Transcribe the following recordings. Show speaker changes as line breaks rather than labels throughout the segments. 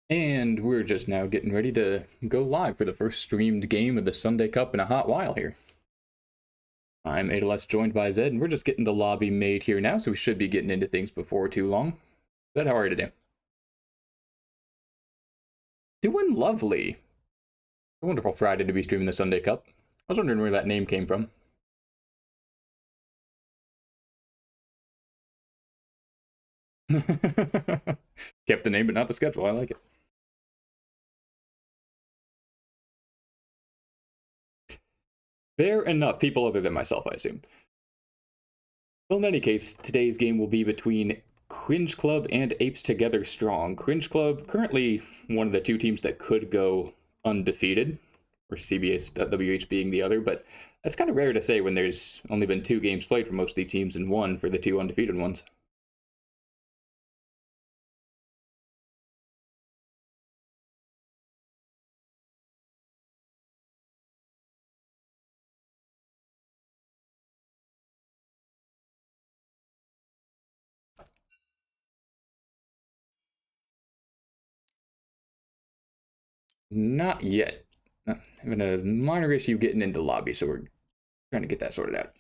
And we're just now getting ready to go live for the first streamed game of the Sunday Cup in a hot while here. I'm ADLS joined by Zed, and we're just getting the lobby made here now, so we should be getting into things before too long. Zed, how are you today? Doing lovely. A wonderful Friday to be streaming the Sunday Cup. I was wondering where that name came from. Kept the name, but not the schedule. I like it. Fair enough. People other than myself, I assume. Well, in any case, today's game will be between Cringe Club and Apes Together Strong. Cringe Club, currently one of the two teams that could go undefeated, or CBSWH being the other, but that's kind of rare to say when there's only been 2 games played for most of these teams and 1 for the 2 undefeated ones. Not yet. Having a minor issue getting into lobby, so we're trying to get that sorted out.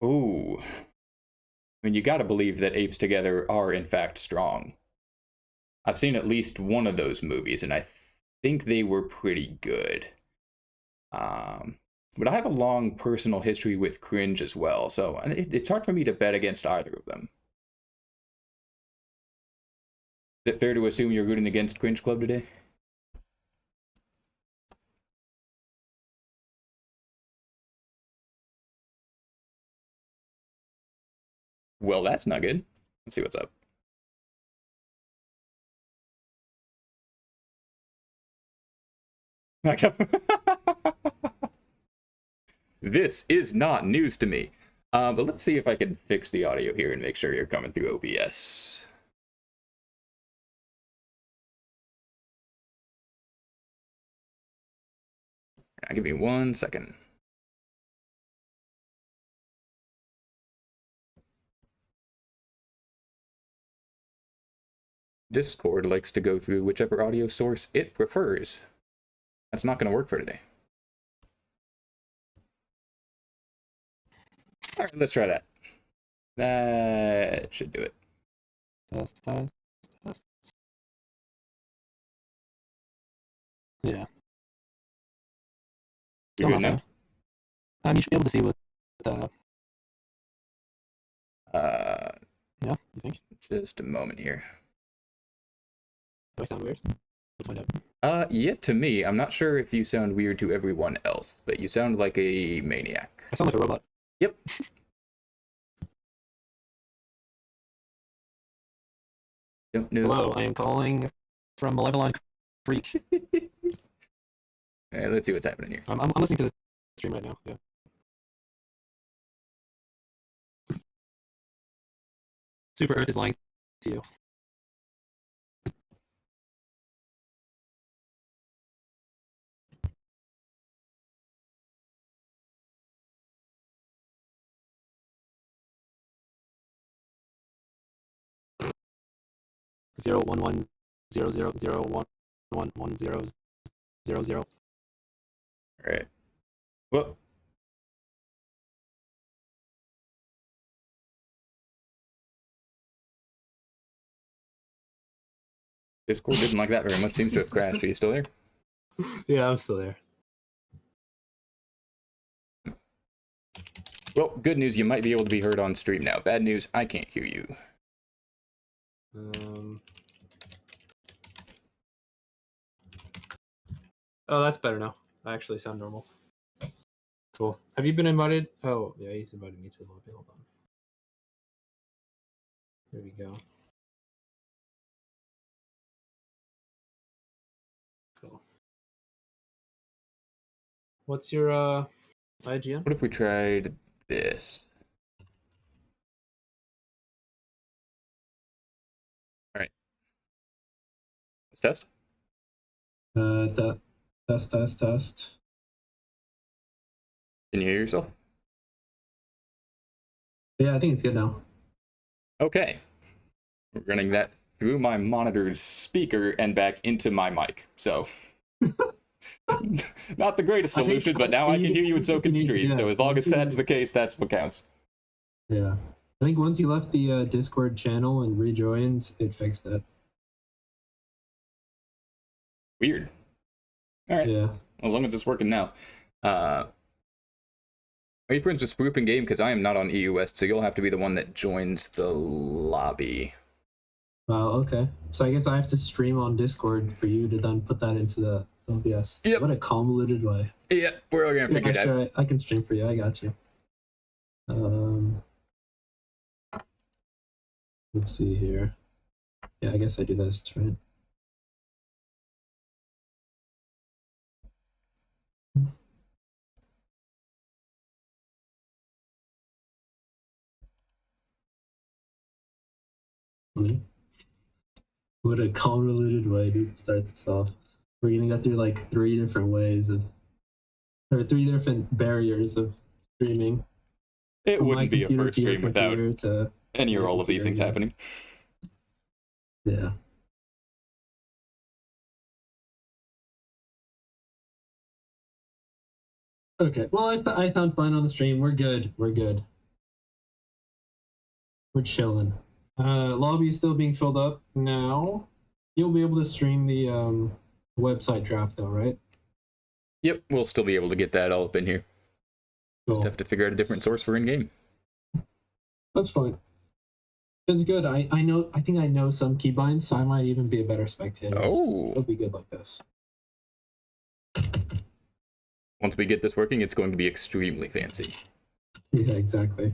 Ooh. I mean, you gotta believe that Apes Together are in fact strong. I've seen at least one of those movies, and I think they were pretty good. But I have a long personal history with Cringe as well, so it's hard for me to bet against either of them. Is it fair to assume you're rooting against Cringe Club today? Well, that's not good. Let's see what's up. This is not news to me. But let's see if I can fix the audio here and make sure you're coming through OBS. Give me 1 second. Discord likes to go through whichever audio source it prefers. That's not going to work for today. All right, let's try that. That should do it.
Test, test, test. Yeah.
You're good now?
You should be able to see what. Yeah, you think?
Just a moment here.
Do I sound weird? Let's find out.
Yeah, to me. I'm not sure if you sound weird to everyone else, but you sound like a maniac.
I sound like a robot.
Yep. Don't know.
Hello, I am calling from Malevolent Creek.
Right, let's see what's happening here.
I'm listening to the stream right now. Yeah. Super Earth is lying to you. Zero one one zero zero zero one one one zero zero zero.
All right. Well. Discord didn't like that very much. Seems to have crashed. Are you still there?
Yeah, I'm still there.
Well, good news, you might be able to be heard on stream now. Bad news, I can't hear you.
Oh, that's better now. I actually sound normal. Cool. Have you been invited? Oh, yeah, he's invited me to the lobby. Hold on. There we go. Cool. What's your IGN?
What if we tried this? Let's test.
Test.
Can you hear yourself?
Yeah, I think it's good now.
Okay. We're running that through my monitor's speaker and back into my mic. So, not the greatest solution, but now I can hear you and so can stream. So as long as that's the case, that's what counts.
Yeah. I think once you left the Discord channel and rejoined, it fixed it.
Weird. All right.
Yeah.
As long as it's working now. Are you friends with Spoop in game? Because I am not on EU West, so you'll have to be the one that joins the lobby.
Okay. So I guess I have to stream on Discord for you to then put that into the OBS.
Yep.
What a convoluted way.
Yeah, we're all gonna figure it out.
Sure, I can stream for you. I got you. Let's see here. Yeah, I guess I do this, right? What a convoluted way to start this off. We're gonna go through like three different barriers of streaming.
It wouldn't be a first stream without any or all of these things happening.
Yeah. Okay. Well, I sound fine on the stream. We're good. We're chilling. Lobby is still being filled up now. You'll be able to stream the website draft though, right?
Yep, we'll still be able to get that all up in here.
Cool.
Just have to figure out a different source for in-game.
That's fine. It's good. I think I know some keybinds, so I might even be a better spectator.
Oh.
It'll be good like this.
Once we get this working, it's going to be extremely fancy.
Yeah, exactly.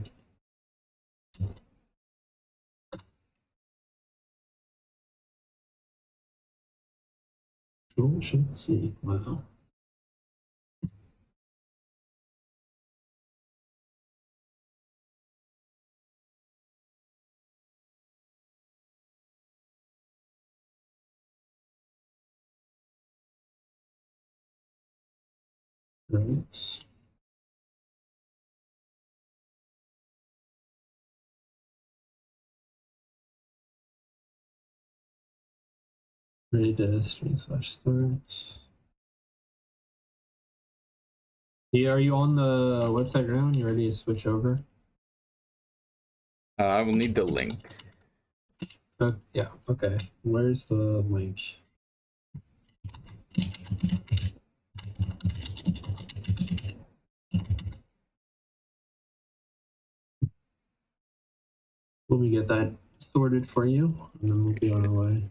Should see. Wow. Right. Ready to stream/start. Yeah, are you on the website now and you ready to switch over?
I will need the link.
Yeah, okay. Where's the link? Let me get that sorted for you, and then we'll be on our way.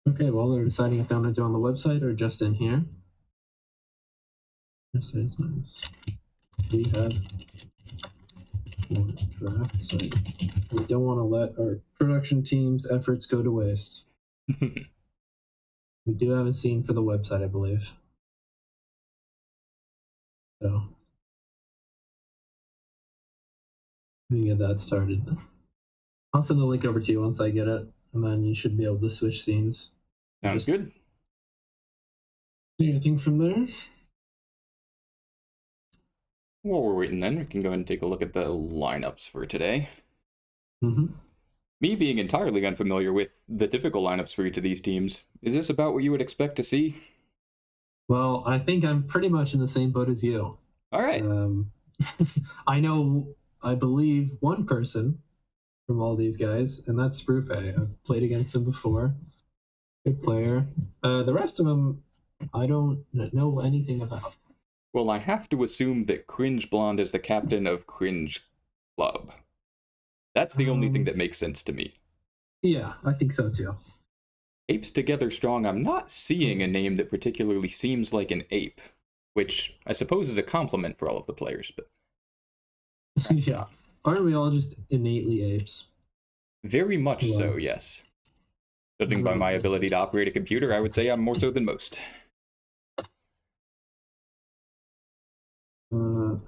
Okay, well, they're deciding if they want to do it on the website or just in here. This is nice. We have one draft site. We don't want to let our production team's efforts go to waste. We do have a scene for the website, I believe. So, let me get that started. I'll send the link over to you once I get it, and then you should be able to switch scenes.
Sounds good.
Anything from there?
While we're waiting then, we can go ahead and take a look at the lineups for today.
Mm-hmm.
Me being entirely unfamiliar with the typical lineups for each of these teams, is this about what you would expect to see?
Well, I think I'm pretty much in the same boat as you.
All right.
I believe one person from all these guys, and that's Sprupe. I've played against him before. Good player. The rest of them, I don't know anything about.
Well, I have to assume that Cringe Blonde is the captain of Cringe Club. That's the only thing that makes sense to me.
Yeah, I think so too.
Apes Together Strong, I'm not seeing a name that particularly seems like an ape, which I suppose is a compliment for all of the players, but
Yeah. Aren't we all just innately apes?
very much
Yeah.
so, yes. Judging by my ability to operate a computer, I would say I'm more so than most.
How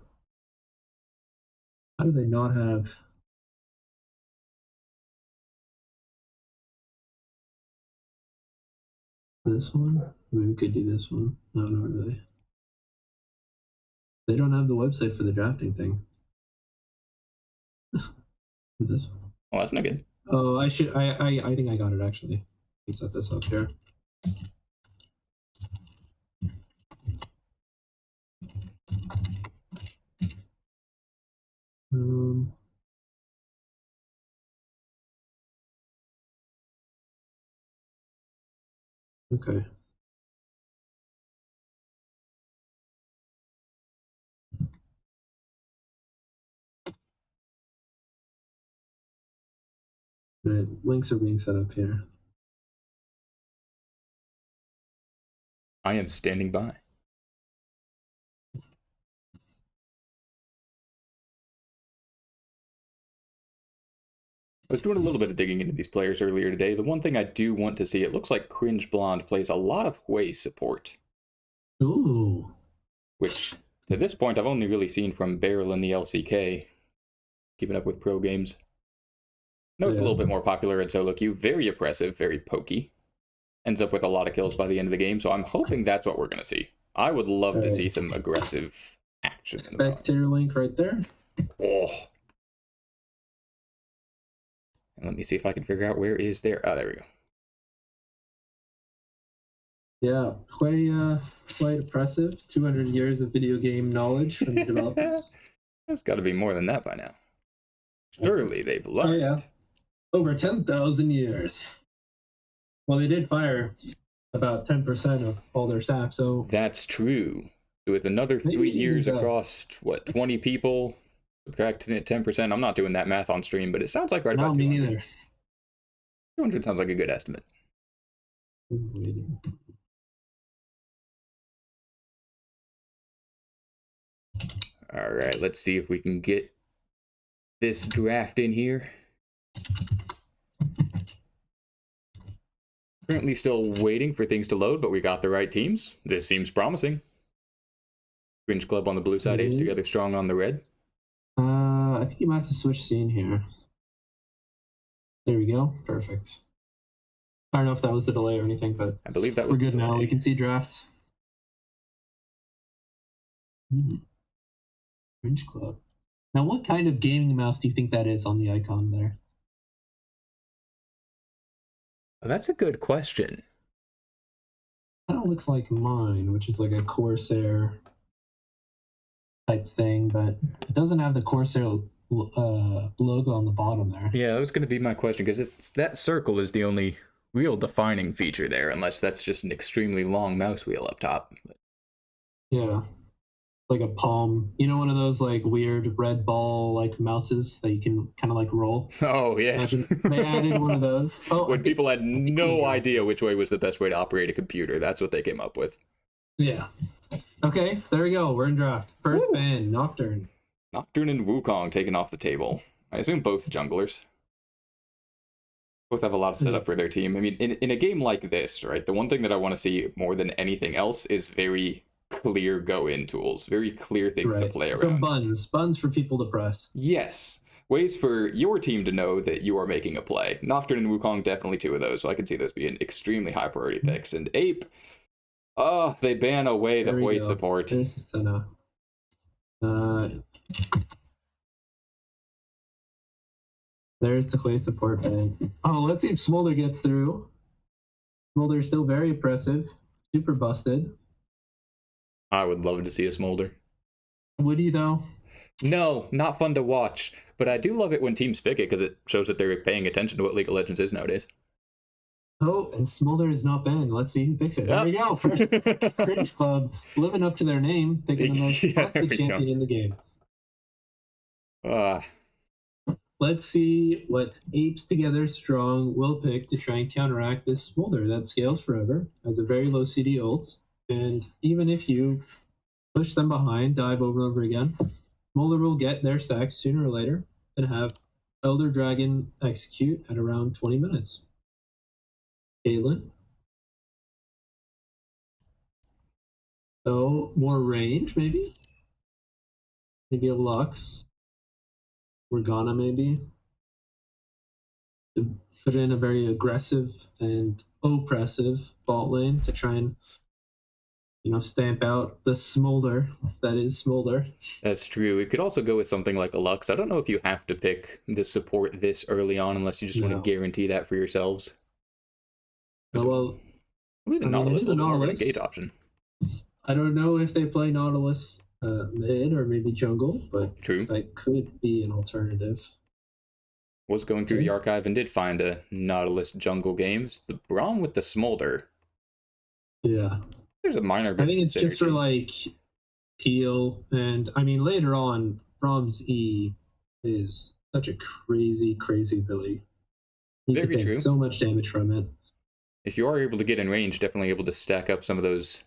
do they not have... this one? I mean, we could do this one. No, not really. They don't have the website for the drafting thing. This one.
Well, that's no good.
Oh, I should. I think I got it actually. Let's set this up here. Okay. Right, links are being set up here.
I am standing by. I was doing a little bit of digging into these players earlier today. The one thing I do want to see, it looks like Cringe Blonde plays a lot of Hui support.
Ooh.
Which, to this point, I've only really seen from Beryl in the LCK. Keeping up with pro games. No, it's a little bit more popular in solo queue. Very oppressive, very pokey. Ends up with a lot of kills by the end of the game, so I'm hoping that's what we're going to see. I would love to see some aggressive action.
Spectator link right there.
Oh. And let me see if I can figure out where is there. Oh, there we go.
Yeah, quite oppressive. 200 years of video game knowledge from the developers.
There's got to be more than that by now. Surely they've learned.
Oh, yeah. Over 10,000 years. Well, they did fire about 10% of all their staff, so...
That's true. With another 3 years across, what, 20 people, subtracting it 10%. I'm not doing that math on stream, but it sounds like right about 200.
Me neither.
200 sounds like a good estimate. All right, let's see if we can get this draft in here. Currently still waiting for things to load, but we got the right teams. This seems promising. Cringe Club on the blue side, Apes Together Strong on the red.
I think you might have to switch scene here. There we go. Perfect. I don't know if that was the delay or anything, but
I believe that was
we're good now. We can see drafts. Cringe Club. Now, what kind of gaming mouse do you think that is on the icon there?
That's a good question.
Kind of looks like mine, which is like a Corsair type thing, but it doesn't have the Corsair logo on the bottom there.
Yeah, that was going to be my question, because that circle is the only real defining feature there, unless that's just an extremely long mouse wheel up top.
Yeah. Like a palm, you know, one of those like weird red ball like mouses that you can kind of like roll.
Oh yeah,
they added one of those. Oh,
when people had no idea which way was the best way to operate a computer, that's what they came up with.
Yeah. Okay, there we go. We're in draft. First ban, Nocturne.
Nocturne and Wukong taken off the table. I assume both junglers. Both have a lot of setup for their team. I mean, in a game like this, right? The one thing that I want to see more than anything else is very clear go-in tools, very clear things to play around.
Some buns for people to press.
Yes, ways for your team to know that you are making a play. Nocturne and Wukong, definitely two of those, so I can see those being extremely high priority picks. And Ape, they ban away the Hui support.
There's the Hui support ban. Oh, let's see if Smolder gets through. Smolder's still very oppressive, super busted.
I would love to see a Smolder.
Would you, though?
No, not fun to watch. But I do love it when teams pick it, because it shows that they're paying attention to what League of Legends is nowadays.
Oh, and Smolder is not banned. Let's see who picks it. There we go. First Cringe Club, living up to their name, picking the most busted champion in the game. let's see what Apes Together Strong will pick to try and counteract this Smolder that scales forever, has a very low CD ult, and even if you push them behind, dive over and over again, Smolder will get their stacks sooner or later and have Elder Dragon execute at around 20 minutes. Caitlyn. So, more range, maybe? Maybe a Lux. Morgana, maybe? To put in a very aggressive and oppressive bot lane to try and, stamp out the Smolder that is Smolder.
That's true. It could also go with something like a Lux. I don't know if you have to pick the support this early on unless you just want to guarantee that for yourselves.
Well,
maybe the Nautilus is a little more of a gate option.
I don't know if they play Nautilus mid or maybe jungle, but
true.
That could be an alternative.
Was going through the archive and did find a Nautilus jungle games. The Braum with the Smolder.
Yeah.
There's a minor
bit I think it's synergy. Just for like peel, and I mean later on, Braum's E is such a crazy ability. You
Very
can
true.
So much damage from it.
If you are able to get in range, definitely able to stack up some of those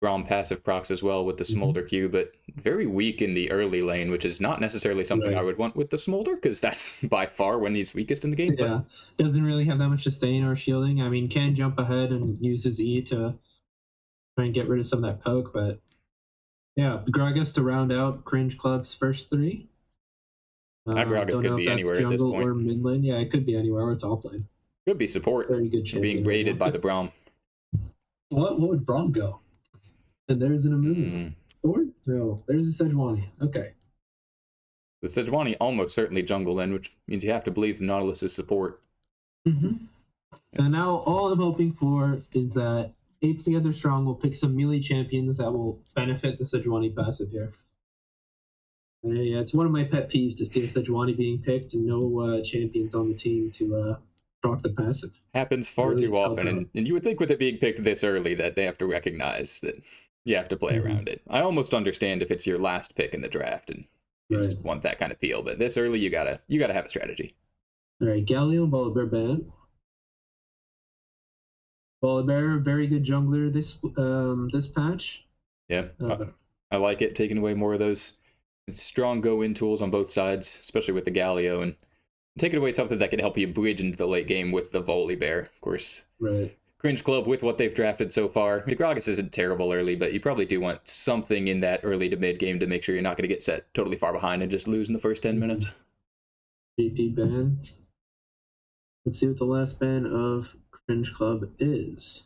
Braum passive procs as well with the Smolder Q, but very weak in the early lane, which is not necessarily something I would want with the Smolder, because that's by far when he's weakest in the game.
Yeah, but doesn't really have that much sustain or shielding. I mean, can jump ahead and use his E to try and get rid of some of that poke, but yeah, Gragas to round out Cringe Club's first three.
Gragas could be anywhere at this point.
Or mid lane. Yeah, it could be anywhere or top lane.
Could be support.
Very good champion.
Being raided by the Braum.
What would Braum go? And there's an Amumu. Or? No, there's a Sejuani. Okay.
The Sejuani almost certainly jungle then, which means you have to believe the Nautilus is support.
And now all I'm hoping for is that Apes Together Strong will pick some melee champions that will benefit the Sejuani passive here. Yeah, it's one of my pet peeves to see Sejuani being picked and no champions on the team to proc the passive.
Happens far too often, and you would think with it being picked this early that they have to recognize that you have to play around it. I almost understand if it's your last pick in the draft and you just want that kind of peel, but this early you gotta have a strategy.
All right, Galio and Volibear ban. Volibear, very good jungler this patch.
Yeah, I like it, taking away more of those strong go-in tools on both sides, especially with the Galio, and taking away something that can help you bridge into the late game with the Volibear, of course.
Right.
Cringe Club with what they've drafted so far. The Gragas isn't terrible early, but you probably do want something in that early to mid game to make sure you're not going to get set totally far behind and just lose in the first 10 minutes.
GP ban. Let's see what the last ban of Cringe Club is.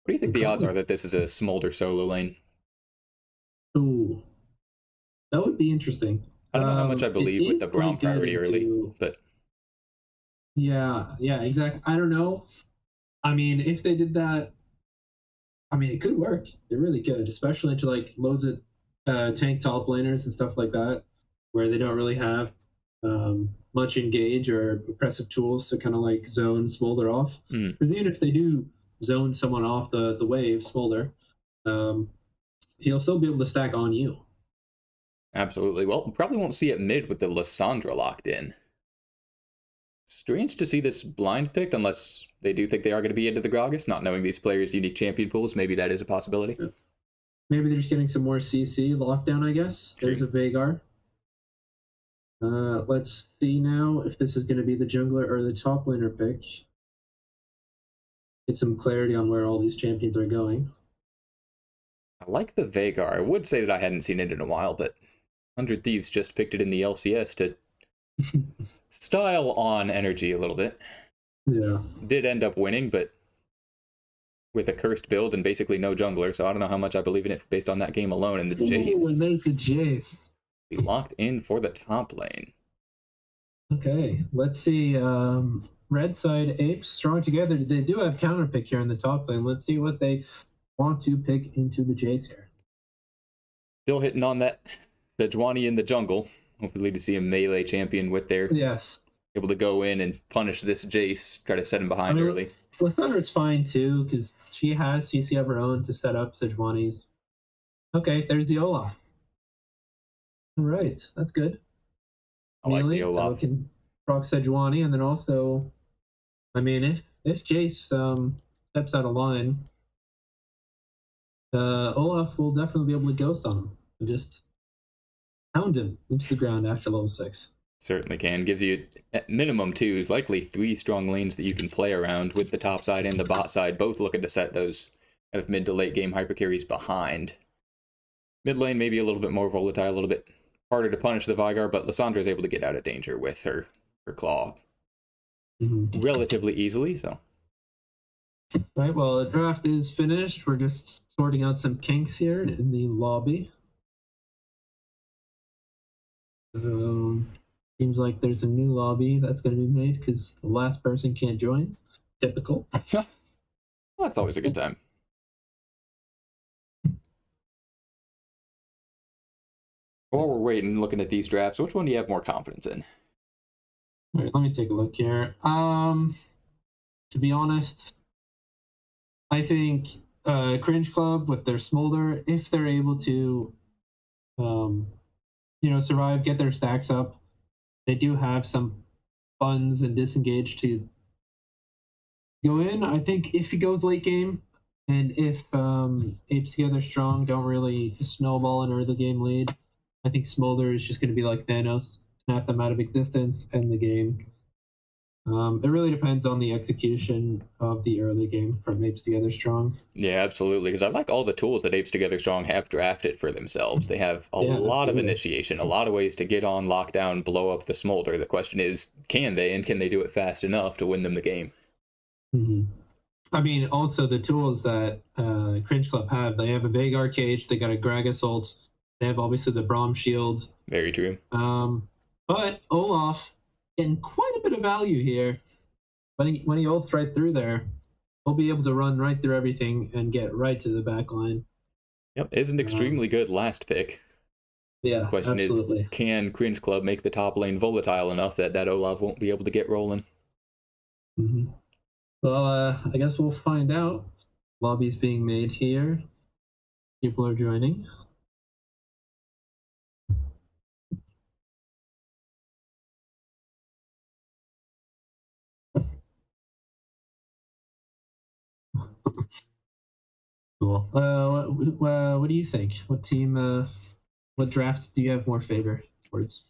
What do you think the odds are that this is a Smolder solo lane?
Ooh. That would be interesting.
I don't know how much I believe with the Braum priority early, but...
Yeah, exactly. I don't know. I mean, if they did that, I mean, it could work. It really could, especially to like loads of tank top laners and stuff like that, where they don't really have much engage or oppressive tools to kind of like zone Smolder off. Because even if they do zone someone off the wave, Smolder, he'll still be able to stack on you.
Absolutely. Well, we probably won't see it mid with the Lissandra locked in. Strange to see this blind picked, unless they do think they are going to be into the Gragas, not knowing these players' unique champion pools. Maybe that is a possibility.
Yeah. Maybe they're just getting some more CC lockdown, I guess. There's a Veigar. Let's see now if this is going to be the jungler or the top laner pick. Get some clarity on where all these champions are going.
I like the Veigar. I would say that I hadn't seen it in a while, but 100 Thieves just picked it in the LCS to style on energy a little bit.
Yeah.
Did end up winning, but with a cursed build and basically no jungler, so I don't know how much I believe in it based on that game alone. And the Jace.
Ooh, there's the Jace.
Be locked in for the top lane.
Okay, let's see. Red side Apes strong together. They do have counter pick here in the top lane. Let's see what they want to pick into the Jace here.
Still hitting on that Sejuani in the jungle. Hopefully to see a melee champion with their able to go in and punish this Jace, try to set him behind early.
Lissandra is fine too, because she has CC of her own to set up Sejuani's. Okay, there's the Olaf. All right, that's good.
I like the
Melee
Olaf.
can proc Sejuani, and then also, I mean, if Jace steps out of line, Olaf will definitely be able to ghost on him and just pound him into the ground after level 6.
Certainly can. Gives you, at minimum, two, likely 3 strong lanes that you can play around with the top side and the bot side, both looking to set those kind of mid to late game hyper carries behind. Mid lane maybe a little bit more volatile, a little bit harder to punish the Vigar, but Lissandra is able to get out of danger with her claw relatively easily, so.
Right, well, the draft is finished. We're just sorting out some kinks here in the lobby. Seems like there's a new lobby that's going to be made because the last person can't join. Typical.
Well, that's always a good time. While we're waiting, looking at these drafts, which one do you have more confidence in?
All right, let me take a look here. To be honest, I think Cringe Club with their Smolder, if they're able to, survive, get their stacks up, they do have some funds and disengage to go in. I think if he goes late game, and if Apes Together Strong don't really snowball an early game lead, I think Smolder is just going to be like Thanos, snap them out of existence, end the game. It really depends on the execution of the early game from Apes Together Strong.
Yeah, absolutely. Because I like all the tools that Apes Together Strong have drafted for themselves. They have a lot of initiation, a lot of ways to get on, lock down, blow up the Smolder. The question is, can they, and can they do it fast enough to win them the game?
I mean, also the tools that Cringe Club have. They have a Vagar Cage, they got a Gragas ult, they have obviously the Braum Shield.
Very true.
But Olaf getting quite a bit of value here. When he ults right through there, he'll be able to run right through everything and get right to the back line.
Yep, is an extremely good last pick.
Yeah,
the question
absolutely.
Is, can Cringe Club make the top lane volatile enough that Olaf won't be able to get rolling?
Well, I guess we'll find out. Lobby's being made here. People are joining. Cool. What do you think? What team? What draft do you have more favor towards?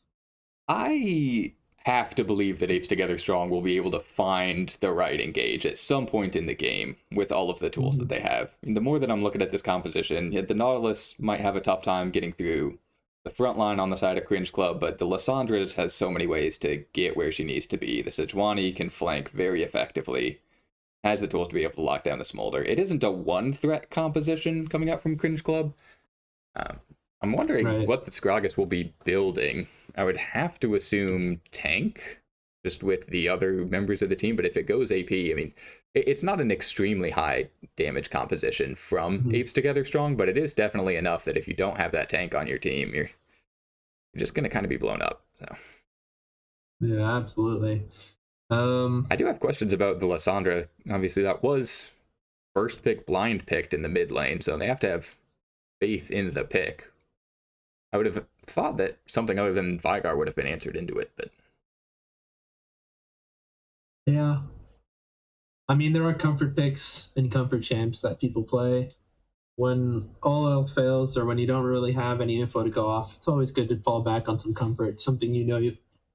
I have to believe that Apes Together Strong will be able to find the right engage at some point in the game with all of the tools that they have. I mean, the more that I'm looking at this composition, the Nautilus might have a tough time getting through the front line on the side of Cringe Club, but the Lissandra just has so many ways to get where she needs to be. The Sejuani can flank very effectively, has the tools to be able to lock down the Smolder. It isn't a one-threat composition coming out from Cringe Club. I'm wondering what the Gragas will be building. I would have to assume tank, just with the other members of the team, but if it goes AP, I mean, it's not an extremely high damage composition from Apes Together Strong, but it is definitely enough that if you don't have that tank on your team, you're just going to kind of be blown up. So.
Yeah, absolutely.
I do have questions about the Lissandra. Obviously, that was first pick blind picked in the mid lane, so they have to have faith in the pick. I would have thought that something other than Vigar would have been answered into it, but...
Yeah. I mean, there are comfort picks and comfort champs that people play. When all else fails, or when you don't really have any info to go off, it's always good to fall back on some comfort, something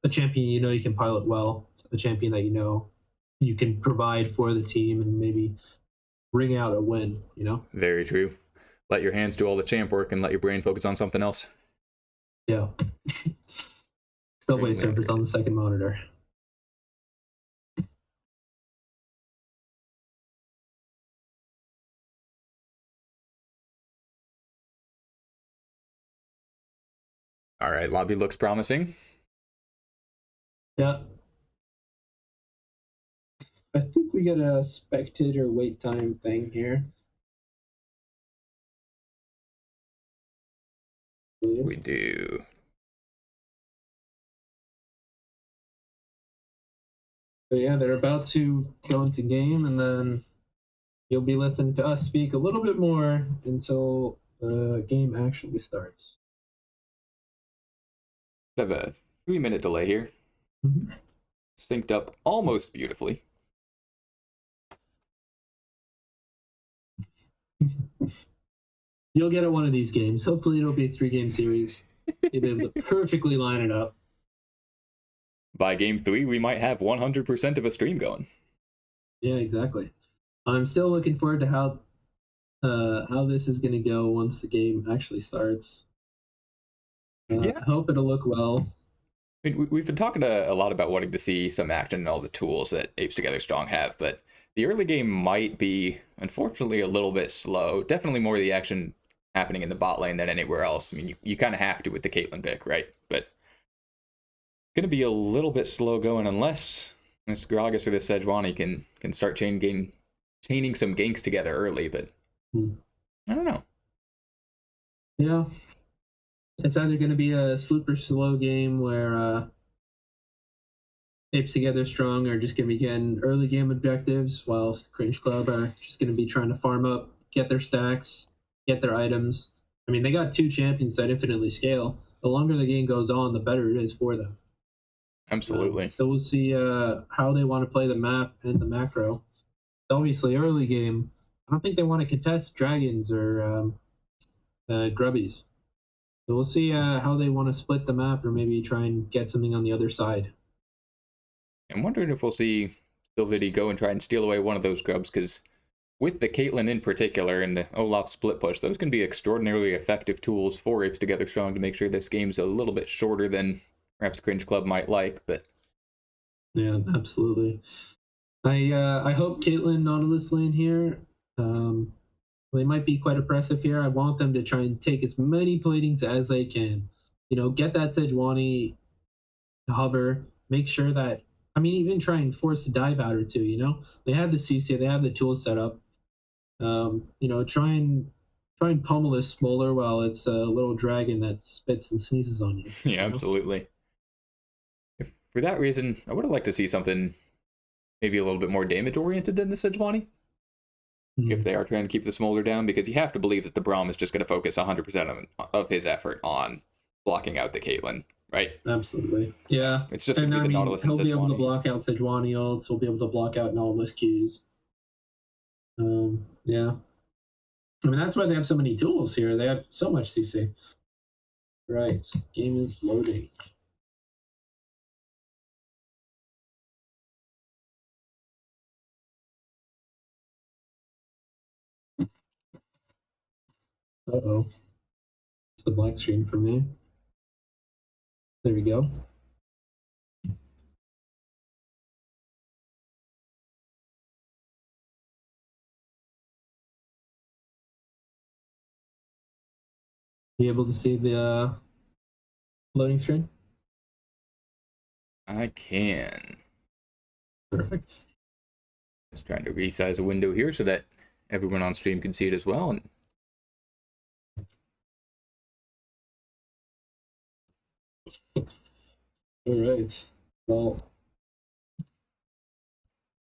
a champion you can pilot well, a champion that you can provide for the team and maybe bring out a win,
Very true. Let your hands do all the champ work and let your brain focus on something else.
Yeah. Subway surfers on the second monitor.
All right, lobby looks promising.
Yeah. I think we get a spectator wait time thing here.
We do.
So yeah, they're about to go into game, and then you'll be listening to us speak a little bit more until the game actually starts.
I have a 3-minute delay here.
Mhm.
Synced up almost beautifully.
You'll get it one of these games. Hopefully, it'll be a 3-game series. You'll be able to perfectly line it up.
By game 3, we might have 100% of a stream going.
Yeah, exactly. I'm still looking forward to how this is going to go once the game actually starts.
Yeah.
I hope it'll look well.
I mean, we've been talking a lot about wanting to see some action and all the tools that Apes Together Strong have, but the early game might be, unfortunately, a little bit slow. Definitely more of the action happening in the bot lane than anywhere else. I mean, you kind of have to with the Caitlyn pick, right? But going to be a little bit slow going unless this Gragas or the Sejuani can start chaining some ganks together early, but I don't know.
Yeah. It's either going to be a super slow game where Apes Together Strong are just going to be getting early game objectives, while Cringe Club are just going to be trying to farm up, get their stacks, get their items. I mean, they got 2 champions that infinitely scale. The longer the game goes on, the better it is for them.
Absolutely.
So we'll see how they want to play the map and the macro. Obviously, early game, I don't think they want to contest dragons or grubbies. So we'll see how they want to split the map or maybe try and get something on the other side.
I'm wondering if we'll see Sylvidi go and try and steal away one of those grubs, because with the Caitlyn in particular and the Olaf split push, those can be extraordinarily effective tools for Apes Together Strong to make sure this game's a little bit shorter than perhaps Cringe Club might like, but...
Yeah, absolutely. I hope Caitlyn Nautilus lane here. They might be quite oppressive here. I want them to try and take as many platings as they can. Get that Sejuani to hover. Make sure that, even try and force a dive out or two. They have the CC, they have the tools set up. Try and pummel this Smolar while it's a little dragon that spits and sneezes on you.
Yeah, absolutely. For that reason, I would have liked to see something maybe a little bit more damage-oriented than the Sejuani, if they are trying to keep the Smolder down, because you have to believe that the Braum is just going to focus 100% of his effort on blocking out the Caitlyn, right?
Absolutely. Yeah.
It's just going to be the Nautilus and
He'll be able to
Sejuani.
block out Sejuani ults, he'll be able to block out Nautilus Qs. Yeah. That's why they have so many tools here. They have so much CC. Right. Game is loading. Uh-oh. It's the black screen for me. There we go. You able to see the loading screen?
I can.
Perfect.
Just trying to resize a window here so that everyone on stream can see it as well. And
All right. Well,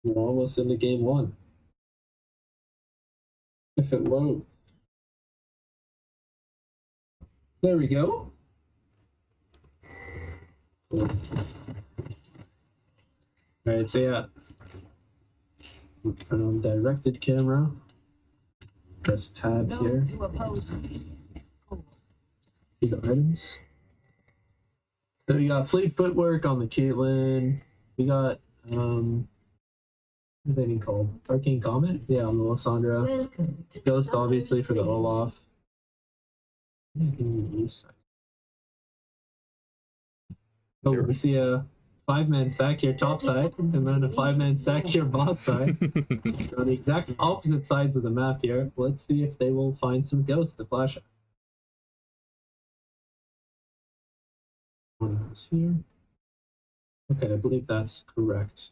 we're almost into game 1. If it won't. There we go. Cool. All right, so yeah. Turn on directed camera. Press tab here. See the items. So we got fleet footwork on the Caitlyn. We got what's that even called? Arcane Comet? Yeah, on the Lysandra. Ghost obviously for the Olaf. Oh, we see a 5-man stack here top side, and then a 5-man stack here bot side. On the exact opposite sides of the map here. Let's see if they will find some ghosts to flash at. One is here. Okay, I believe that's correct.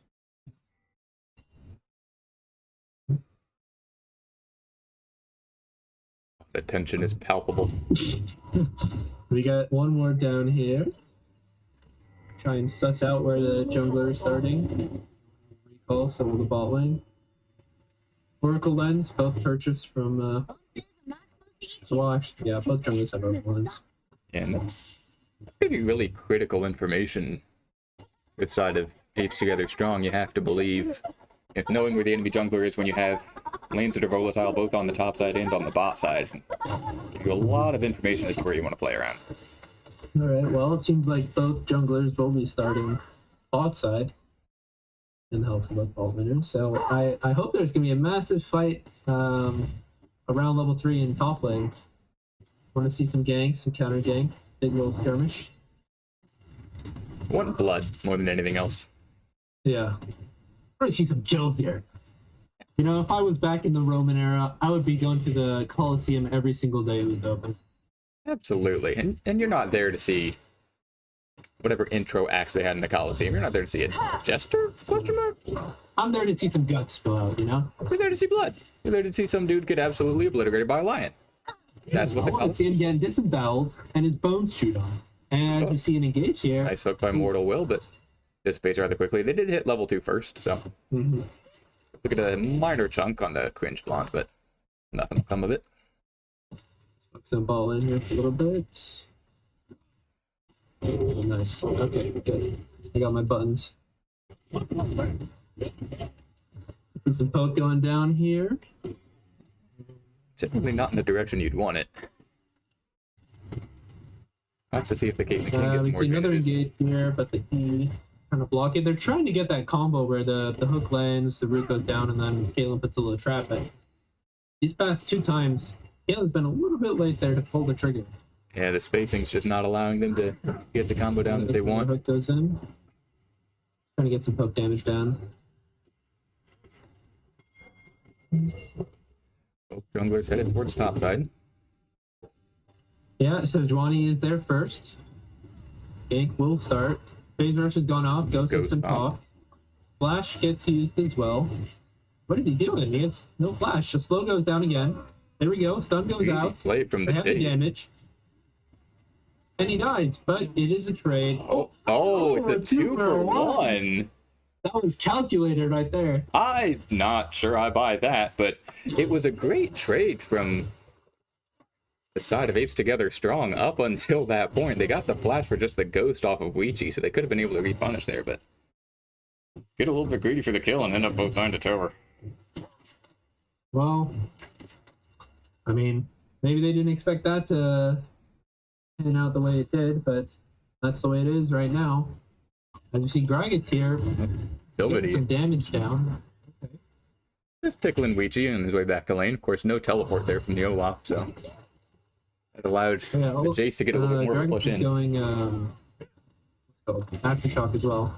the tension is palpable.
We got one more down here. Try and suss out where the jungler is starting. Recall some of the bot lane. Oracle Lens, both purchased from. Well, actually, yeah, both junglers have Oracle Lens.
Yeah, and that's gonna be really critical information. With side of Apes Together Strong, you have to believe. If knowing where the enemy jungler is when you have lanes that are volatile both on the top side and on the bot side, give you a lot of information as to where you want to play around.
All right. Well, it seems like both junglers will be starting bot side in the health of both bot winners. So I hope there's gonna be a massive fight around level 3 in top lane. Want to see some ganks, some counter gank, big little skirmish.
I want blood more than anything else.
Yeah. I want to see some kills here. You know, if I was back in the Roman era, I would be going to the Colosseum every single day it was open.
Absolutely. And you're not there to see whatever intro acts they had in the Coliseum. You're not there to see a jester? Question mark?
I'm there to see some guts spill out, you know?
You're there to see blood. You're there to see some dude get absolutely obliterated by a lion. That's what the
I want to see him getting disemboweled and his bones chewed on. And you see an engage here.
Nice hook by Mortal Will, but dissipates rather quickly. They did hit level 2 first, so look at a minor chunk on the cringe blonde, but nothing will come of it.
Put some ball in here for a little bit. Oh, nice. Okay, good. I got my buttons. See some poke going down here.
Typically not in the direction you'd want it. I'll have to see if the Caitlyn King gets
We
more
see another
advantages.
engage here, but the E kind of block it. They're trying to get that combo where the hook lands, the root goes down, and then Caitlyn puts a little trap. But these past 2 times, Caitlyn's been a little bit late there to pull the trigger.
Yeah, the spacing's just not allowing them to get the combo down that they want.
The hook goes in. Trying to get some poke damage down.
Both junglers headed towards top side.
Yeah, so Juani is there first. Gank will start. Phase rush has gone off. Ghost has been off. Flash gets used as well. What is he doing? He has no flash. The slow goes down again. There we go. Stun goes out.
Played from
They
the
have the
chase.
damage. And he dies, but it is a trade.
It's a 2 for 1.
That was calculated right there.
I'm not sure I buy that, but it was a great trade from the side of Apes Together Strong up until that point. They got the flash for just the ghost off of Ouija, so they could have been able to repunish there, but get a little bit greedy for the kill and end up both dying to tower.
Well, I mean, maybe they didn't expect that to pan out the way it did, but that's the way it is right now. As you see, Gragas here, getting some damage down. Okay.
Just tickling Ouija on his way back to lane. Of course, no teleport there from the Olaf, so that allowed the Jace to get a little bit more of a
Gragas
push
is
in.
going Aftershock as well.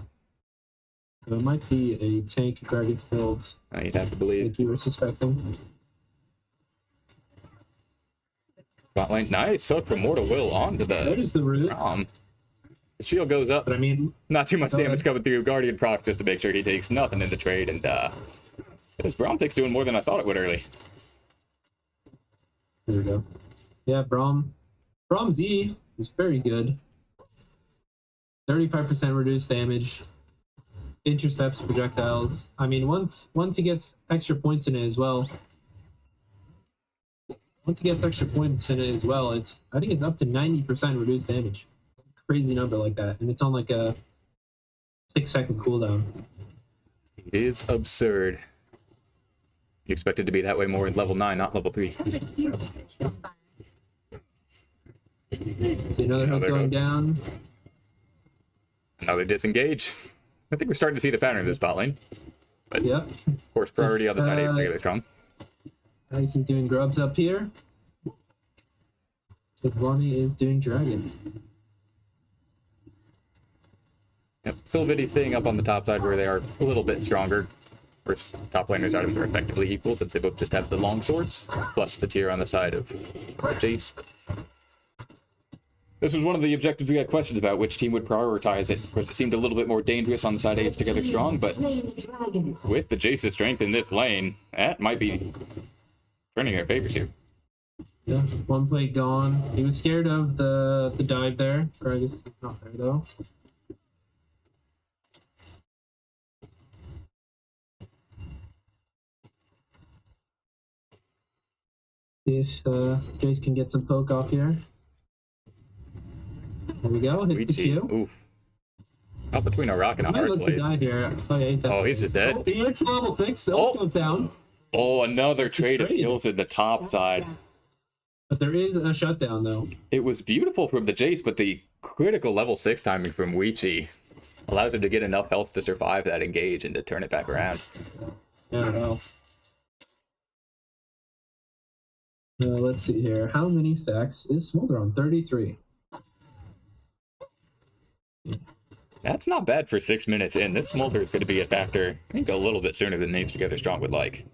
So it might be a tank Gragas build,
You'd have to believe.
like you were suspecting.
Bot lane, nice hook from Mortal Will onto
That is
the
the root.
The shield goes up.
But I mean,
Not too much
Go
damage
ahead.
coming through. Guardian proc just to make sure he takes nothing in the trade, and this Braum pick's doing more than I thought it would early.
there we go. Yeah, Braum's E is very good. 35% reduced damage. Intercepts projectiles. I mean, once he gets extra points in it as well. Once he gets extra points in it as well, I think it's up to 90% reduced damage. It's a crazy number like that, and it's on like a 6-second cooldown.
It is absurd. You expect it to be that way more in level 9, not level 3.
See another hook
there
going
goes.
down.
Now they disengage. I think we're starting to see the pattern of this bot lane. But
Yep.
of course, priority on the side of Apes Together Strong.
Ice is doing grubs up here. Ronnie is doing dragon.
Yep. Sylvity staying up on the top side where they are a little bit stronger. First, top laner's items are effectively equal since they both just have the long swords, plus the tier on the side of the Jace. This was one of the objectives we had questions about, which team would prioritize it. Of course, it seemed a little bit more dangerous on the side of Apes Together Strong, but with the Jace's strength in this lane, that might be turning their favors here.
Yeah, one plate gone. He was scared of the dive there. Or I guess it's not there though. See if Jace can get some poke off here. There we go. Hits the Q.
Oof. Out between a rock and a
Might
hard
look to
blade.
die here. Oh,
He's just dead.
Oh, he hits level 6. The
Oh.
ult goes down.
Oh, another
It's a
trade of
trade.
kills in the top side.
But there is a shutdown, though.
It was beautiful from the Jace, but the critical level 6 timing from Weechi allows him to get enough health to survive that engage and to turn it back around.
Yeah, well. Let's see here. How many stacks is Smolder on? 33.
That's not bad for 6 minutes in. This Smolder is going to be a factor, I think, a little bit sooner than Apes Together Strong would like.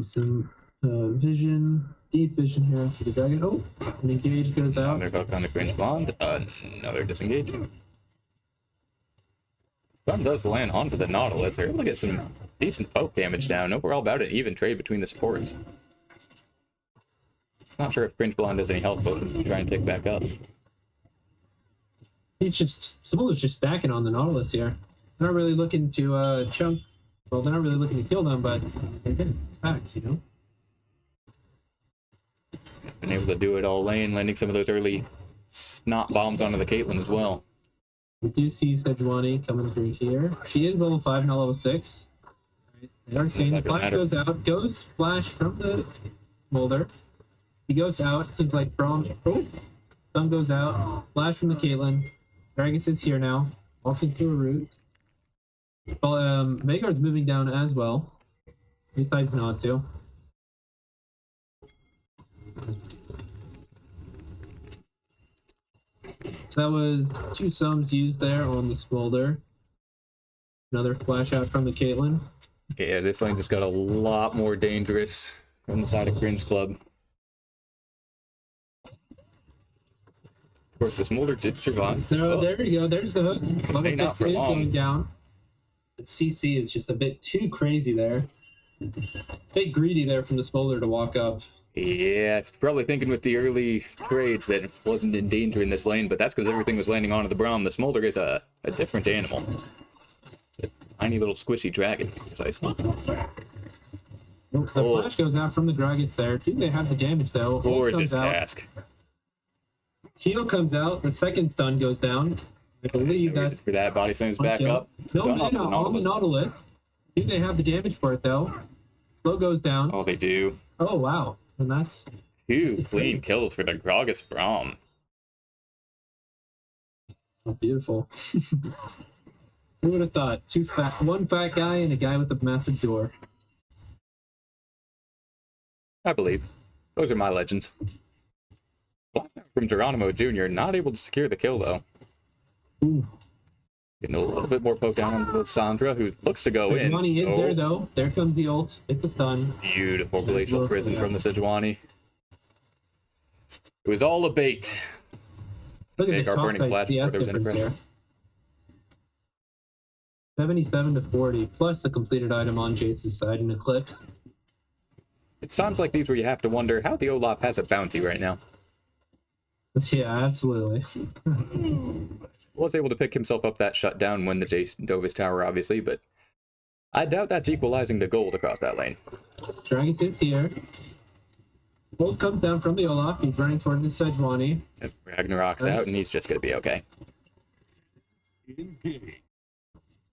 Some vision, deep vision here for the dragon. Oh, an engage goes out.
Underhook on the cringe bond. Another disengage. Stun does land onto the Nautilus. They're able to get some decent poke damage down. Overall, about an even trade between the supports. Not sure if cringe blonde has any health potions to try and take back up.
He's just, Smolder's just stacking on the Nautilus here. They're not really looking to chunk. Well, they're not really looking to kill them, but they're getting stacks, you know?
Been able to do it all lane, landing some of those early snot bombs onto the Caitlyn as well.
We do see Sejuani coming through here. She is level 5, not level 6. Right. They are seeing
That doesn't
Flash
matter.
goes out, goes Flash from the Smolder. He goes out, seems like from. Oh, Sun goes out, Flash from the Caitlyn. Dragus is here now, walking through a route. Well, Veigar's moving down as well. He decides not to. So that was 2 sums used there on the Smolder. Another flash out from the Caitlyn.
Yeah, this lane just got a lot more dangerous from the side of Cringe Club. Of course, the Smolder did survive.
So there you go. There's the hook. Level
May not
6
for
is
long.
going down. The CC is just a bit too crazy there. Bit greedy there from the Smolder to walk up.
Yeah, it's probably thinking with the early trades that it wasn't in danger in this lane, but that's because everything was landing onto the Braum. The Smolder is a different animal. A tiny little squishy dragon, precisely.
The
Oh.
flash goes out from the Gragas there. Do they have the damage though? Ult
Gorgeous
comes out.
task.
Heal comes out. The second stun goes down. I believe
No reason
that's
for that. Body slams
one
back
kill.
up.
No
Stun off
mana on the Nautilus. Do they have the damage for it though? Slow goes down.
Oh, they do.
Oh wow. And that's
2 clean kills for the Gragas Braum.
beautiful. Who would have thought? One fat guy and a guy with a massive door.
I believe. Those are my legends. Blackmount from Geronimo Jr. not able to secure the kill, though.
Ooh.
Getting a little bit more poke down on Sandra, who looks to go in.
Sejuani is
Oh,
there though. There comes the ult. It's a stun.
beautiful glacial prison from the Sejuani. It was all a bait.
Look at
Veigar
the top
burning
side
flash
CS
before there was any
difference
pressure.
there. 77 to 40, plus the completed item on Jace's side in Eclipse.
It's times like these where you have to wonder how the Olaf has a bounty right now.
Yeah, absolutely.
Was able to pick himself up that shutdown when the Jace dove his tower, obviously, but I doubt that's equalizing the gold across that lane.
Dragon is here. Bolt comes down from the Olaf. He's running towards the Sejuani.
If Ragnarok's out, and he's just going to be okay.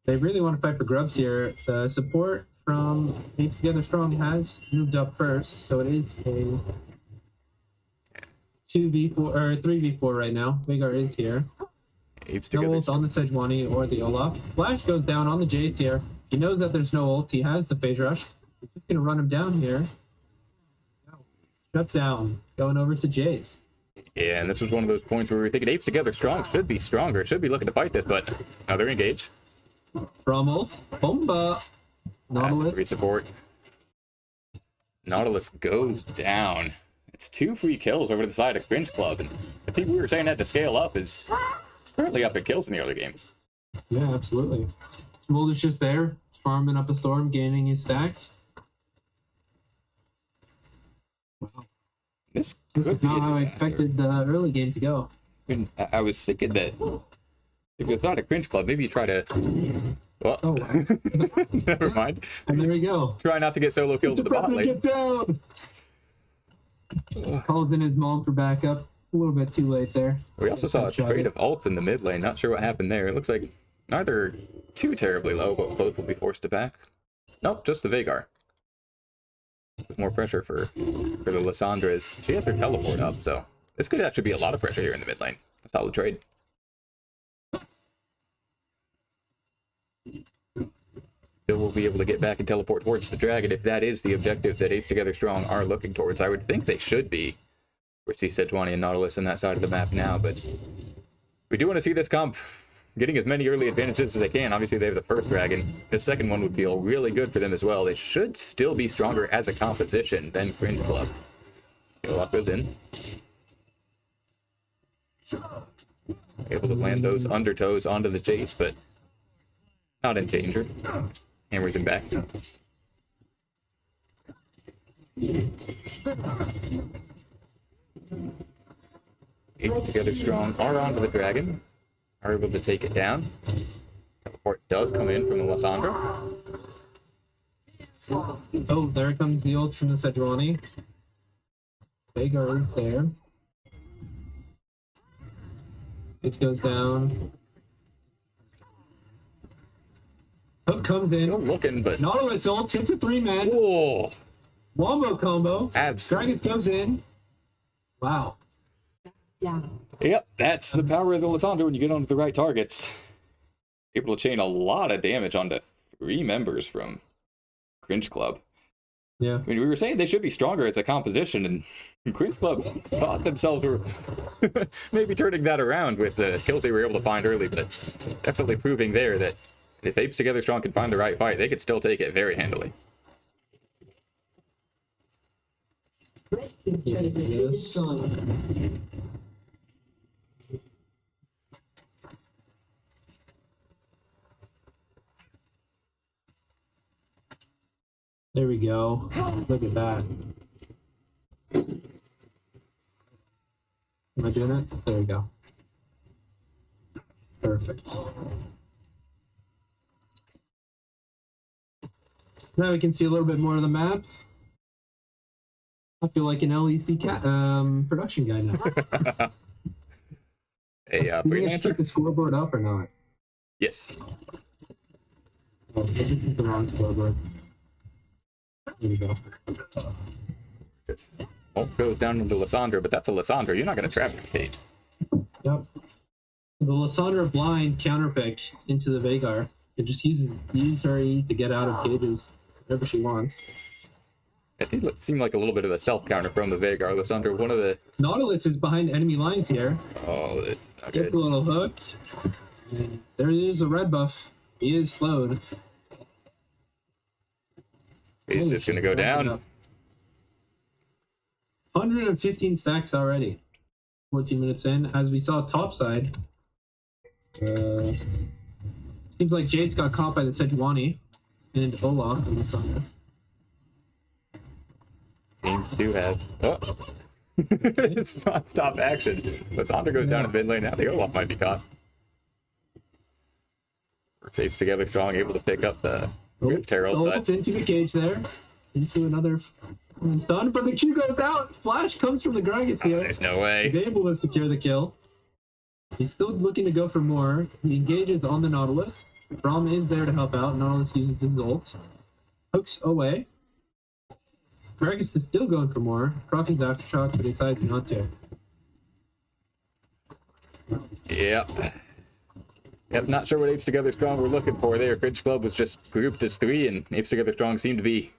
They really want to fight for grubs here. The support from Apes Together Strong has moved up first, so it is a 2v4 or 3v4 right now. Veigar is here.
Apes
No
together.
ult on the Sejuani or the Olaf. Flash goes down on the Jace here. He knows that there's no ult. He has the phase rush. He's just gonna run him down here. Shut down. Going over to Jace.
Yeah, and this was one of those points where we were thinking Apes Together Strong should be stronger, should be looking to fight this, but now they're engaged.
From ult. Bomba. Nautilus.
Free support. Nautilus goes down. It's 2 free kills over to the side of Cringe Club, and the team we were saying had to scale up is currently up in kills in the other game.
Yeah, absolutely. Smolder's just there, farming up a storm, gaining his stacks. Wow.
This
This
could
is
be
not
a
how I
disaster.
expected the early game to go.
I mean, I was thinking that if it's not a Cringe Club, maybe you try to Well,
Oh, wow.
never mind.
And there we go.
Try not to get solo kills
Mr.
with the bot
President,
lane.
get down! Calls in his mom for backup. A little bit too late there.
We also saw a trade of ults in the mid lane. Not sure what happened there. It looks like neither too terribly low, but both will be forced to back. Nope, just the Veigar. With more pressure for the Lissandra as she has her teleport up, so this could actually be a lot of pressure here in the mid lane. A solid trade. Still will be able to get back and teleport towards the dragon if that is the objective that Apes Together Strong are looking towards. I would think they should be. We see Sejuani and Nautilus in that side of the map now, but we do want to see this comp getting as many early advantages as they can. Obviously, they have the first dragon. The second one would feel really good for them as well. They should still be stronger as a composition than Cringe Club. Lock goes in. Able to land those undertows onto the chase, but not in danger. Hammers him back. Apes Together Strong are onto the dragon. Are able to take it down. Teleport does come in from the Lissandra.
Oh, there comes the ult from the Sejuani. Veigar is there. It goes down. Hook comes in.
Still looking, but
Nautilus ult hits a 3-man.
whoa!
Wombo combo.
Absolutely.
Dragons comes in. Wow.
Yeah.
Yep, that's the power of the Lissandra when you get onto the right targets. Able to chain a lot of damage onto 3 members from Cringe Club.
Yeah.
I mean, we were saying they should be stronger as a composition, and Cringe Club thought themselves were maybe turning that around with the kills they were able to find early, but definitely proving there that if Apes Together Strong could find the right fight, they could still take it very handily.
Yes. There we go. Look at that. Am I doing it? There we go. Perfect. Now we can see a little bit more of the map. I feel like an LEC production guy now.
A
Did you guys
freelancer?
check the scoreboard up or not?
Yes.
Oh, this is the wrong scoreboard. There we go.
Ult goes down into Lissandra, but that's a Lissandra. You're not going to trap Kate.
Yep. The Lissandra blind counterpick into the Veigar. It just uses her E to get out of cages whenever she wants.
It did seem like a little bit of a self counter from the Veigar. Lissandra, one of the...
Nautilus is behind enemy lines here.
Oh, it's not
Gets
good.
a little hook. And there is a red buff. He is slowed.
He's just going to go down.
115 stacks already. 14 minutes in. As we saw topside, seems like Jade's got caught by the Sejuani and Olaf in the summer.
Seems to have... Oh! It's non-stop action. Lissandra goes down in mid lane. Now the Olaf might be caught. Stays together strong, able to pick up the Rift Herald,
It's
but
into the cage there. Into another stun, but the Q goes out. Flash comes from the Gragas here.
there's no
He's
way.
able to secure the kill. He's still looking to go for more. He engages on the Nautilus. Braum is there to help out. Nautilus uses his ult. Hooks away. Gragas is still going for more. Procs aftershock, but decides not to.
Yep. Yep, not sure what Apes Together Strong were looking for there. Cringe Club was just grouped as 3, and Apes Together Strong seemed to be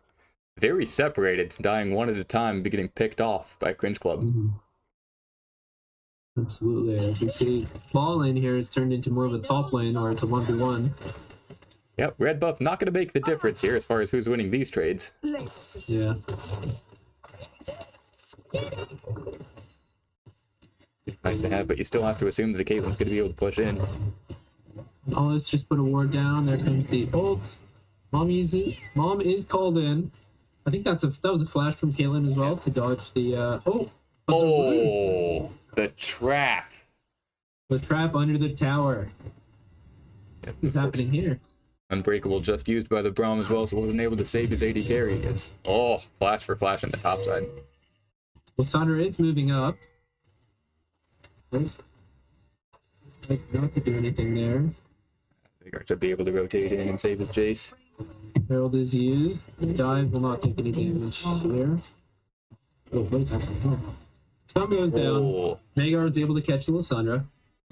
very separated, dying one at a time, and be getting picked off by Cringe Club.
Absolutely. As we see, ball lane here is turned into more of a top lane, or it's a 1v1.
Yep, red buff not going to make the difference here as far as who's winning these trades.
Yeah.
Nice to have, but you still have to assume that the Caitlyn's going to be able to push in.
Let's just put a ward down. There comes the ult. Mom is called in. I think that was a flash from Caitlyn as well to dodge the
Oh, the trap.
the trap under the tower.
Yep,
What's
of course.
happening here?
Unbreakable just used by the Braum as well, so wasn't able to save his AD carry. It's, oh, flash for flash on the top side.
Lysandra is moving up. Not to do anything there.
Vigor to be able to rotate in and save his Jace.
Herald is used. Dive will not take any damage here. Oh, what is happening? Oh. Stun goes down.
Oh.
Veigar is able to catch the Lysandra.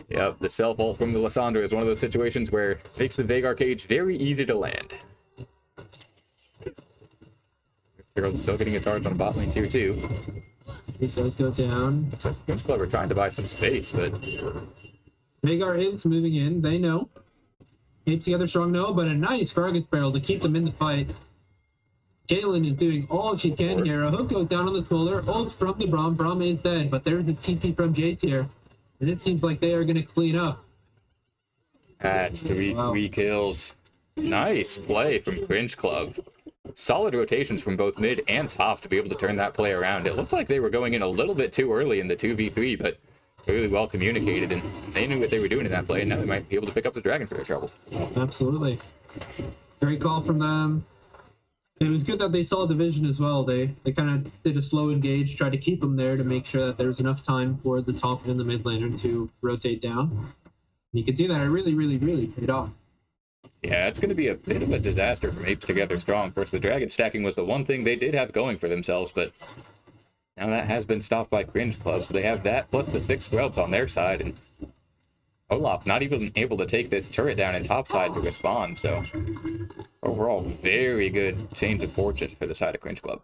Yep, the self-ult from the Lysandra is one of those situations where it makes the Veigar cage very easy to land. Herald's still getting a charge on bot lane tier 2.
It does go down.
Looks like Cringe Club are trying to buy some space, but
Veigar is moving in. They know. Hit together strong, no, but a nice Gragas barrel to keep them in the fight. Caitlyn is doing all she can here. A hook goes down on the Smolder. Ult from the Braum. Braum is dead, but there's a TP from Jace here. And it seems like they are going to clean up.
that's three kills. Nice play from Cringe Club. Solid rotations from both mid and top to be able to turn that play around. It looked like they were going in a little bit too early in the 2v3, but really well communicated, and they knew what they were doing in that play, and now they might be able to pick up the dragon for their troubles.
Absolutely. Great call from them. It was good that they saw the vision as well. They kind of did a slow engage, tried to keep them there to make sure that there was enough time for the top and the mid laner to rotate down. You can see that it really, really, really paid off.
Yeah, it's going to be a bit of a disaster from Apes Together Strong. Of course, the dragon stacking was the one thing they did have going for themselves, but now that has been stopped by Cringe Club, so they have that plus the 6 scrubs on their side, and Olaf not even able to take this turret down in top side to respond, so overall, very good change of fortune for the side of Cringe Club.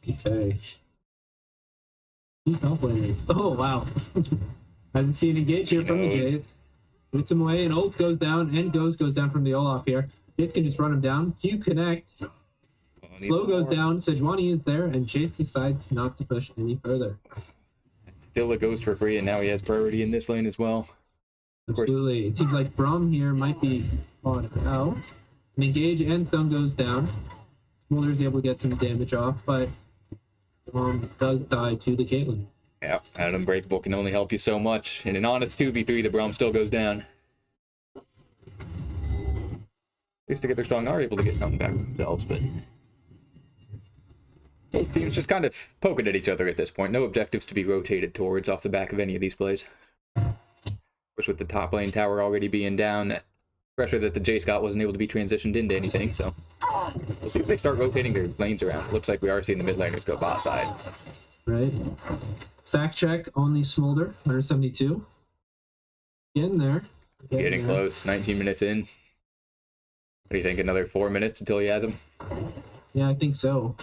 Okay. Oh, wow. Hasn't seen engage here from the Jays. Puts him away, and ult goes down, and goes down from the Olaf here. Jace can just run him down. Q connects. Slow goes down. Sejuani is there, and Jace decides not to push any further.
Still a ghost for free, and now he has priority in this lane as well.
Absolutely. It seems like Braum here might be on out. An engage and stun goes down. Smolder is able to get some damage off, but does die to the Caitlyn.
Yeah, an Unbreakable can only help you so much. In an honest 2v3, the Braum still goes down. At least Together Strong are able to get something back for themselves, but both teams just kind of poking at each other at this point. No objectives to be rotated towards off the back of any of these plays. Of course, with the top lane tower already being down, that pressure that the Jace got wasn't able to be transitioned into anything, so we'll see if they start rotating their lanes around. It looks like we are seeing the mid laners go bot side.
Right. Stack check on the Smolder, 172. Getting there.
Getting close, 19 minutes in. What do you think, another 4 minutes until he has him?
Yeah, I think so.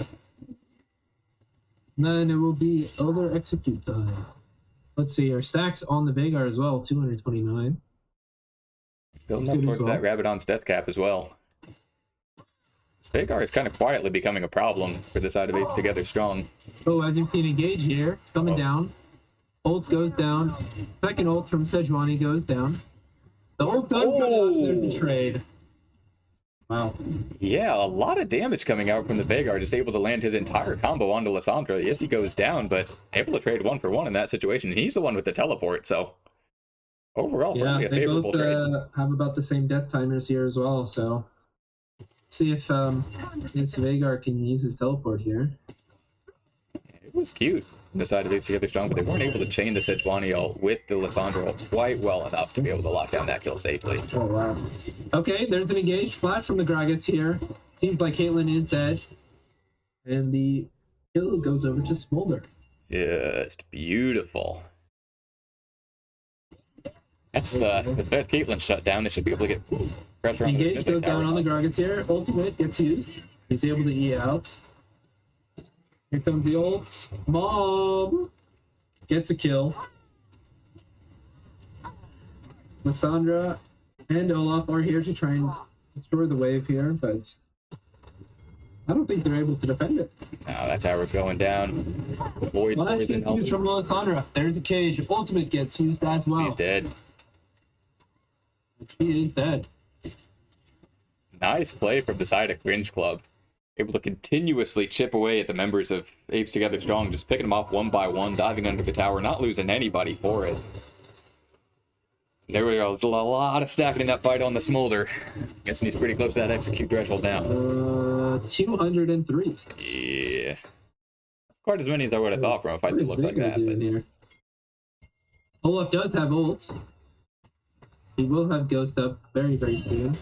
And then it will be over execute time. Let's see, our stacks on the Veigar as well, 229.
Building up towards that Rabadon's death cap as well. This Veigar is kind of quietly becoming a problem for the side of Apes Together Strong.
Oh, as you've seen, engage here, coming down. Ult goes down. Second ult from Sejuani goes down. The ult does go down. There's the trade. Wow.
Yeah, a lot of damage coming out from the Veigar, just able to land his entire combo onto Lysandra. Yes, he goes down, but able to trade 1-for-1 in that situation. And he's the one with the teleport, so overall, probably a favorable trade.
Have about the same death timers here as well, so see if this Veigar can use his teleport here.
It was cute on the side of Apes Together Strong, but they weren't able to chain the Sejuani ult with the Lysandra ult quite well enough to be able to lock down that kill safely.
Oh, wow. Okay, there's an engaged flash from the Gragas here. Seems like Caitlyn is dead. And the kill goes over to Smolder.
Just beautiful. That's the third Caitlyn shut down. They should be able to get pressure on
engage goes down on the Gragas here. Ultimate gets used. He's able to E out. Here comes the ult. Mom gets a kill. Lysandra and Olaf are here to try and destroy the wave here, but I don't think they're able to defend it.
No, that tower's going down. Void poison
gets used from Lysandra. There's the cage. Ultimate gets used as well.
She's dead.
She is dead.
Nice play from the side of Cringe Club. Able to continuously chip away at the members of Apes Together Strong, just picking them off one by one, diving under the tower, not losing anybody for it. There we go. There's a lot of stacking in that fight on the Smolder. Guessing he's pretty close to that execute threshold now.
203.
Yeah. Quite as many as I would have thought from a fight that looks like that. But...
here? Olaf does have ult. He will have Ghost up very, very soon.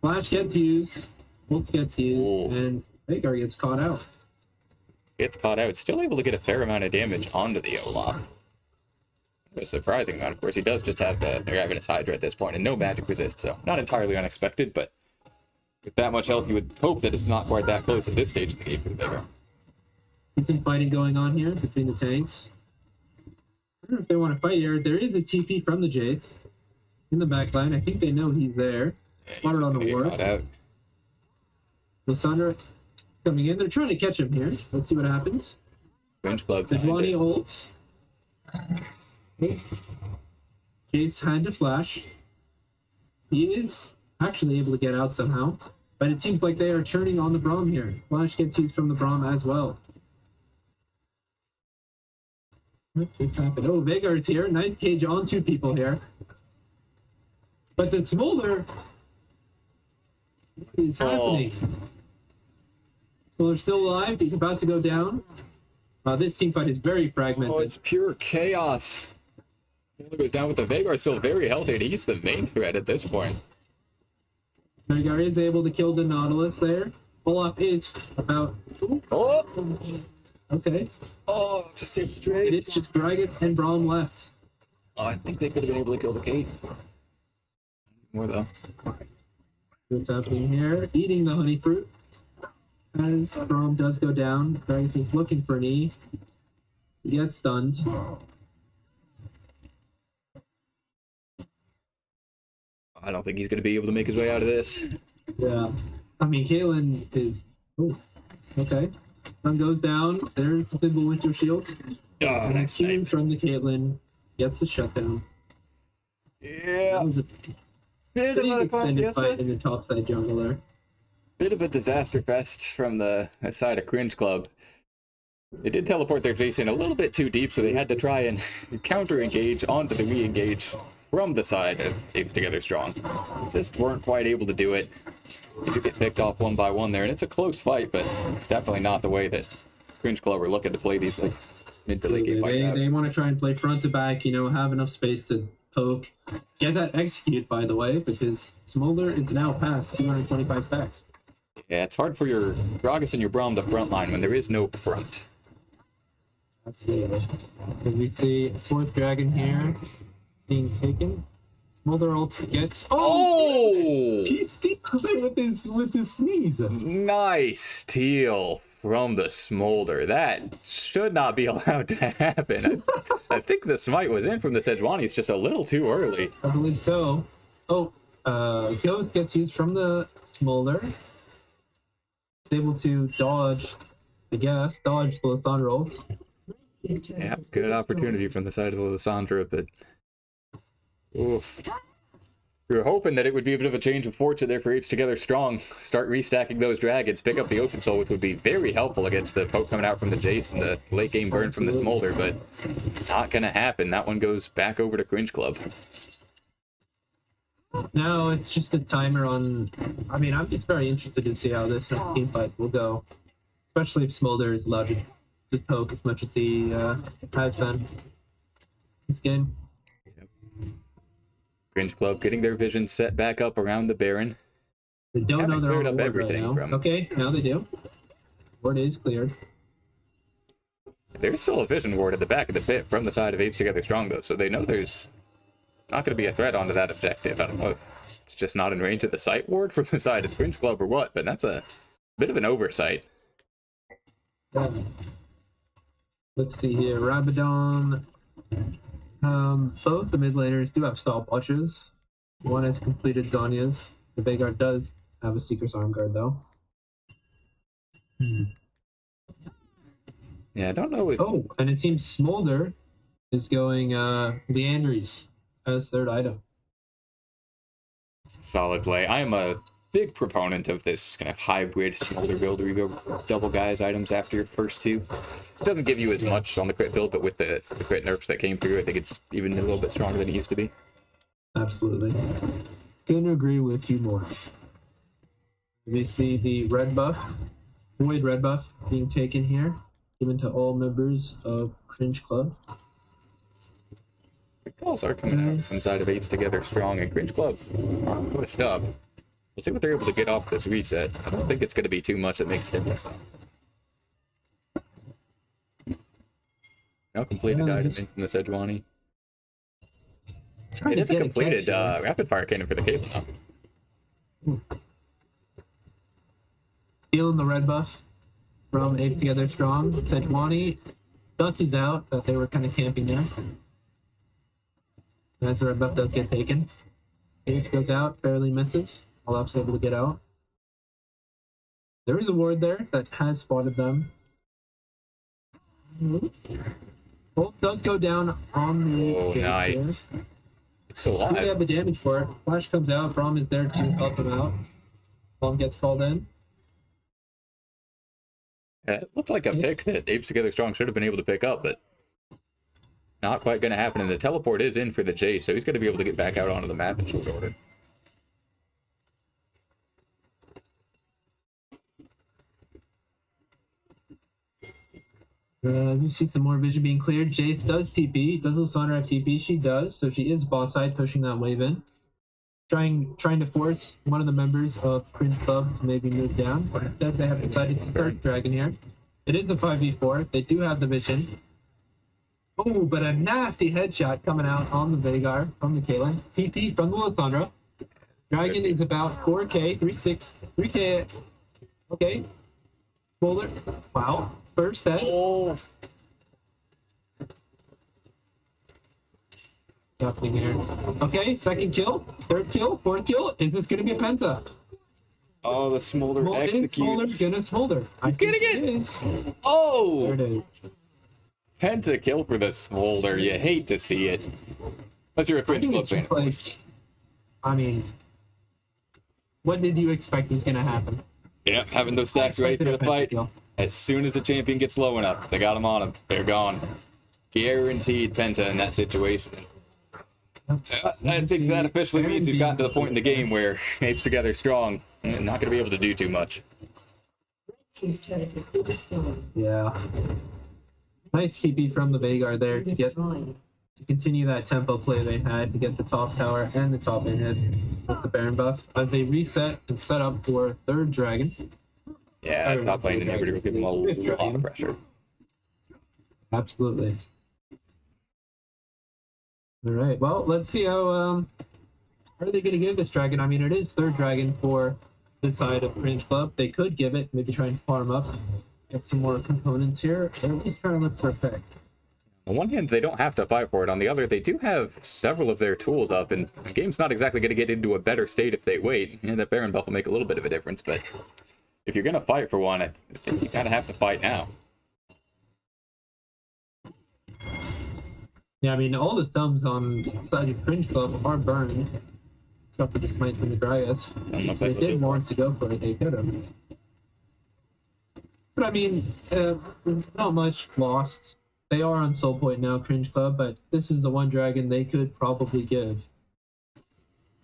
Flash gets used. Ult gets used. Ooh. And Vagar gets caught out.
Gets caught out. Still able to get a fair amount of damage onto the Olaf. A surprising amount. Of course, he does just have the Ravenous Hydra at this point, and no magic resist, so not entirely unexpected, but with that much health, you would hope that it's not quite that close at this stage of the game for the Vagar.
Decent fighting going on here between the tanks. I don't know if they want to fight here. There is a TP from the Jace in the backline. I think they know he's there. Spotted on the ward. Lysandra coming in. They're trying to catch him here. Let's see what happens.
Fringe Club.
Sejuani ults. Jace had to flash. He is actually able to get out somehow, but it seems like they are turning on the Braum here. Flash gets used from the Braum as well. What just happened? Oh, Vagar's here. Nice cage on two people here. But the Smolder... What is happening? Smolder's still alive. He's about to go down. This team fight is very fragmented.
Oh, it's pure chaos. Smolder goes down with the Vagar still very healthy, and he's the main threat at this point.
Vagar is able to kill the Nautilus there. Olaf is about...
Oh!
Okay.
Oh, just a Dragon.
It's just Dragon and Braum left.
Oh, I think they could have been able to kill the Kate. More though.
What's happening here? Eating the honey fruit. As Braum does go down, Dragon's looking for an E. He gets stunned.
I don't think he's going to be able to make his way out of this.
Yeah. I mean, Caitlyn is... Oh, okay. Sun goes down. There's the Winter Shield.
Oh, nice snipe.
From the Caitlyn gets the shutdown.
Yeah.
That was a
bit of a
extended fight in the top side jungle there.
Bit of a disaster fest from the side of Cringe Club. They did teleport their Jason a little bit too deep, so they had to try and counter-engage onto the re-engage from the side of Apes Together Strong. Just weren't quite able to do it. They do get picked off one by one there, and it's a close fight, but definitely not the way that Cringe Club are looking to play these like mid to late game fights out.
They want to try and play front to back, you know, have enough space to poke. Get that execute, by the way, because Smolder is now past 225 stacks.
Yeah, it's hard for your Gragas and your Braum to front line when there is no front.
Absolutely. As we see fourth dragon here being taken. Smolder ult gets...
Oh!
He steals it with his sneeze.
Nice steal from the Smolder. That should not be allowed to happen. I think the smite was in from the Sejuani. It's just a little too early.
I believe so. Oh, Ghost gets used from the Smolder. He's able to dodge, dodge the Lysandra ults.
Yeah, good opportunity from the side of the Lysandra, but oof. We were hoping that it would be a bit of a change of fortune there for Apes Together Strong. Start restacking those dragons, pick up the Ocean Soul, which would be very helpful against the poke coming out from the Jace and the late game burn from the Smolder, but not going to happen. That one goes back over to Cringe Club.
No, it's just a timer on... I mean, I'm just very interested to see how this next team fight will go. Especially if Smolder is allowed to poke as much as he has been this game.
Cringe Club getting their vision set back up around the Baron.
They don't know they're
cleared
on
up
the
everything
right now.
from...
Okay, now they do. Ward is cleared.
There's still a vision ward at the back of the pit from the side of Apes Together Strong, though, so they know there's not going to be a threat onto that objective. I don't know if it's just not in range of the sight ward from the side of Cringe Club or what, but that's a bit of an oversight.
Yeah. Let's see here. Rabadon. Both the mid laners do have stopwatches. One has completed Zanya's. The Vagar does have a Seeker's Arm Guard, though.
Yeah, I don't know if...
Oh, and it seems Smolder is going Leandries as third item.
Solid play. I am a big proponent of this kind of hybrid Smolder build where you go double guys items after your first two. It doesn't give you as much on the crit build, but with the crit nerfs that came through, I think it's even a little bit stronger than it used to be.
Absolutely. Couldn't agree with you more. We see the red buff, void red buff, being taken here, given to all members of Cringe Club.
The calls are coming out from side of Apes Together Strong and Cringe Club are pushed up. We'll see what they're able to get off this reset. I don't think it's going to be too much that makes a difference. Now completed item in from the Sejuani. It is a completed rapid fire cannon for the cable now.
Stealing the red buff from Ape Together Strong. Sejuani Dusty's out, but they were kind of camping there. As the red buff does get taken. Ape goes out, barely misses. All Up's able to get out. There is a ward there that has spotted them. Bolt does go down on the.
Oh, nice.
There.
It's so alive.
They have the damage for it. Flash comes out. Braum is there to help him out. Bomb gets called in.
Yeah, it looked like a pick that Apes Together Strong should have been able to pick up, but not quite going to happen. And the teleport is in for the Jace, so he's going to be able to get back out onto the map in short order.
You see some more vision being cleared. Jace does TP. Does Lissandra have TP? She does. So she is boss side pushing that wave in. Trying to force one of the members of Cringe Club to maybe move down. But instead they have decided to start Dragon here. It is a 5v4. They do have the vision. Oh, but a nasty headshot coming out on the Veigar from the Kaylin. TP from the Lissandra. Dragon is about 4k, 3k. Okay. Boulder. Wow. First death.
Oh.
Happening here. Okay, second kill, third kill, fourth kill. Is this gonna be a penta?
Oh, the Smolder executes.
Smolder's gonna smolder.
He's getting it.
It is.
Oh!
There it is.
Penta kill for the Smolder. You hate to see it. Unless you're a Cringe Club fan.
Like, I mean, what did you expect was gonna happen?
Yep, having those stacks ready for the fight.
Kill.
As soon as the champion gets low enough, they got him on him. They're gone. Guaranteed Penta in that situation. I think that officially means we've gotten to the point in the game where Apes Together Strong, not going to be able to do too much.
Yeah. Nice TP from the Veigar there to continue that tempo play they had to get the top tower and the top inhib with the Baron buff as they reset and set up for third dragon.
Yeah, top lane inhibitor will give them a lot of pressure.
Absolutely. All right. Well, let's see how are they going to give this dragon? I mean, it is third dragon for this side of Cringe Club. They could give it, maybe try and farm up, get some more components here. They're just trying to look for a pick.
On one hand, they don't have to fight for it. On the other, they do have several of their tools up, and the game's not exactly going to get into a better state if they wait. Yeah, that Baron buff will make a little bit of a difference, but if you're going to fight for one, I think you kind of have to fight now.
Yeah, I mean, all the thumbs on the side of Cringe Club are burned, except for the smite from the Dryas. If they did want to go for it, they could have. But I mean, not much lost. They are on Soul Point now, Cringe Club, but this is the one dragon they could probably give.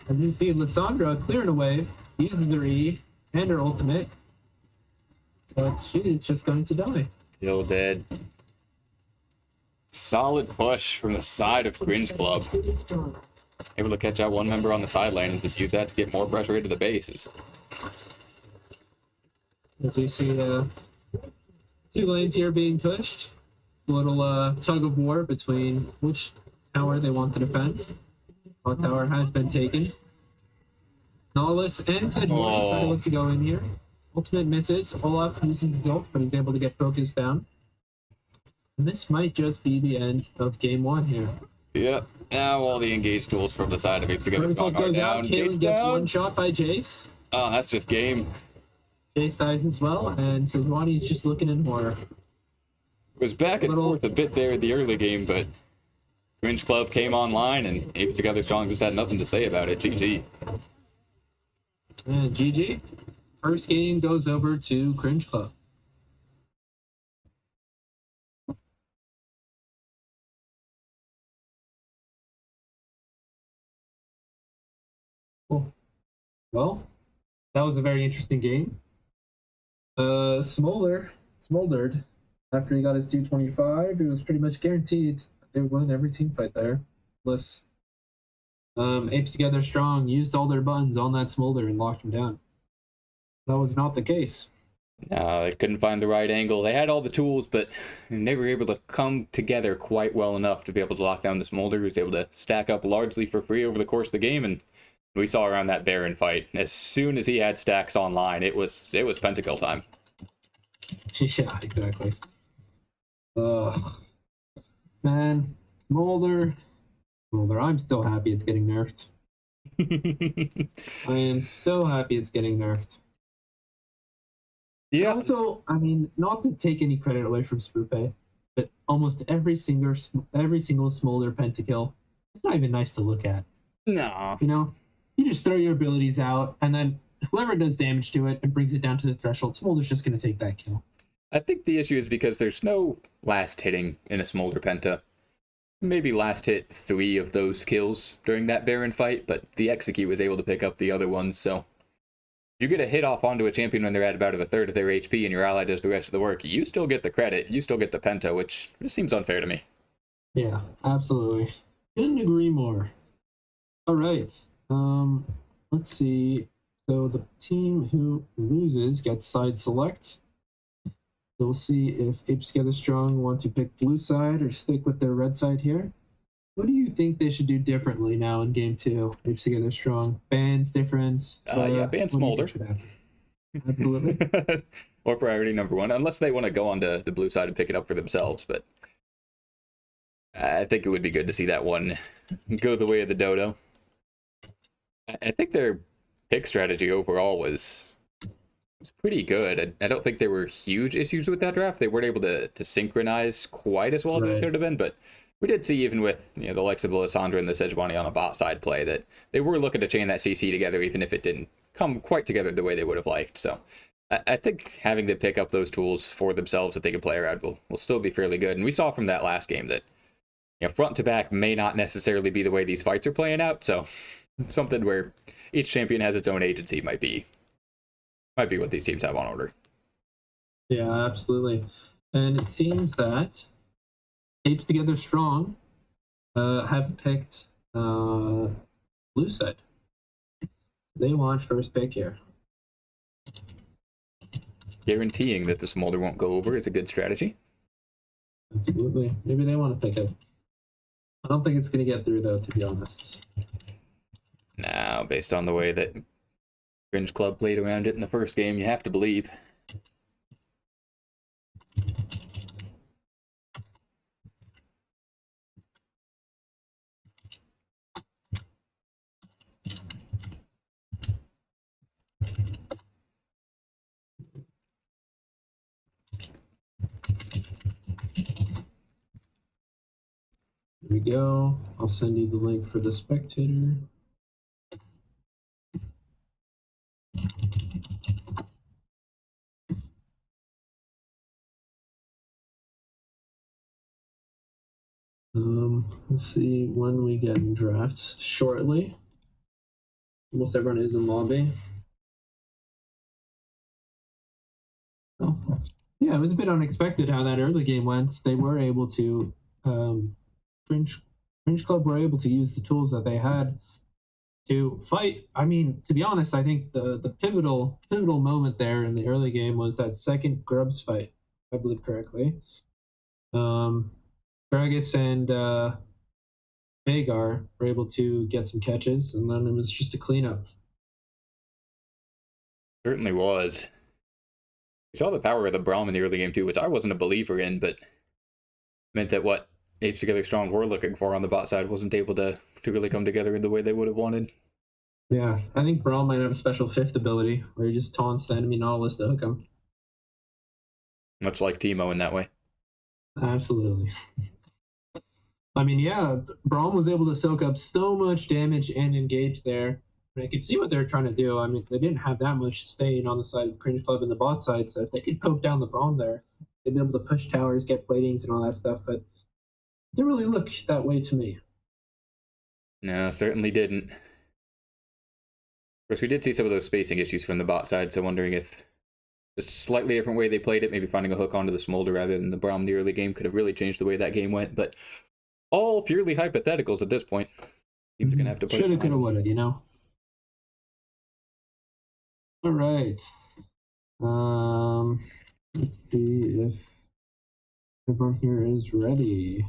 And you see Lissandra clearing a wave, uses her E and her ultimate, but she is just going to die.
Still dead. Solid push from the side of Cringe Club. Able to catch out one member on the side lane and just use that to get more pressure into the bases.
As we see two lanes here being pushed. A little tug of war between which tower they want to defend. What tower has been taken. Nautilus and Sejuani trying to look to go in here. Ultimate misses. Olaf uses his ult, but he's able to get focused down. And this might just be the end of game one here.
Yep. Now all the engaged tools from the side of Apes Together Strong are down.
Kaylin gets one shot by Jace.
Oh, that's just game.
Jace dies as well, and Sejuani's just looking in horror.
It was back and forth a bit there in the early game, but Cringe Club came online and Apes Together Strong just had nothing to say about it. GG.
And GG. First game goes over to Cringe Club. Well, that was a very interesting game. Smoldered after he got his 225. It was pretty much guaranteed they would win every team fight there. Plus, Apes Together Strong used all their buttons on that Smolder and locked him down. That was not the case.
They couldn't find the right angle. They had all the tools, but they were able to come together quite well enough to be able to lock down this Molder, who was able to stack up largely for free over the course of the game. And we saw around that Baron fight, as soon as he had stacks online, it was pentakill time.
Yeah, exactly. Man, Smolder, I'm still happy it's getting nerfed. I am so happy it's getting nerfed.
Yeah.
Also, I mean, not to take any credit away from Sprupe, but almost every single Smolder pentakill, it's not even nice to look at.
No.
You know, you just throw your abilities out, and then whoever does damage to it and brings it down to the threshold, Smolder's just going to take that kill.
I think the issue is because there's no last hitting in a Smolder Penta. Maybe last hit 3 of those kills during that Baron fight, but the Execute was able to pick up the other ones, so if you get a hit off onto a champion when they're at about a third of their HP and your ally does the rest of the work, you still get the credit, you still get the Penta, which just seems unfair to me.
Yeah, absolutely. Couldn't agree more. All right. Let's see. So the team who loses gets side select. So we'll see if Apes Together Strong want to pick blue side or stick with their red side here. What do you think they should do differently now in game 2? Apes Together Strong. Bans difference.
Yeah, ban Smolder.
Absolutely.
Or priority number 1, unless they want to go on to the blue side and pick it up for themselves, but I think it would be good to see that one go the way of the dodo. I think their pick strategy overall was pretty good. I don't think there were huge issues with that draft. They weren't able to synchronize quite as well as they should have been, but we did see, even with the likes of the Lissandra and the Sejuani on a bot side play, that they were looking to chain that CC together, even if it didn't come quite together the way they would have liked. So I think having to pick up those tools for themselves that they can play around will still be fairly good. And we saw from that last game that front to back may not necessarily be the way these fights are playing out. So something where each champion has its own agency might be what these teams have on order.
Yeah, absolutely. And it seems that Apes Together Strong have picked blue side. They launch first pick here.
Guaranteeing that the Smolder won't go over is a good strategy.
Absolutely. Maybe they want to pick it. I don't think it's going to get through, though, to be honest.
Now, based on the way that Cringe Club played around it in the first game, you have to believe.
Here we go. I'll send you the link for the spectator. Let's see when we get in drafts. Shortly. Almost everyone is in lobby. Oh, yeah, it was a bit unexpected how that early game went. They were able to, Fringe Club were able to use the tools that they had to fight. I mean, to be honest, I think the pivotal moment there in the early game was that second Grubs fight, if I believe correctly. Gragas and Vagar were able to get some catches, and then it was just a cleanup.
Certainly was. We saw the power of the Braum in the early game too, which I wasn't a believer in, but meant that what Apes Together Strong were looking for on the bot side wasn't able to really come together in the way they would have wanted.
Yeah, I think Braum might have a special fifth ability where he just taunts the enemy Nautilus to hook him.
Much like Teemo in that way.
Absolutely. I mean, yeah, Braum was able to soak up so much damage and engage there. And I could see what they were trying to do. I mean, they didn't have that much staying on the side of Cringe Club and the bot side, so if they could poke down the Braum there, they'd be able to push towers, get platings, and all that stuff, but it didn't really look that way to me.
No, certainly didn't. course, we did see some of those spacing issues from the bot side, so wondering if just a slightly different way they played it, maybe finding a hook onto the Smolder rather than the Braum in the early game could have really changed the way that game went. But all purely hypotheticals at this point. Teams are going to have to put
Shoulda,
it
coulda,
behind.
woulda, you know? All right. Let's see if everyone here is ready.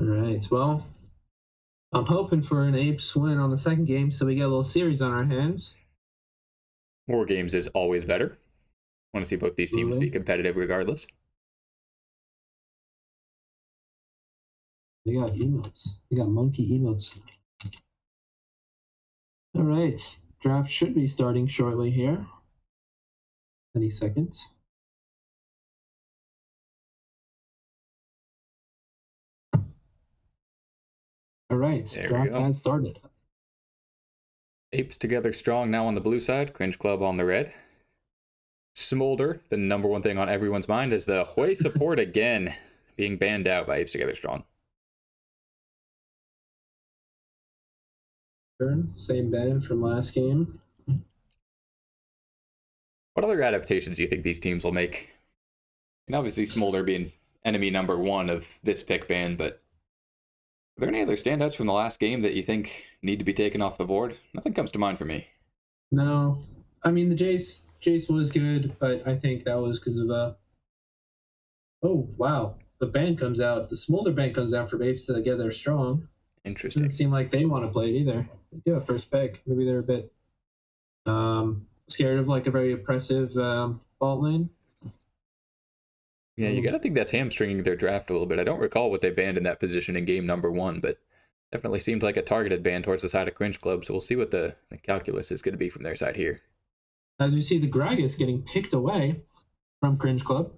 All right. Well, I'm hoping for an Apes win on the second game, so we get a little series on our hands.
More games is always better. Want to see both these teams be competitive regardless.
They got emotes. They got monkey emotes. All right. Draft should be starting shortly here. Any seconds. All right. Draft has started.
Apes together strong now on the blue side. Cringe Club on the red. Smolder, the number one thing on everyone's mind, is the Hui support again being banned out by Apes together strong.
Same ban from last game.
What other adaptations do you think these teams will make? And obviously Smolder being enemy number one of this pick ban, but are there any other standouts from the last game that you think need to be taken off the board? Nothing comes to mind for me.
No. I mean, the Jace was good, but I think that was because of oh, wow. The ban comes out. The Smolder ban comes out for Apes together strong.
Interesting.
Doesn't seem like they want to play it either. They do have first pick. Maybe they're a bit scared of like a very oppressive vault lane.
Yeah, you gotta think that's hamstringing their draft a little bit. I don't recall what they banned in that position in game number one, but definitely seemed like a targeted ban towards the side of Cringe Club, so we'll see what the calculus is going to be from their side here.
As we see the Gragas getting picked away from Cringe Club.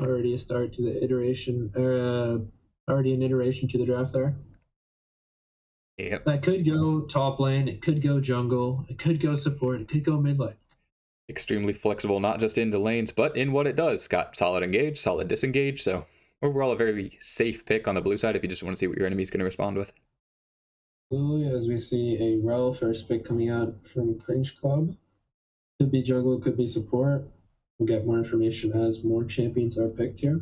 Already a start to the iteration, already an iteration to the draft there.
Yep.
That could go top lane, it could go jungle, it could go support, it could go mid lane.
Extremely flexible, not just in the lanes, but in what it does. Got solid engage, solid disengage, so overall a very safe pick on the blue side if you just want to see what your enemy's going to respond with.
Slowly, as we see a Rel first pick coming out from Cringe Club. Could be jungle, could be support. We'll get more information as more champions are picked here.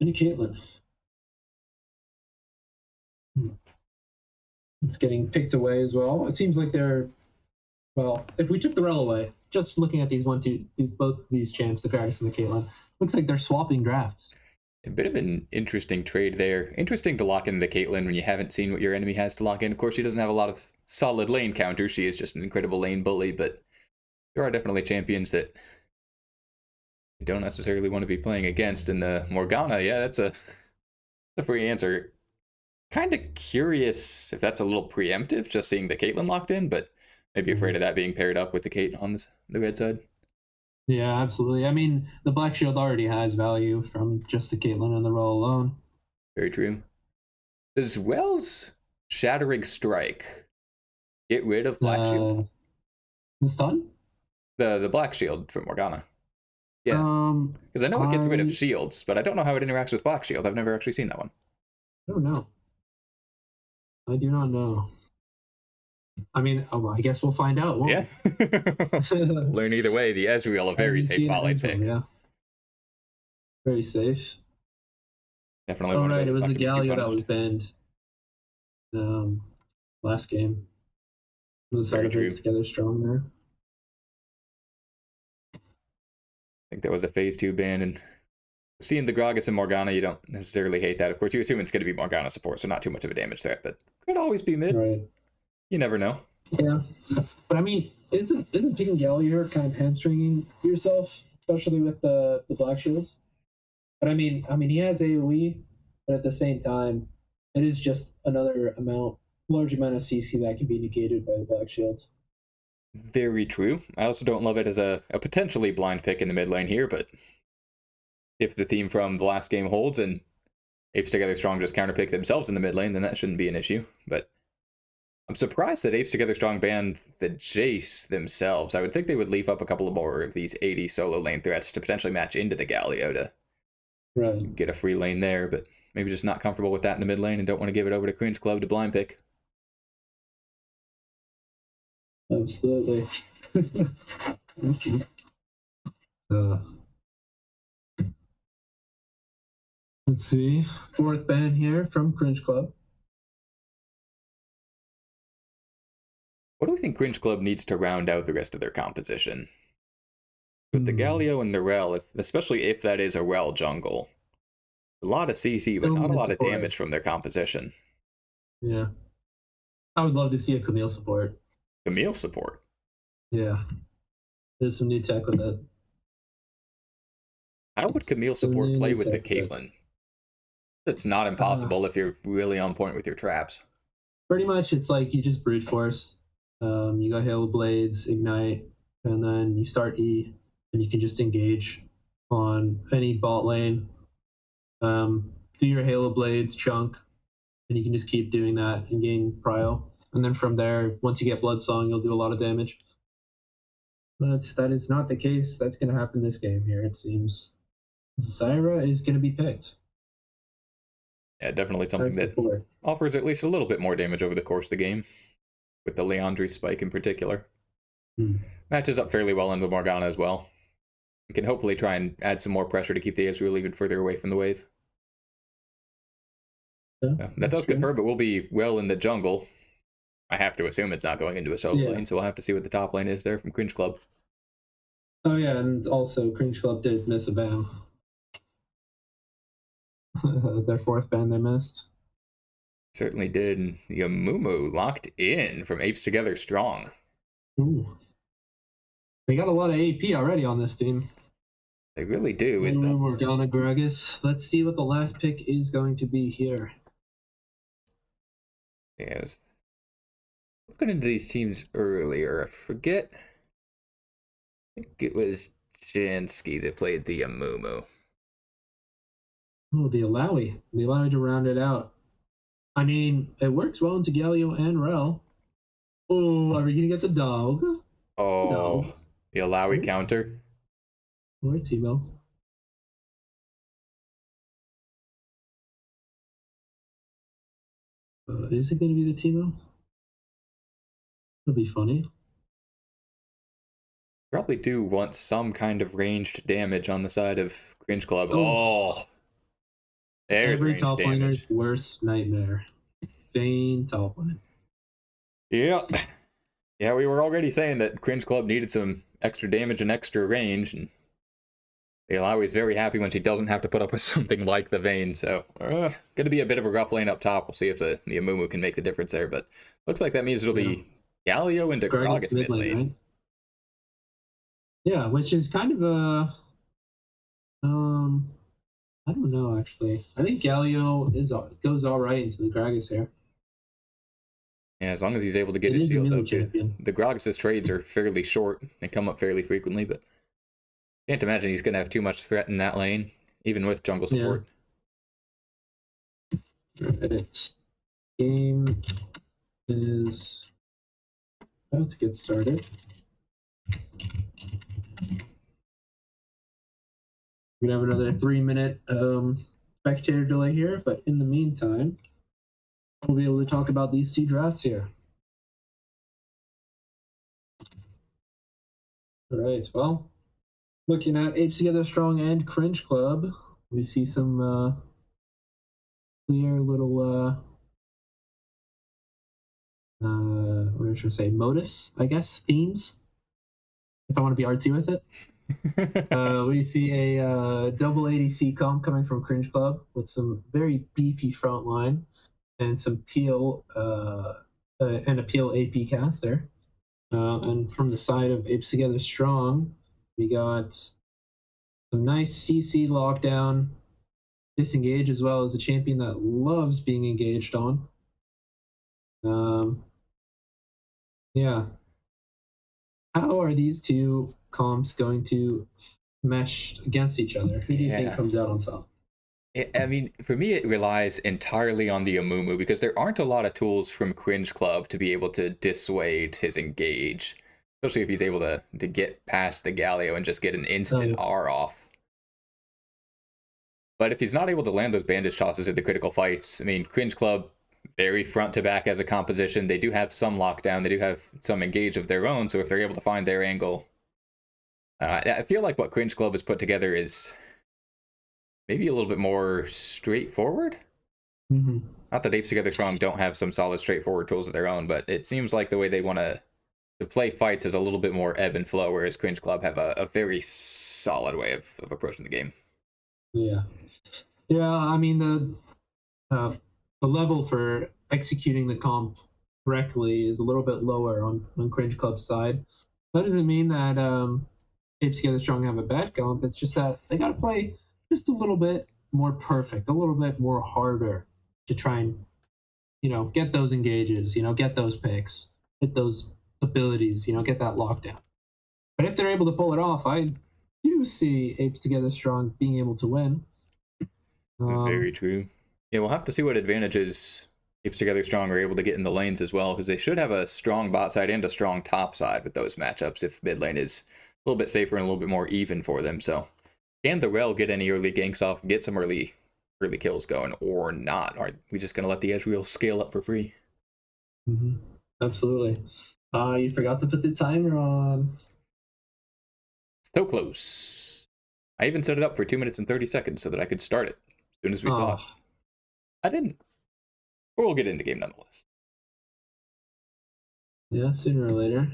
And a Caitlyn. It's getting picked away as well. It seems like they're, well, if we took the Rel away, just looking at both these champs, the Gragas and the Caitlyn, looks like they're swapping drafts.
A bit of an interesting trade there. Interesting to lock in the Caitlyn when you haven't seen what your enemy has to lock in. Of course, she doesn't have a lot of solid lane counters. She is just an incredible lane bully, but there are definitely champions that you don't necessarily want to be playing against. And Morgana, yeah, that's a free answer. Kind of curious if that's a little preemptive, just seeing the Caitlyn locked in, but maybe afraid of that being paired up with the Cait on the red side.
Yeah, absolutely. I mean, the Black Shield already has value from just the Caitlyn and the Rel alone.
Very true. Does Wells Shattering Strike get rid of Black Shield?
The stun?
The Black Shield from Morgana. Yeah. Because I know it gets rid of shields, but I don't know how it interacts with Black Shield. I've never actually seen that one.
I don't know. I do not know. I mean, I guess we'll find out.
Yeah. Learn either way. The Ezreal, a very safe bot lane pick.
Yeah. Very safe.
Definitely.
Oh, right. It was the Galio that was banned last game. The side of it together strong there.
I think that was a phase 2 ban, and seeing the Gragas and Morgana, you don't necessarily hate that. Of course, you assume it's going to be Morgana support, so not too much of a damage threat, but could always be mid.
Right.
You never know.
Yeah, but I mean, isn't picking Gallier kind of hamstringing yourself, especially with the Black Shields? But I mean, he has AOE, but at the same time, it is just another large amount of CC that can be negated by the Black Shields.
Very true. I also don't love it as a potentially blind pick in the mid lane here, but if the theme from the last game holds and Apes Together Strong just counterpick themselves in the mid lane, then that shouldn't be an issue. But I'm surprised that Apes Together Strong banned the Jace themselves. I would think they would leave up a couple of more of these 80 solo lane threats to potentially match into the Galio to
Right.
get a free lane there, but maybe just not comfortable with that in the mid lane and don't want to give it over to Cringe Club to blind pick.
Absolutely. Okay. Let's see. Fourth ban here from Cringe Club.
What do we think Cringe Club needs to round out the rest of their composition? With the Galio and the Rel, especially if that is a Rel jungle, a lot of CC, but not a lot of damage from their composition.
Yeah. I would love to see a Camille support.
Camille support?
Yeah. There's some new tech with it.
How would Camille support play with the Caitlyn? It's not impossible if you're really on point with your traps.
Pretty much, it's like you just brute force. You got Hail Blades, Ignite, and then you start E, and you can just engage on any bot lane. Do your Halo Blades chunk, and you can just keep doing that and gain prio. And then from there, once you get Bloodsong, you'll do a lot of damage. But that is not the case. That's going to happen this game here, it seems. Zyra is going to be picked.
Yeah, definitely something that offers at least a little bit more damage over the course of the game, with the Leandri spike in particular. Matches up fairly well into Morgana as well. You can hopefully try and add some more pressure to keep the Ezreal even further away from the wave.
Yeah,
that does confirm it will be well in the jungle. I have to assume it's not going into a solo lane, so we'll have to see what the top lane is there from Cringe Club.
Oh yeah, and also Cringe Club did miss a ban. Their fourth ban they missed.
Certainly did. And Yamumu locked in from Apes Together Strong.
Ooh. They got a lot of AP already on this team.
They really do.
Morgana Gragas. Let's see what the last pick is going to be here.
Yeah, I was looking into these teams earlier. I forget. I think it was Jansky that played the Yamumu.
Oh, the Alawi. The Alawi to round it out. I mean, it works well into Galio and Rel. Oh, are we going to get the dog?
Oh, no. The Alawi counter.
Or Timo. Is it going to be the Timo? That'll be funny.
Probably do want some kind of ranged damage on the side of Cringe Club. Oh. There's
every top laner's worst nightmare. Vayne top lane.
Yeah. Yeah, we were already saying that Cringe Club needed some extra damage and extra range, and the Alawi's very happy when she doesn't have to put up with something like the Vayne, so going to be a bit of a rough lane up top. We'll see if the Amumu can make the difference there, but looks like that means it'll be Galio into Gragas mid lane. Right?
Yeah, which is kind of a... I don't know, actually. I think Galio goes all right into the Gragas here.
Yeah, as long as he's able to get his shields up. The Gragas' trades are fairly short. They come up fairly frequently, but can't imagine he's going to have too much threat in that lane, even with jungle support.
Yeah. Right. Game is about to get started. We're going to have another 3-minute spectator delay here, but in the meantime, we'll be able to talk about these two drafts here. All right, well, looking at Apes Together Strong and Cringe Club, we see some clear little, what should I say, motifs, I guess, themes, if I want to be artsy with it. We see a double ADC comp coming from Cringe Club with some very beefy front line and some Peel and a Peel AP caster. And from the side of Apes Together Strong, we got some nice CC lockdown, disengage, as well as a champion that loves being engaged on. Yeah. How are these two comps going to mesh against each other? Who do you think
Yeah.
comes out on top?
I mean, for me, it relies entirely on the Amumu because there aren't a lot of tools from Cringe Club to be able to dissuade his engage, especially if he's able to get past the Galio and just get an instant R off. But if he's not able to land those bandage tosses at the critical fights, I mean, Cringe Club, very front to back as a composition. They do have some lockdown. They do have some engage of their own. So if they're able to find their angle, I feel like what Cringe Club has put together is maybe a little bit more straightforward.
Mm-hmm.
Not that Apes Together Strong don't have some solid, straightforward tools of their own, but it seems like the way they want to play fights is a little bit more ebb and flow, whereas Cringe Club have a very solid way of approaching the game.
Yeah. Yeah, I mean, the level for executing the comp correctly is a little bit lower on Cringe Club's side. That doesn't mean that Apes Together Strong have a bad comp. It's just that they got to play just a little bit more perfect, a little bit more harder to try and, get those engages, get those picks, get those abilities, get that lockdown. But if they're able to pull it off, I do see Apes Together Strong being able to win.
Very true. Yeah, we'll have to see what advantages Apes Together Strong are able to get in the lanes as well, because they should have a strong bot side and a strong top side with those matchups if mid lane is a little bit safer and a little bit more even for them. So can the Rel get any early ganks off, get some early kills going, or not? Are we just going to let the Ezreal scale up for free?
Mm-hmm. Absolutely. You forgot to put the timer on.
So close. I even set it up for 2 minutes and 30 seconds so that I could start it as soon as we saw it. I didn't. But we'll get into game nonetheless.
Yeah, sooner or later.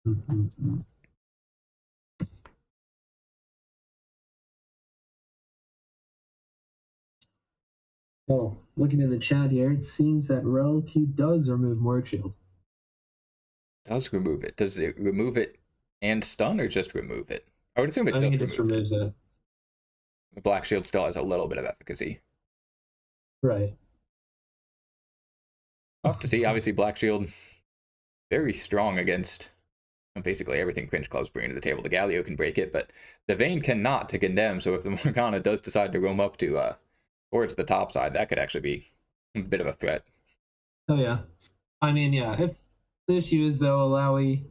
Mm-hmm. Oh, looking in the chat here, it seems that Rel Q does remove Morgue Shield.
Does remove it. Does it remove it and stun, or just remove it? I would assume it
just removes it.
The Black Shield still has a little bit of efficacy.
Right.
I'll have to see. Obviously, Black Shield, very strong against basically everything Cringe Club's bringing to the table. The Galio can break it, but the Vayne cannot to condemn, so if the Morgana does decide to roam up to towards the top side, that could actually be a bit of a threat.
Oh, yeah. I mean, yeah, if the issue is, though, Alawi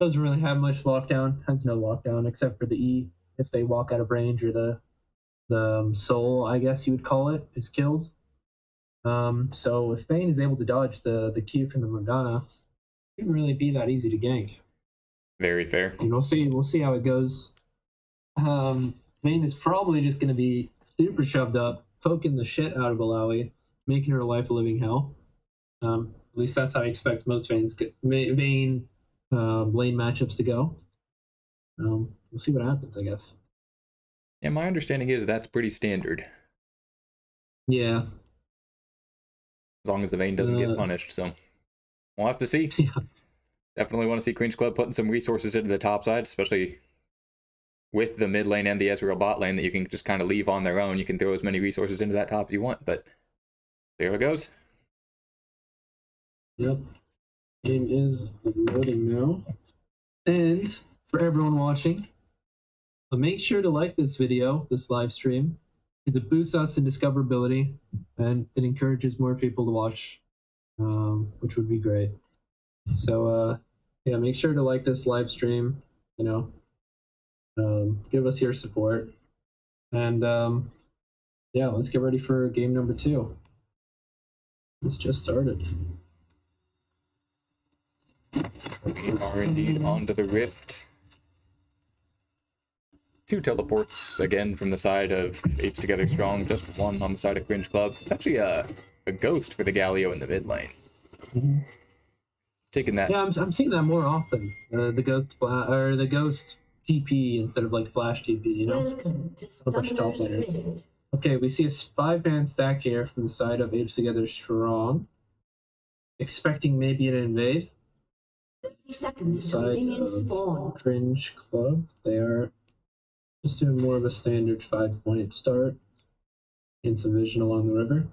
doesn't really have much lockdown, has no lockdown except for the E if they walk out of range, or the soul, I guess you would call it, is killed. So if Vayne is able to dodge the Q from the Morgana, it wouldn't really be that easy to gank.
Very fair.
And we'll see how it goes. Vayne is probably just going to be super shoved up, poking the shit out of Alawi, making her life a living hell. At least that's how I expect most Vayne lane matchups to go. We'll see what happens, I guess.
Yeah, my understanding is that's pretty standard.
Yeah.
As long as the Vayne doesn't get punished, so we'll have to see.
Yeah.
Definitely want to see Cringe Club putting some resources into the top side, especially with the mid lane and the Ezreal bot lane that you can just kind of leave on their own. You can throw as many resources into that top as you want, but there it goes.
Yep. Game is loading now. And for everyone watching, make sure to like this video, this live stream, because it boosts us in discoverability and it encourages more people to watch, which would be great. So, yeah, make sure to like this live stream, give us your support. And, yeah, let's get ready for game number 2. It's just started.
We are indeed onto the rift. 2 teleports again from the side of Apes Together Strong, just 1 on the side of Cringe Club. It's actually a ghost for the Galio in the mid lane.
Mm-hmm.
Taking that.
Yeah, I'm seeing that more often. The ghost TP instead of like flash TP, a bunch of top laners. Okay, we see a 5-man stack here from the side of Apes Together Strong. Expecting maybe an invade.
Seconds
Side of Cringe Club. They are just doing more of a standard 5-point start. And some vision along the river.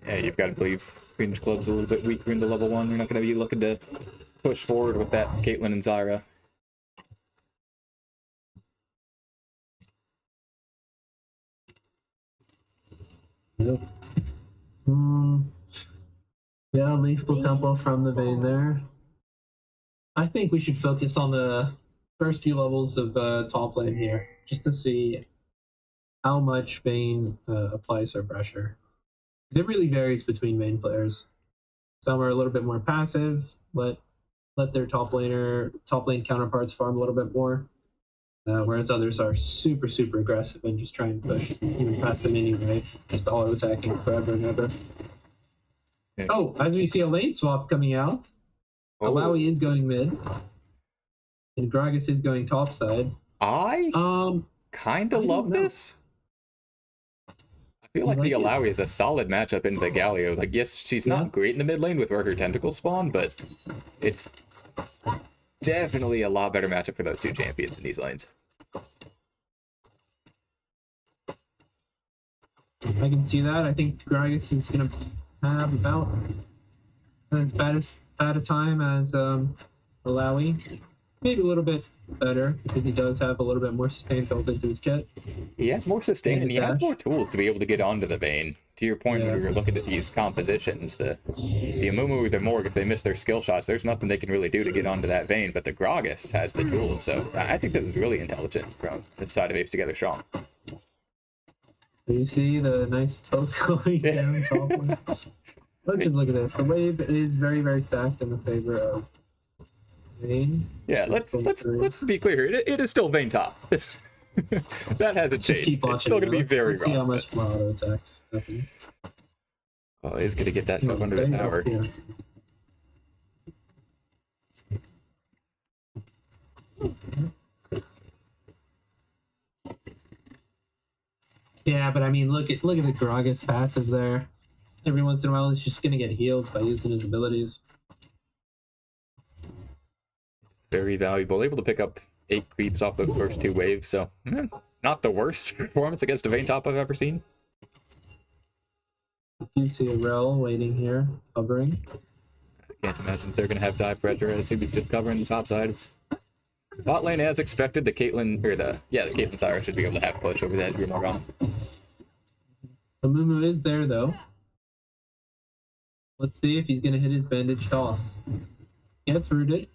Yeah, you've got to believe Cringe Club's a little bit weaker in the level 1. You're not going to be looking to push forward with that Caitlyn and Zyra.
Yep. Yeah, Lethal Temple from the vein there. I think we should focus on the first few levels of top lane here, just to see how much Vayne applies her pressure. It really varies between main players. Some are a little bit more passive, let their top lane counterparts farm a little bit more, whereas others are super aggressive and just try and push even past the minion, right? Just auto attacking forever and ever.
Yeah.
Oh, as we see a lane swap coming out, Alawi is going mid, and Gragas is going top side.
I kind of love this. I feel like the Alawi is a solid matchup into the Galio. Like, yes, she's not great in the mid lane with where her tentacles spawn, but it's definitely a lot better matchup for those two champions in these lanes.
I can see that. I think Gragas is going to have about as bad a time as Alawi. Maybe a little bit better, because he does have a little bit more sustain built into his kit.
He has more sustain, and he has more tools to be able to get onto the Vayne. To your point, when we were looking at these compositions, the Amumu or the Morg, if they miss their skill shots, there's nothing they can really do to get onto that Vayne, but the Gragas has the tools, so I think this is really intelligent from the side of Apes Together Strong.
Do you see the nice poke going down top one? Let's just look at this. The wave is very stacked in the favor of Vayne.
Yeah, let's be clear here. It is still Vayne top. That hasn't changed. It's still going to be very
wrong. See how much more auto attacks happen.
Oh, he's going to get that shove under the tower.
Yeah, but I mean, look at the Gragas passive there. Every once in a while, he's just going to get healed by using his abilities.
Very valuable. Able to pick up 8 creeps off those first 2 waves, so not the worst performance against a Vayne top I've ever seen.
You see a Rel waiting here, hovering.
I can't imagine they're going to have dive pressure. I assume he's just covering the top side. Bot lane, as expected, the Caitlyn, or the Caitlyn Zyra should be able to have push over the edge of your Morgana.
The Mumu is there, though. Let's see if he's going to hit his bandage toss. Gets rooted.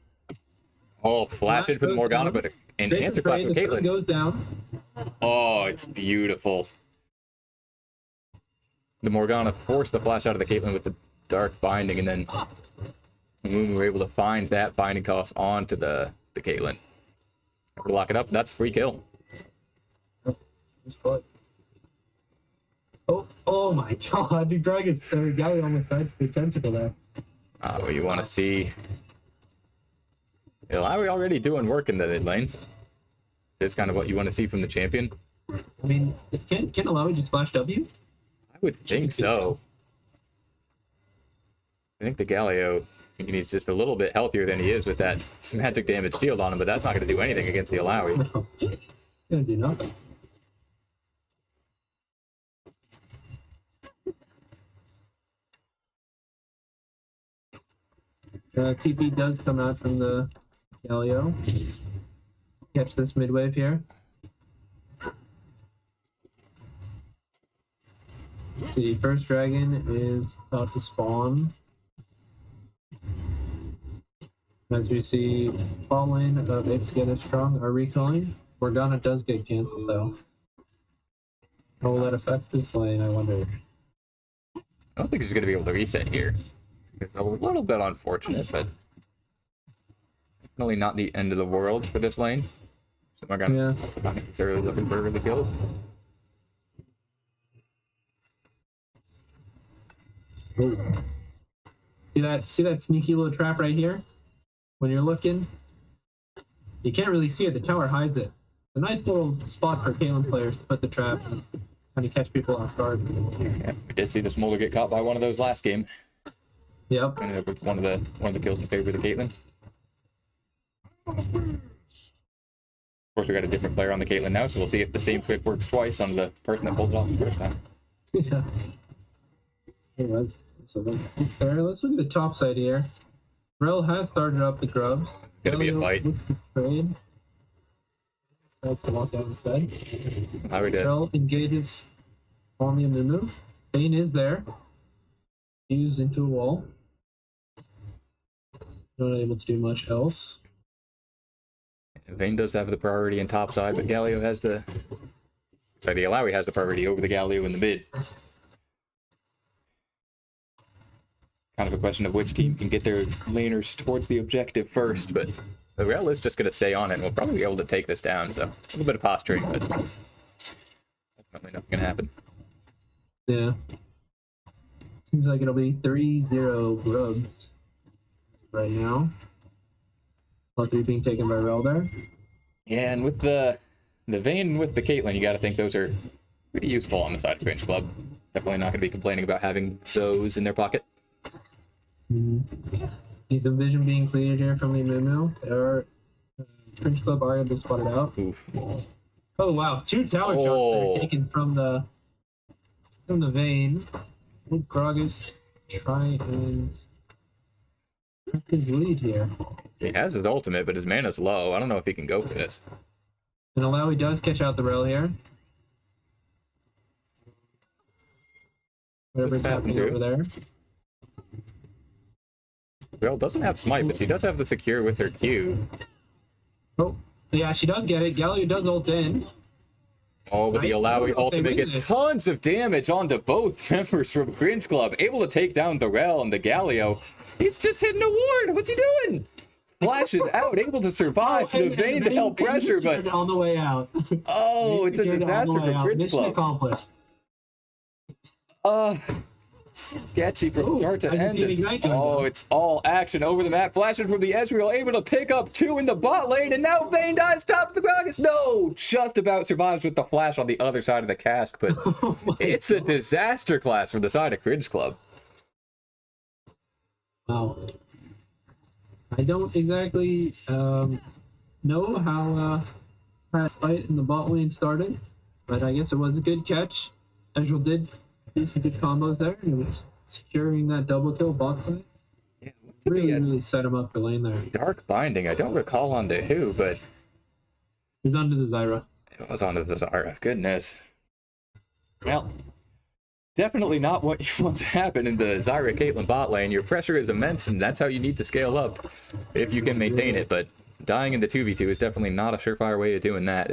Oh, flash it for the Morgana, but an answer clash for Caitlyn.
Goes down.
Oh, it's beautiful. The Morgana forced the flash out of the Caitlyn with the dark binding, and then Mumu were able to find that binding toss onto the Caitlyn. Able to lock it up. That's free kill.
Oh my god, the Dragon's Galley almost died to the tentacle there.
Oh, you want to see Alawi already doing work in the mid lane. Is kind of what you want to see from the champion.
I mean, can Alawi just flash W?
I would think so. I think the Galio, he's just a little bit healthier than he is with that magic damage shield on him, but that's not going to do anything against the Alawi.
No, gonna do nothing. TP does come out from the Galio. Catch this mid wave here. The first dragon is about to spawn. As we see, ball lane of Apes Together Strong are recalling. Morgana does get cancelled though. How will that affect this lane, I wonder?
I don't think he's going to be able to reset here. It's a little bit unfortunate, but definitely not the end of the world for this lane. So Morgana not necessarily looking for the kills.
Ooh. See that sneaky little trap right here? When you're looking, you can't really see it. The tower hides it. It's a nice little spot for Caitlyn players to put the trap and kind of catch people off guard.
Yeah, we did see the Smolder get caught by one of those last game.
Yep.
Ended up with one of the kills in favor of the Caitlyn. Of course, we got a different player on the Caitlyn now, so we'll see if the same trick works twice on the person that pulled it off the first time.
Yeah. It was. So it's there. Let's look at the top side here. Rel has started up the grubs.
Gonna be a fight.
Looks to trade. That's the lockdown instead.
How we did.
Rel engages Army and Mumu. Bane is there. Fused into a wall. Not able to do much else.
Vayne does have the priority in top side, but Galio has the... Sorry, the Alawi has the priority over the Galio in the mid. Kind of a question of which team can get their laners towards the objective first, but the Rel is just going to stay on it, and we'll probably be able to take this down, so a little bit of posturing, but definitely nothing going to happen.
Yeah. Seems like it'll be 3-0 grubs right now. All 3 being taken by Rel there.
Yeah, and with the Vayne with the Caitlyn, you got to think those are pretty useful on the side of Cringe Club. Definitely not going to be complaining about having those in their pocket.
See some vision being cleared here from the Mumu. There are Cringe Club are able to spot it out.
Oof.
Oh wow, 2 tower shots that are taken from the Vayne. I think Gragas try and track his lead here.
He has his ultimate, but his mana's low. I don't know if he can go for this.
And Alawi does catch out the Rel here. Whatever's happening over there.
Well, doesn't have smite, but she does have the secure with her Q.
Oh, yeah, she does get it. Galio does ult in.
Oh, but the Alawi ultimate gets tons of damage onto both members from Cringe Club. Able to take down the Rel and the Galio. He's just hitting a ward. What's he doing? Flashes out, able to survive. The Vayne to help pressure, but
on the way out.
oh, it's a disaster for Cringe
Mission
Club.
accomplished.
Sketchy from start to end. Oh, it's all action over the map. Flashing from the Ezreal, able to pick up 2 in the bot lane, and now Vayne dies, tops the Gragas. No, just about survives with the flash on the other side of the cask, but it's a disaster class from the side of Cringe Club.
Wow. I don't exactly know how that fight in the bot lane started, but I guess it was a good catch. Ezreal did do some good combos there, and it was securing that double kill bot side.
Yeah,
really set him up for lane there.
Dark Binding, I don't recall onto who, but
He's under the Zyra.
it was onto the Zara. Goodness. Well, definitely not what you want to happen in the Zyra Caitlyn bot lane. Your pressure is immense, and that's how you need to scale up if you can maintain it. But dying in the 2v2 is definitely not a surefire way of doing that.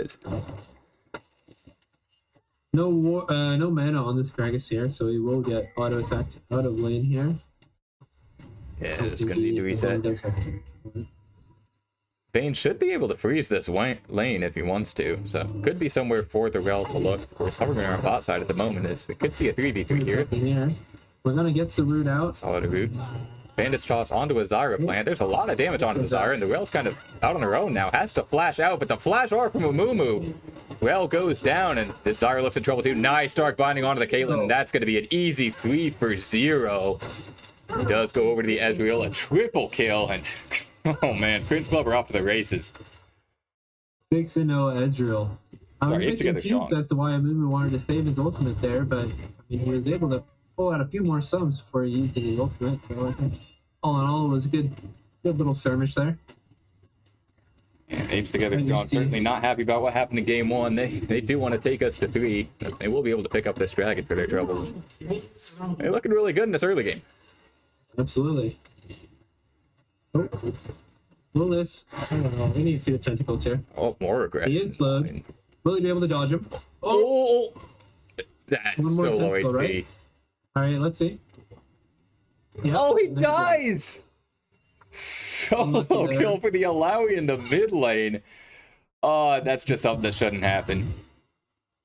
No mana on this Gragas here, so he will get auto attacked out of lane here.
Yeah, it's going to need to reset. Vayne should be able to freeze this lane if he wants to, so could be somewhere for the Rel to look. Of course, hovering around bot side at the moment is we could see a 3v3 here.
We're gonna get the root out.
Solid root. Bandage toss onto a Zyra plant. There's a lot of damage onto the Zyra, and the Rel's kind of out on her own now. Has to flash out, but the flash R from a Mumu. Rel goes down, and this Zyra looks in trouble too. Nice Dark Binding onto the Caitlyn, and that's going to be an easy 3-for-0. He does go over to the Ezreal, a triple kill, and oh man, Cringe Club are off to the races.
6-0 Ezreal. I'm
Sorry,
a bit
together
confused
strong.
as to why Mumu wanted to save his ultimate there, but I mean, he was able to pull out a few more subs before he used his ultimate. So I think all in all, it was a good little skirmish there.
And Apes together strong. Certainly not happy about what happened in game 1. They do want to take us to 3. They will be able to pick up this dragon for their trouble. They're looking really good in this early game.
Absolutely. Oh. Will this? I don't know. We need to see the tentacles here.
Oh, more aggression.
He is slowed. Will he be able to dodge him?
Oh! That's
One more
so low
tentacle,
HP.
right? All right, let's see. Yep,
Oh, he
there you go.
dies! Solo kill for the Alawi in the mid lane. Oh, that's just something that shouldn't happen.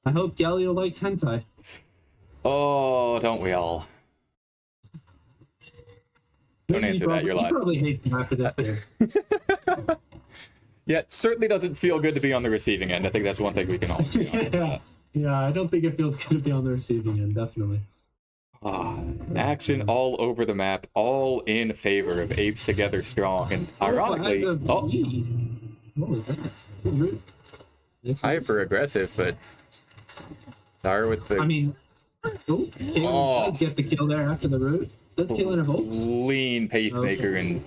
I hope Galio likes hentai.
Oh, don't we all? Don't answer that, you're
You
live.
probably hate him after this game.
Yeah, it certainly doesn't feel good to be on the receiving end. I think that's one thing we can all agree on.
Yeah, I don't think it feels good to be on the receiving end, definitely.
Action all over the map, all in favor of Apes Together Strong. And ironically,
What was that?
hyper aggressive, but Zyra with the
I mean, Oh, Caitlyn does get the kill there after the root. Does Caitlyn have ult?
Lean pacemaker, and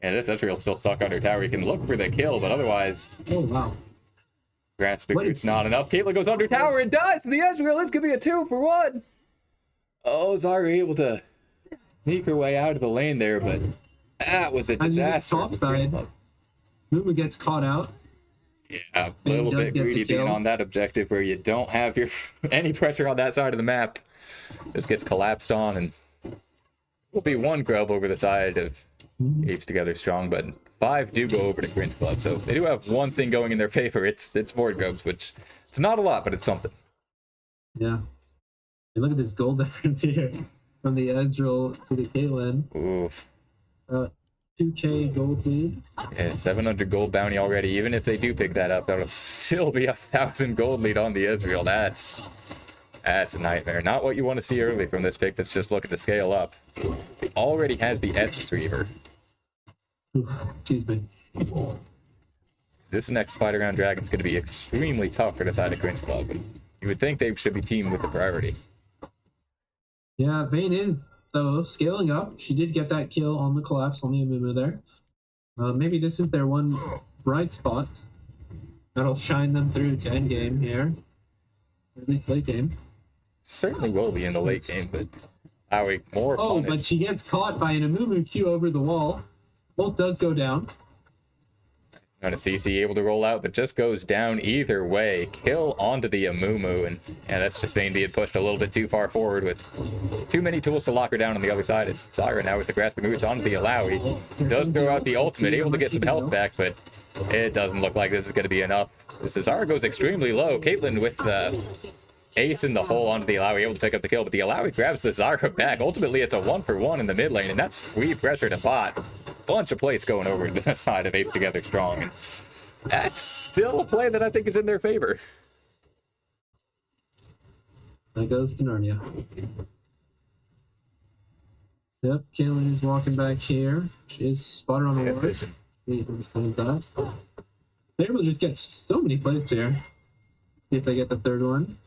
this Ezreal's still stuck under tower. He can look for the kill, but otherwise,
Oh, wow.
grasping it's not enough. Caitlyn goes under tower and dies to the Ezreal. This could be a 2-for-1. Oh, Zarya able to sneak her way out of the lane there, but that was a disaster.
Top side. Mumu gets caught out.
Yeah, a little bit greedy being on that objective where you don't have your any pressure on that side of the map. Just gets collapsed on, and will be one grub over the side of Apes Together Strong, but 5 do go over to Cringe Club. So they do have one thing going in their favor. It's Void Grubs, which it's not a lot, but it's something.
Yeah. And look at this gold difference here from the Ezreal to the Caitlyn.
Oof.
2k gold lead.
Yeah, 700 gold bounty already. Even if they do pick that up, that'll still be 1,000 gold lead on the Ezreal. That's a nightmare. Not what you want to see early from this pick that's just looking to scale up. He already has the Essence Reaver.
Excuse me.
This next fight around Dragon's going to be extremely tough for the side of Cringe Club. You would think they should be teamed with the priority.
Yeah, Vayne is, though, scaling up. She did get that kill on the collapse on the Amumu there. Maybe this is their one bright spot that'll shine them through to endgame here. Or at least late game.
Certainly will be in the late game, but more
Oh,
punish.
but she gets caught by an Amumu Q over the wall. Bolt does go down.
Not a CC able to roll out, but just goes down either way. Kill onto the Amumu, and that's just Vayne being pushed a little bit too far forward with too many tools to lock her down on the other side. It's Zyra now with the grasping roots onto the Alawi. Does throw out the ultimate, able to get some health back, but it doesn't look like this is going to be enough. As the Zyra goes extremely low, Caitlyn with the ace in the hole onto the Alawi, able to pick up the kill, but the Alawi grabs the Zyra back. Ultimately, it's a 1-for-1 in the mid lane, and that's free pressure to bot. Bunch of plays going over to the side of Apes Together Strong, and that's still a play that I think is in their favor.
That goes to Narnia. Yep, Caitlyn is walking back here. She is spotted on the ward. They're able to just get so many plates here. See if they get the third one.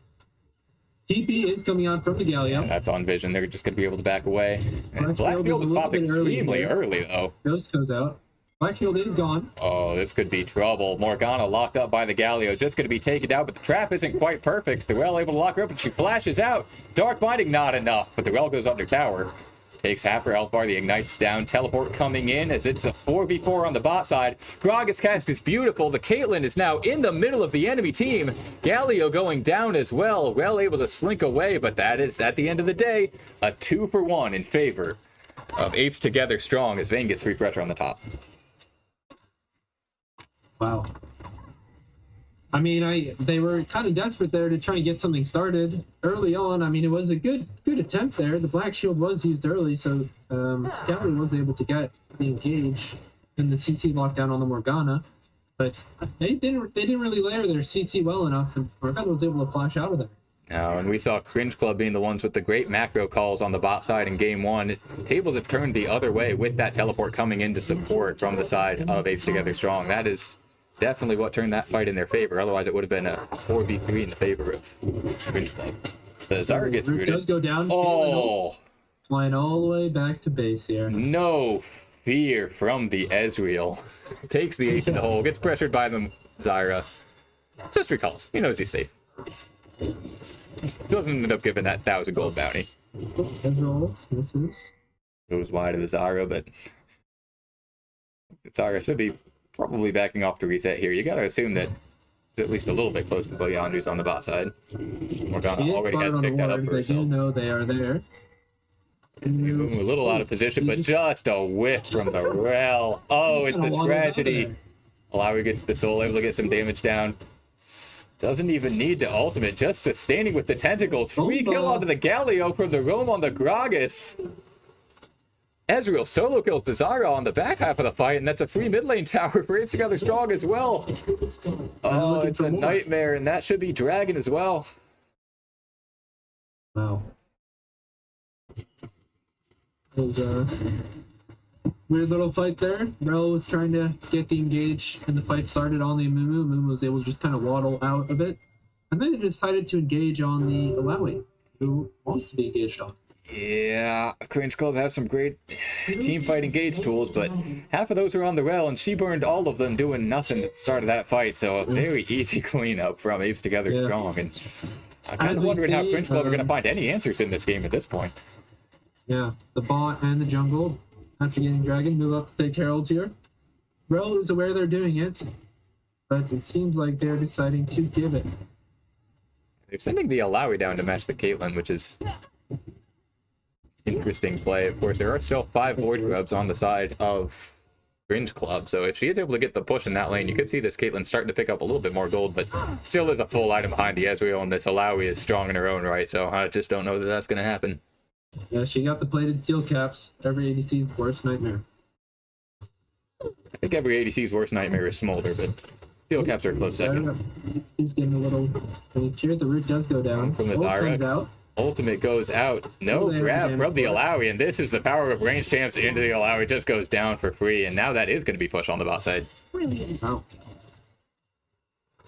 TP is coming out from the Galio.
Yeah, that's on vision. They're just going to be able to back away. And
Blackfield
Blackfield was popped extremely early, though.
Ghost goes out. Blackfield is gone.
Oh, this could be trouble. Morgana locked up by the Galio, just going to be taken out, but the trap isn't quite perfect. Thorell able to lock her up, and she flashes out. Dark Binding, not enough, but Thorell goes under tower. Takes half her health bar, the Ignite's down. Teleport coming in as it's a 4v4 on the bot side. Gragas cast is beautiful. The Caitlyn is now in the middle of the enemy team. Galio going down as well. Rel able to slink away, but that is, at the end of the day, a 2-for-1 in favor of Apes Together Strong as Vayne gets free pressure on the top.
Wow. I mean, they were kind of desperate there to try and get something started early on. I mean, it was a good attempt there. The Black Shield was used early, so Kelly was able to get the engage and the CC lockdown on the Morgana. But they didn't really layer their CC well enough, and Morgana was able to flash out of there.
Now, and we saw Cringe Club being the ones with the great macro calls on the bot side in game one. Tables have turned the other way with that teleport coming in to support from the side of Apes Together Strong. That is definitely what turned that fight in their favor. Otherwise, it would have been a 4v3 in the favor of Cringe Club. So the Zyra gets rooted.
Does go down.
Oh!
Flying all the way back to base here.
No fear from the Ezreal. Takes the ace in the hole, gets pressured by the Zyra. Just recalls. He knows he's safe. Doesn't end up giving that 1,000 gold bounty.
Ezreal misses.
Goes wide of the Zyra, but Zyra should be probably backing off to reset here. You gotta assume that it's at least a little bit close to Boyandre's on the bot side. Morgana already has picked that up for herself.
They do know they are there.
A little out of position, but just a whiff from the Rel. Oh, it's the tragedy. Alawi gets the soul, able to get some damage down. Doesn't even need to ultimate, just sustaining with the tentacles. Free kill onto the Galio from the roam on the Gragas. Ezreal solo kills the Zyra on the back half of the fight, and that's a free mid lane tower for Apes Together Strong as well. Oh, it's a nightmare, and that should be Dragon as well.
Wow. It was a weird little fight there. Rel was trying to get the engage, and the fight started on the Amumu. Amumu was able to just kind of waddle out a bit. And then they decided to engage on the Alawi. who wants to be engaged on.
Yeah, Cringe Club has some great team fight engage tools, but half of those are on the rail, and she burned all of them doing nothing at the start of that fight, so a very easy cleanup from Apes Together
Yeah.
Strong. And I'm kind
As
of
we
wondering how
see,
Cringe Club are going to find any answers in this game at this point.
Yeah, the bot and the jungle, after getting Dragon, move up to take Herald here. Rel is aware they're doing it, but it seems like they're deciding to give it.
They're sending the Alawi down to match the Caitlyn, which is interesting play. Of course, there are still 5 Void Grubs on the side of Cringe Club, so if she is able to get the push in that lane, you could see this Caitlyn starting to pick up a little bit more gold, but still is a full item behind the Ezreal, and this Alawi is strong in her own right, so I just don't know that that's going to happen.
Yeah, she got the plated steel caps. Every ADC's worst nightmare.
I think every ADC's worst nightmare is Smolder, but steel caps are a close second.
He's getting a little panicked here. The root does go down.
From the
Ult
Zyra.
comes out.
Ultimate goes out. No
Oh, they have
grab
damage
from the
for it.
Alawi, and this is the power of range champs into the Alawi. Just goes down for free, and now that is going to be pushed on the bot side.
Wow.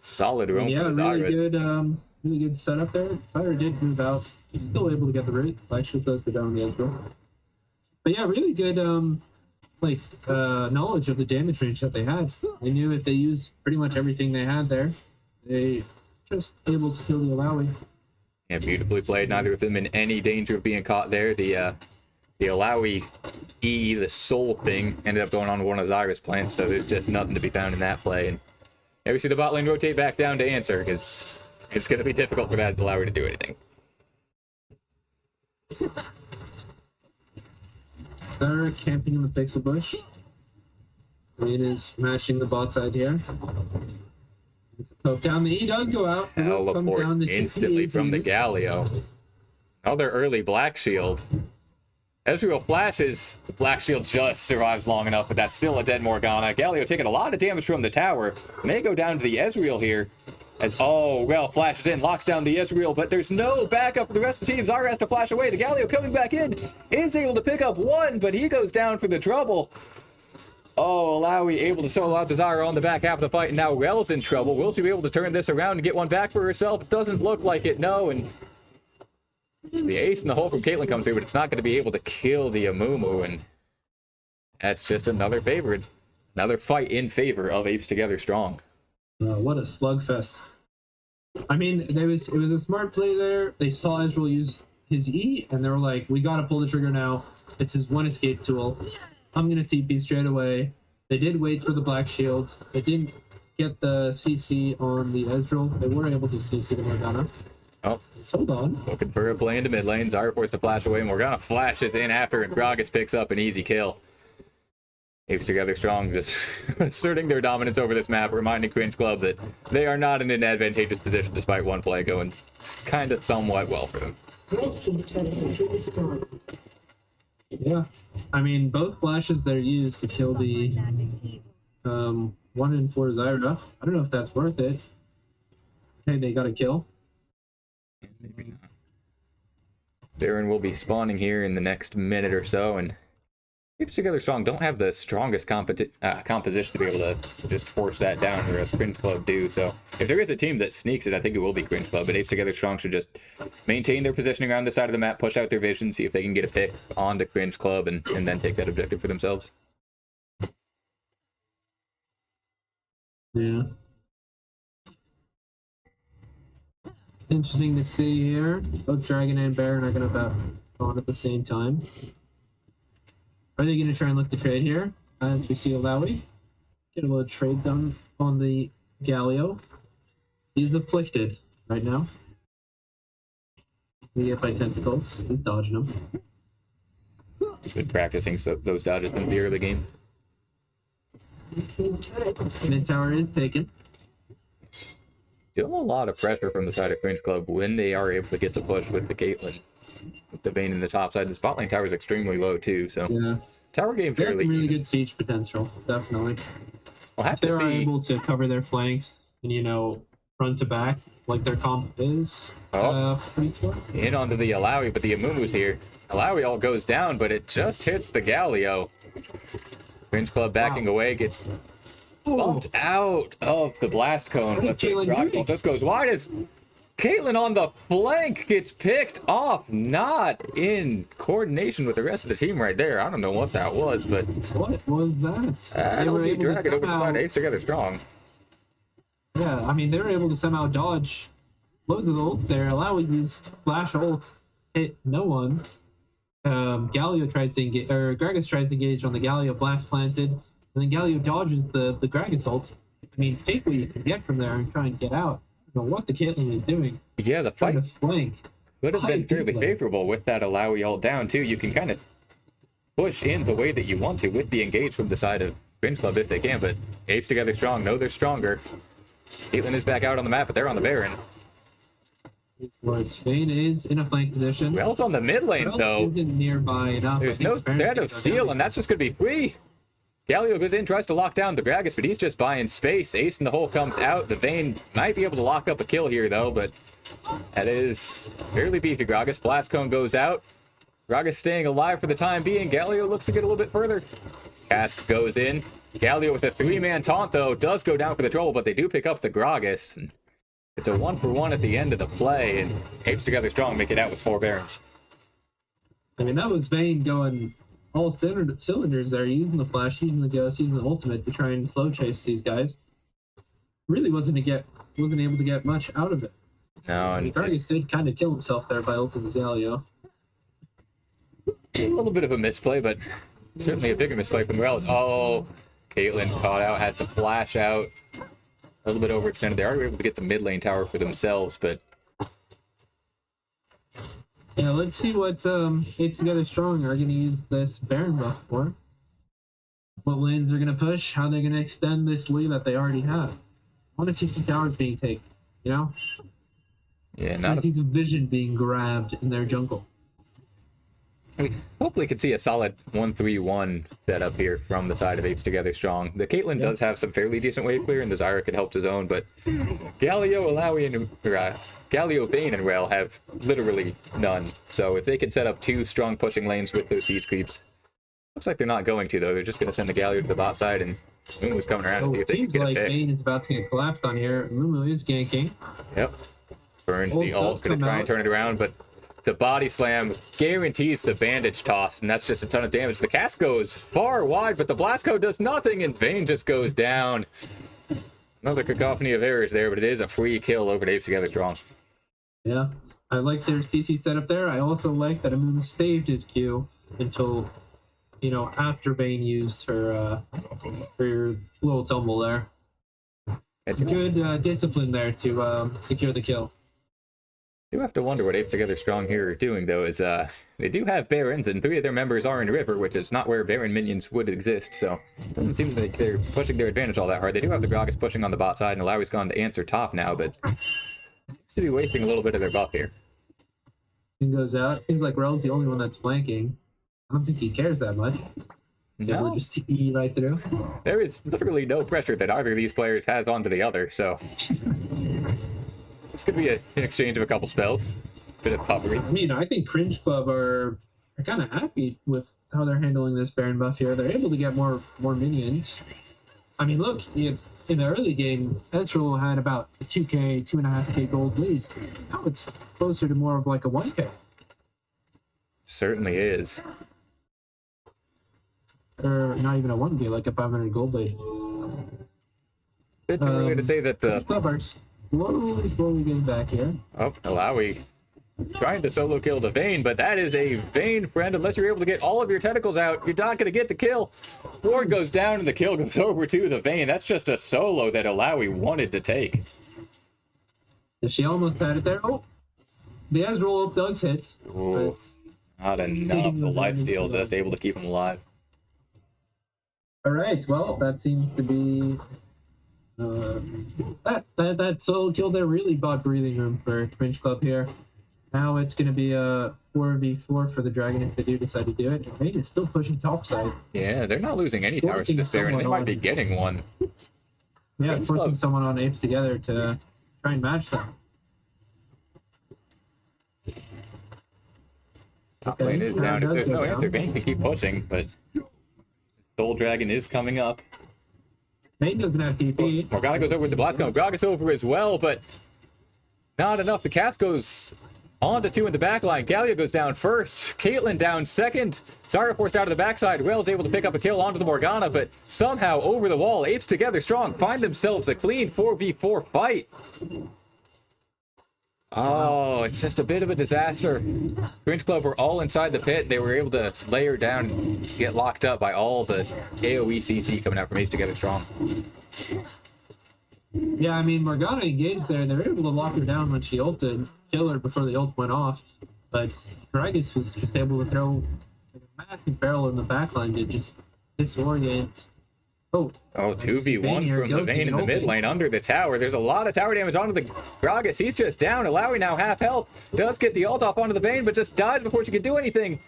Solid roam
Yeah,
from the
really
Zyras.
really good setup there. Zyra did move out. He's still able to get the root. Actually does go down the Ezreal. But yeah, really good knowledge of the damage range that they had. They knew if they used pretty much everything they had there, they just able to kill the Alawi.
Yeah, beautifully played. Neither of them in any danger of being caught there. The Alawi E, the soul thing, ended up going on one of Zyra's plants, so there's just nothing to be found in that play. And yeah, we see the bot lane rotate back down to answer, because it's going to be difficult for that Alawi to do anything.
They're camping in the pixel bush. Rain is mashing the bot side here. Poke down, the E does go out. It will come
Teleport
down the
instantly
GPU
from the
used.
Galio. Another early Black Shield. Ezreal flashes. The Black Shield just survives long enough, but that's still a dead Morgana. Galio taking a lot of damage from the tower. May go down to the Ezreal here. As, Rel flashes in, locks down the Ezreal, but there's no backup for the rest of the team. Zyra has to flash away. The Galio coming back in is able to pick up one, but he goes down for the trouble. Alawi able to solo out the Zyra on the back half of the fight, and now Rel's in trouble. Will she be able to turn this around and get one back for herself? Doesn't look like it, no, and the ace in the hole from Caitlyn comes through, but it's not going to be able to kill the Amumu, and that's just another fight in favor of Apes Together Strong.
What a slugfest. I mean, it was a smart play there. They saw Ezreal use his E, and they were like, we gotta pull the trigger now. It's his one escape tool. I'm gonna TP straight away. They did wait for the Black Shield. They didn't get the CC on the Ezreal. They were able to CC the Morgana.
Oh,
So hold on.
looking for a play into mid lane. Zyra forced to flash away. Morgana flashes in after, and Gragas picks up an easy kill. Apes Together Strong just asserting their dominance over this map, reminding Cringe Club that they are not in an advantageous position despite one play going kind of somewhat well for them.
Red team's turret has been restored.
Yeah. I mean, both flashes they're used to kill the 1 in 4 Zyra. I don't know if that's worth it. Okay, they got a kill.
Maybe not. Baron will be spawning here in the next minute or so, and Apes Together Strong don't have the strongest composition to be able to just force that down, whereas Cringe Club do. So if there is a team that sneaks it, I think it will be Cringe Club. But Apes Together Strong should just maintain their positioning around the side of the map, push out their vision, see if they can get a pick onto Cringe Club, and then take that objective for themselves.
Yeah. Interesting to see here. Both Dragon and Baron are going to bat on at the same time. Are they going to try and look to trade here? As we see Alawi get a little trade done on the Galio. He's afflicted right now. We get by tentacles. He's dodging them.
He's been practicing those dodges in the early game.
Red team's turret.
Mid tower is taken.
Still a lot of pressure from the side of Cringe Club when they are able to get the push with the Caitlyn. With the Vayne in the top side. The spot lane tower is extremely low too, so
Yeah.
tower game
They have
fairly
some really
even.
good siege potential, definitely.
We'll have
If they
to
are
see.
able to cover their flanks and, front to back, like their comp is, pretty close.
In onto the Alawi, but the Amumu's here. Alawi all goes down, but it just hits the Galio. Cringe Club backing away, gets bumped out of the blast cone,
What
but
is
the
Jalen
Rockball
doing?
just goes wide as Caitlyn on the flank gets picked off, not in coordination with the rest of the team right there. I don't know what that was, but
What was that? They were
that'll be
able to
dragging over the
somehow-
side. Apes together strong.
Yeah, I mean, they were able to somehow dodge loads of the ults there, allowing these flash ults hit no one. Galio tries to engage, or Gragas tries to engage on the Galio blast planted, and then Galio dodges the Gragas ult. I mean, take what you can get from there and try and get out. I don't know what the Caitlyn is doing.
Yeah, the
Trying
fight
to flank.
could have been
High
fairly
feedback.
favorable with that Alawi ult down, too. You can kind of push in the way that you want to with the engage from the side of Cringe Club if they can, but Apes together strong. No, they're stronger. Caitlyn is back out on the map, but they're on the Baron.
Vayne is in a flank position.
Wells on the mid lane,
Well,
though.
isn't nearby enough.
There's
I think
no
the Baron's
threat
gonna
of
go
steal,
down.
and that's just going to be free. Galio goes in, tries to lock down the Gragas, but he's just buying space. Ace in the hole comes out. The Vayne might be able to lock up a kill here, though, but that is fairly beefy. Gragas. Blast Cone goes out. Gragas staying alive for the time being. Galio looks to get a little bit further. Cask goes in. Galio with a 3-man taunt, though, does go down for the trouble, but they do pick up the Gragas. And it's a 1-for-1 at the end of the play, and Apes together strong make it out with 4 Barons.
I mean, that was Vayne going all cylinders there, using the flash, using the ghost, using the ultimate to try and slow chase these guys. Really wasn't able to get much out of it.
No, and
Gragas did kind of kill himself there by ulting the Galio.
a little bit of a misplay, but certainly a bigger misplay from Morales. Oh, Caitlyn caught out, has to flash out. A little bit overextended. They are able to get the mid lane tower for themselves, but
Yeah, let's see what Apes Together Strong are going to use this Baron buff for. What lanes they're going to push, how they're going to extend this lead that they already have. I want to see some towers being taken, you know?
yeah,
I
not
want
a,
to see some vision being grabbed in their jungle.
I mean, hopefully could see a solid 1-3-1 setup here from the side of Apes Together Strong. The Caitlyn does have some fairly decent wave clear, and the Zyra could help his own, but Galio, Alawi, and Galio, Vayne, and Rel have literally none. So if they can set up 2 strong pushing lanes with those siege creeps, looks like they're not going to, though. They're just going to send the Galio to the bot side, and Moon's coming around to see
Oh,
if
it
they can
seems
get a
like
pick.
Vayne is about to get collapsed on here. Mumu is ganking.
Yep. Burns
Ult
the
does
ult, going
come
to try and
out.
turn it around, but the body slam guarantees the bandage toss, and that's just a ton of damage. The cast goes far wide, but the blast code does nothing, and Vayne just goes down. Another cacophony of errors there, but it is a free kill over to Apes Together Strong.
Yeah. I like their CC setup there. I also like that Mumu saved his Q until, you know, after Vayne used her little tumble there.
It's
Good discipline there to secure the kill.
I do have to wonder what Apes Together Strong here are doing, though, is they do have Barons, and 3 of their members are in River, which is not where Baron minions would exist, so it doesn't seem like they're pushing their advantage all that hard. They do have the Gragas pushing on the bot side, and Alawi's gone to answer top now, but seems to be wasting a little bit of their buff here.
He goes out. Seems like Rel's the only one that's flanking. I don't think he cares that much.
No,
Just TE right through.
there is literally no pressure that either of these players has onto the other, so it's going to be an exchange of a couple spells. Bit of puffery.
I mean, I think Cringe Club are kind of happy with how they're handling this Baron buff here. They're able to get more minions. I mean, look, in the early game, Ezreal had about a 2K, 2.5K gold lead. Now it's closer to more of like a 1K.
Certainly is.
Or not even a 1K, like a 500 gold lead.
Bit too early to say that the...
Cringe Club are slowly getting back here.
Oh, Alawi trying to solo kill the Vayne, but that is a Vayne friend. Unless you're able to get all of your tentacles out, you're not going to get the kill. Ward goes down and the kill goes over to the Vayne. That's just a solo that Alawi wanted to take.
She almost had it there. Oh, the Ezreal does hit.
Ooh, not enough. The lifesteal just able to keep him alive.
All right. Well, that seems to be that solo kill there really bought breathing room for Cringe Club here. Now it's going to be a 4v4 for the Dragon if they do decide to do it. And Vayne is still pushing topside.
Yeah, they're not losing any towers to
Forcing
this Baron, and they
someone
might be
on.
getting one.
Yeah,
Cringe
forcing
Club.
someone on Apes together to try and match them.
Top lane is
now
down.
it
If
does
there's
go
no
down.
answer, Vayne can keep pushing, but Soul Dragon is coming up.
Vayne doesn't have TP.
Morgana goes over with the blast cone. Gragas over as well, but Not enough. The cast goes on to 2 in the back line. Galio goes down first. Caitlyn down second. Sara forced out of the backside. Whale's able to pick up a kill onto the Morgana, but somehow over the wall, Apes together strong find themselves a clean 4v4 fight. Oh, it's just a bit of a disaster. Cringe Club were all inside the pit. They were able to layer down and get locked up by all the AoE CC coming out from Apes together strong.
Yeah, I mean, Morgana engaged there. They were able to lock her down when she ulted, kill her before the ult went off. But Gragas was just able to throw a massive barrel in the backline to just disorient. Oh,
2v1 from the Vayne in the mid lane under the tower. There's a lot of tower damage onto the Gragas. He's just down. Alawi now half health. Does get the ult off onto the Vayne, but just dies before she can do anything.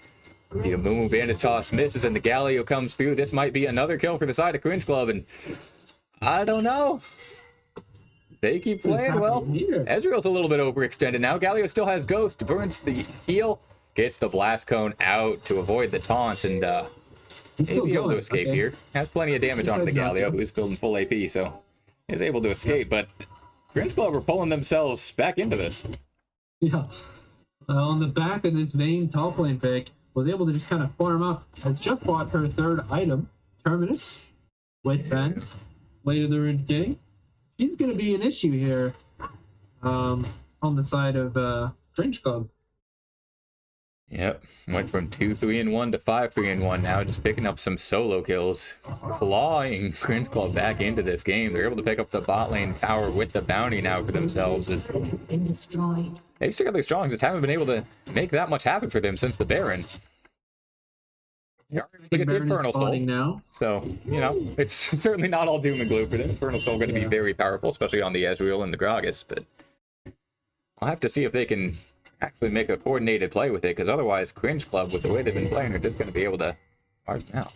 The Amumu bandage toss misses and the Galio comes through. This might be another kill for the side of Cringe Club, and I don't know. They keep playing well. Ezreal's a little bit overextended now. Galio still has Ghost, burns the heal, gets the Blast Cone out to avoid the taunt, and maybe able to escape here. Has plenty of damage onto the Galio, who's building full AP, so is able to escape. But Cringe Club are pulling themselves back into this.
Yeah. On the back of this Vayne top lane pick, was able to just kind of farm up. Has just bought her third item, Terminus, Wit's End, Blade of the Ruined King. He's going to be an issue here on the side of Cringe Club.
Yep, went from 2-3-1 to 5-3-1 now, just picking up some solo kills, clawing Cringe Club back into this game. They're able to pick up the bot lane tower with the bounty now for themselves.
Has been destroyed.
They still got their strong, just haven't been able to make that much happen for them since the Baron. They are able to get the Infernal Soul
now.
So, you know, it's certainly not all doom and gloom for them. Infernal Soul going to be very powerful, especially on the Ezreal and the Gragas, but I'll have to see if they can actually make a coordinated play with it, because otherwise Cringe Club, with the way they've been playing, are just going to be able to arc now.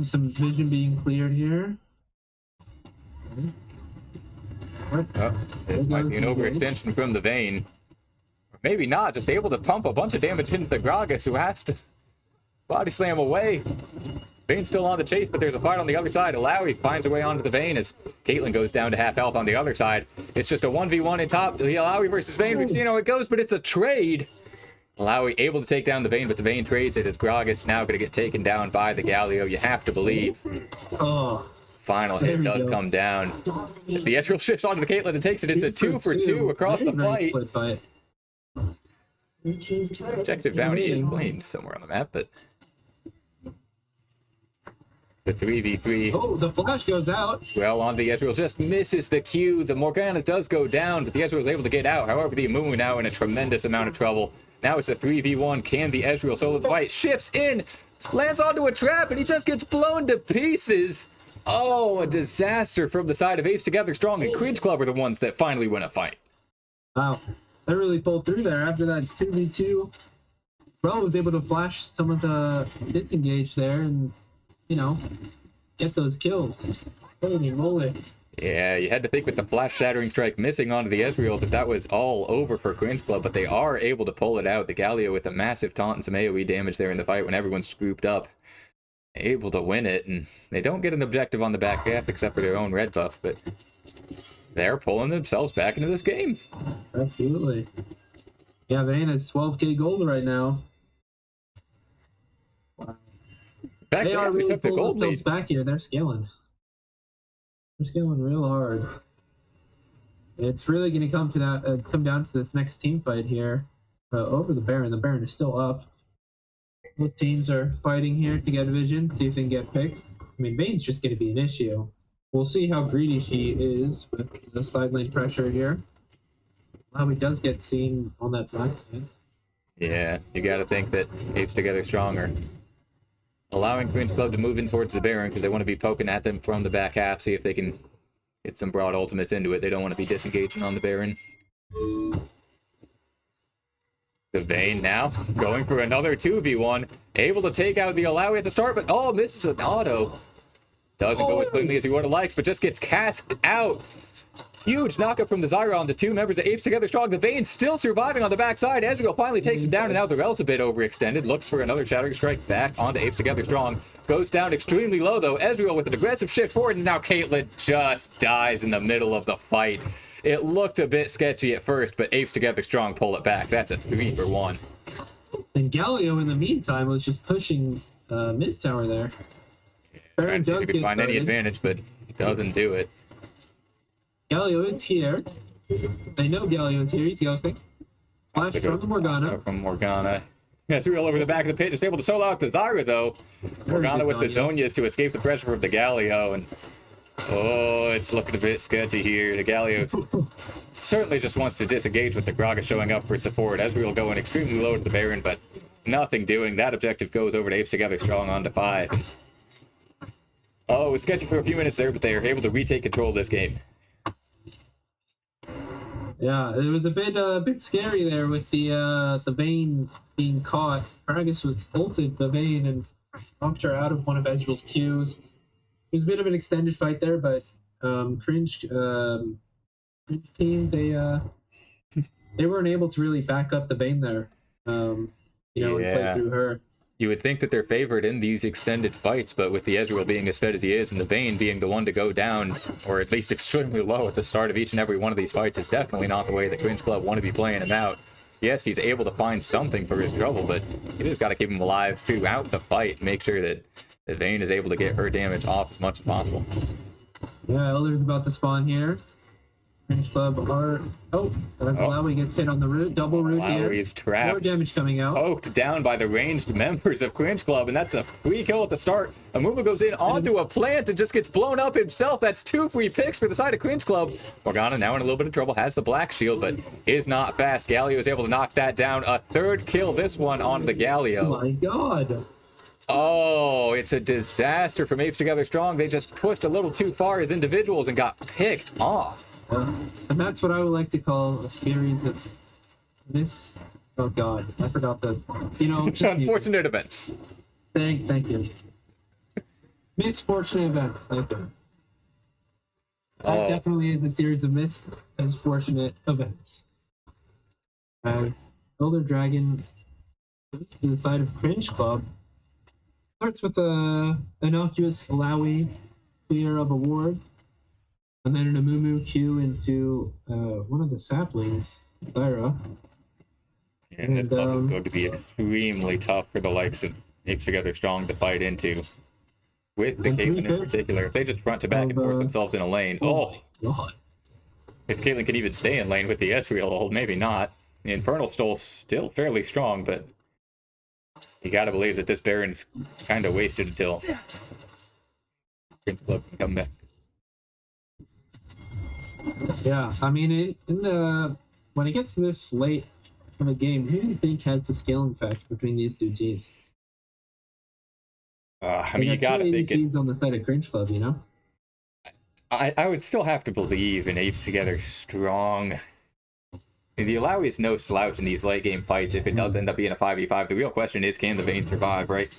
Some vision being cleared here.
This might be an overextension from the Vayne. Maybe not, just able to pump a bunch of damage into the Gragas, who has to body slam away. Vayne's still on the chase, but there's a fight on the other side. Alawi finds a way onto the Vayne as Caitlyn goes down to half health on the other side. It's just a 1v1 in top. The Alawi versus Vayne. We've seen how it goes, but it's a trade. Alawi able to take down the Vayne, but the Vayne trades it as Gragas now going to get taken down by the Galio. You have to believe.
Oh,
Final hit does come down. As the Ezreal shifts onto the Caitlyn and takes it. It's a 2-for-2 across the fight. Objective bounty is claimed somewhere on the map, but the 3v3.
Oh, the flash goes out.
Well, on the Ezreal just misses the Q. The Morgana does go down, but the Ezreal is able to get out. However, the Amumu now in a tremendous amount of trouble. Now it's a 3v1. Can the Ezreal solo the fight? Shifts in, lands onto a trap, and he just gets blown to pieces. Oh, a disaster from the side of Apes Together Strong and Cringe Club are the ones that finally win a fight.
Wow. They really pulled through there after that 2v2. Bro was able to flash some of the disengage there and, you know, get those kills. Holy moly.
Yeah, you had to think with the flash shattering strike missing onto the Ezreal that was all over for Cringe Club, but they are able to pull it out. The Galio with a massive taunt and some AoE damage there in the fight when everyone's scooped up. Able to win it, and they don't get an objective on the back half except for their own red buff, but they're pulling themselves back into this game.
Absolutely. Yeah, Vayne has 12k gold right now. Wow.
Back
they are really
took the gold
themselves
lead.
back here. They're scaling. They're scaling real hard. It's really going to come to that. Come down to this next team fight here over the Baron. The Baron is still up. Both teams are fighting here to get vision, see if they can get picks. I mean, Vayne's just going to be an issue. We'll see how greedy she is with the side lane pressure here. How he does get seen on that back side.
Yeah, you got to think that Apes Together Stronger. Allowing Cringe Club to move in towards the Baron because they want to be poking at them from the back half, see if they can get some broad ultimates into it. They don't want to be disengaging on the Baron. The Vayne now going for another 2v1. Able to take out the Alawi at the start, but oh, misses an auto. Doesn't go as cleanly as he would have liked, but just gets cast out. Huge knockup from the Zyra onto two members of Apes Together Strong. The Vayne still surviving on the backside. Ezreal finally takes him down, and now the Rel's a bit overextended. Looks for another Shattering Strike back onto Apes Together Strong. Goes down extremely low, though. Ezreal with an aggressive shift forward, and now Caitlyn just dies in the middle of the fight. It looked a bit sketchy at first, but Apes Together Strong pull it back. That's a 3-for-1.
And Galio, in the meantime, was just pushing mid tower there.
Trying to see if he could find any advantage, but he doesn't do it.
Galio is here. They know Galio is here. He's ghosting. Flash from Morgana.
From Morgana. Ezreal over the back of the pit, just able to solo out the Zyra, though. Morgana with the Zonias to escape the pressure of the Galio, and oh, it's looking a bit sketchy here. The Galio certainly just wants to disengage with the Graga showing up for support. Ezreal going extremely low to the Baron, but nothing doing. That objective goes over to Apes Together Strong on to 5. Oh, it was sketchy for a few minutes there, but they are able to retake control of this game.
Yeah, it was a bit scary there with the Vayne being caught. Gragas was ulted the Vayne and knocked her out of one of Ezreal's Qs. It was a bit of an extended fight there, but Cringe team, they weren't able to really back up the Vayne there. And play through her.
You would think that they're favored in these extended fights, but with the Ezreal being as fed as he is and the Vayne being the one to go down, or at least extremely low at the start of each and every one of these fights, is definitely not the way the Cringe Club want to be playing him out. Yes, he's able to find something for his trouble, but you just got to keep him alive throughout the fight and make sure that the Vayne is able to get her damage off as much as possible.
Yeah, Elder's about to spawn here. Cringe Club are... Oh, Lowry gets hit on the root. Double root here.
Lowry's trapped.
More damage coming out.
Poked down by the ranged members of Cringe Club, and that's a free kill at the start. Amumu goes in onto a plant and just gets blown up himself. That's 2 free picks for the side of Cringe Club. Morgana now in a little bit of trouble, has the black shield, but is not fast. Galio is able to knock that down. A 3rd kill, this one onto the Galio.
Oh my god.
Oh, it's a disaster from Apes Together Strong. They just pushed a little too far as individuals and got picked off.
And that's what I would like to call a series of oh god, I forgot the
unfortunate events.
Thank you. Misfortunate events. Thank you. That definitely is a series of misfortunate events. As Elder Dragon goes to the side of Cringe Club, starts with a innocuous Alawi clear of a ward. And then an Amumu Q into one of the saplings, Zyra.
And this buff is going to be extremely tough for the likes of Apes Together Strong to fight into. With the Caitlyn in particular. If they just front to back and force themselves in a lane. Oh!
God.
If Caitlyn could even stay in lane with the Ezreal hold, maybe not. The Infernal Stol's still fairly strong, but you gotta believe that this Baron's kind of wasted until Cringe Club can come back.
Yeah, I mean, when it gets this late in the game, who do you think has the scaling effect between these two teams?
I mean, you gotta think it's
on the side of Cringe Club, you know.
I would still have to believe in Apes Together Strong. The Alawi is no slouch in these late game fights. If it does end up being a 5v5, the real question is, can the Vayne survive, right?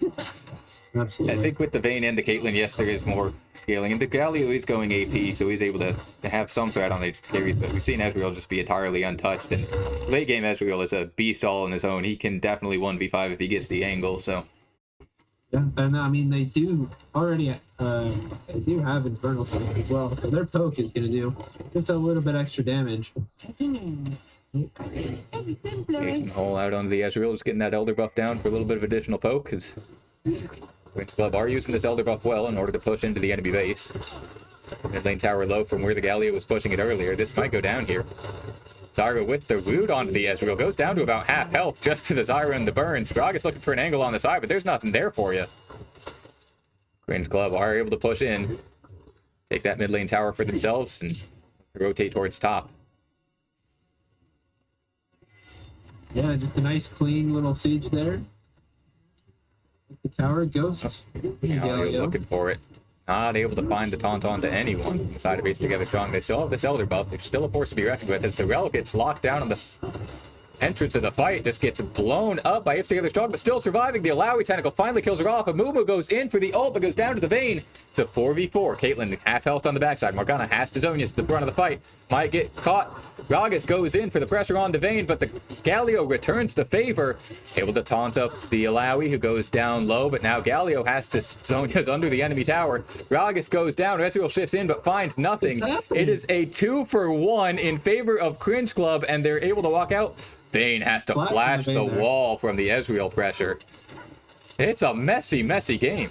Absolutely.
I think with the Vayne and the Caitlyn, yes, there is more scaling. And the Galio is going AP, so he's able to have some threat on these carries, but we've seen Ezreal just be entirely untouched. And late game Ezreal is a beast all on his own. He can definitely 1v5 if he gets the angle, so.
Yeah, and I mean, they do already, they do have Infernal Strike as well, so their poke is going to do just a little bit extra damage.
Jason Hole out onto the Ezreal, just getting that Elder buff down for a little bit of additional poke, because Cringe Club are using this Elder buff well in order to push into the enemy base. Mid lane tower low from where the Galio was pushing it earlier. This might go down here. Zyra with the root onto the Ezreal. Goes down to about half health just to the Zyra and the burns. Gragas looking for an angle on the side, but there's nothing there for you. Cringe Club are able to push in. Take that mid lane tower for themselves and rotate towards top.
Yeah, just a nice clean little siege there. The tower ghost.
Galio looking for it. Not able to find the taunt onto anyone on the side of Apes Together Strong. They still have this Elder buff. They're still a force to be reckoned with as the Rel gets locked down on the entrance of the fight just gets blown up by Apes Together Strong, but still surviving. The Alawi Tentacle finally kills her off. Amumu goes in for the ult, but goes down to the Vayne. It's a 4v4. Caitlyn half health on the backside. Morgana has to Zonius to the front of the fight. Might get caught. Gragas goes in for the pressure on Devane, but the Galio returns the favor. Able to taunt up the Alawi, who goes down low, but now Galio has to Zonia's under the enemy tower. Gragas goes down. Ezreal shifts in, but finds nothing. It is a 2-for-1 in favor of Cringe Club, and they're able to walk out. Vayne has to flash the wall from the Ezreal pressure. It's a messy, messy game.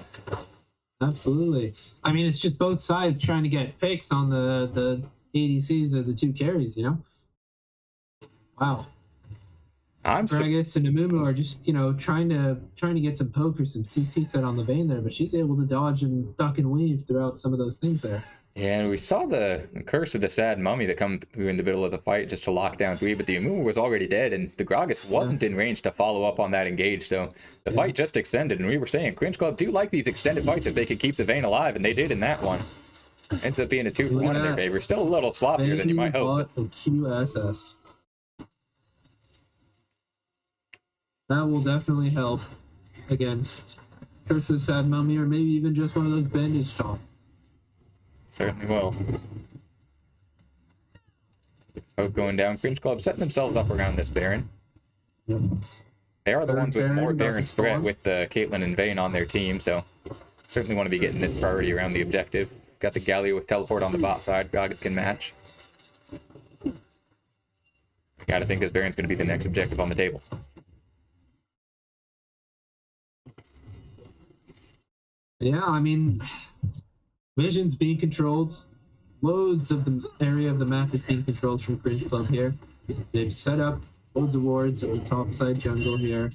Absolutely. I mean, it's just both sides trying to get picks on the ADCs or the two carries, you know? Wow. Gragas and Amumu are just, you know, trying to get some poke or some CC set on the Vayne there, but she's able to dodge and duck and weave throughout some of those things there.
Yeah, and we saw the curse of the sad mummy that come through in the middle of the fight just to lock down 3, but the Amumu was already dead, and the Gragas wasn't in range to follow up on that engage, so the fight just extended, and we were saying Cringe Club do like these extended fights if they could keep the Vayne alive, and they did in that one. Ends up being a 2-for-1 in their favor. Still a little sloppier than you might hope.
A QSS. That will definitely help against Curse of Sad Mummy, or maybe even just one of those bandage taunts.
Certainly will. Both going down. Cringe Club setting themselves up around this Baron.
Yep.
They are the ones with more Baron threat with Caitlyn and Vayne on their team, so certainly want to be getting this priority around the objective. Got the Galio with teleport on the bot side. Gragas can match. Gotta think this Baron's going to be the next objective on the table.
Yeah, I mean, Vision's being controlled. Loads of the area of the map is being controlled from Cringe Club here. They've set up loads of wards at the top side jungle here.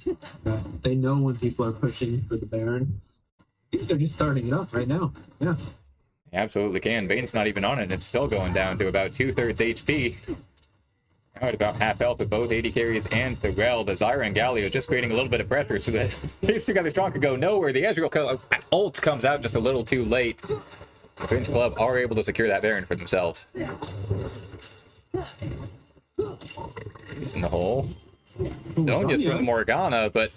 They know when people are pushing for the Baron. I think they're just starting it up right now. Yeah.
Absolutely can. Vayne's not even on it, and it's still going down to about 2/3 HP. Now at about half health with both AD carries and the Rel. The Zyra and Galio just creating a little bit of pressure so that Apes Together Strong could go nowhere. The Ezreal ult comes out just a little too late. The Cringe Club are able to secure that Baron for themselves. He's in the hole. Zonia's from Morgana, but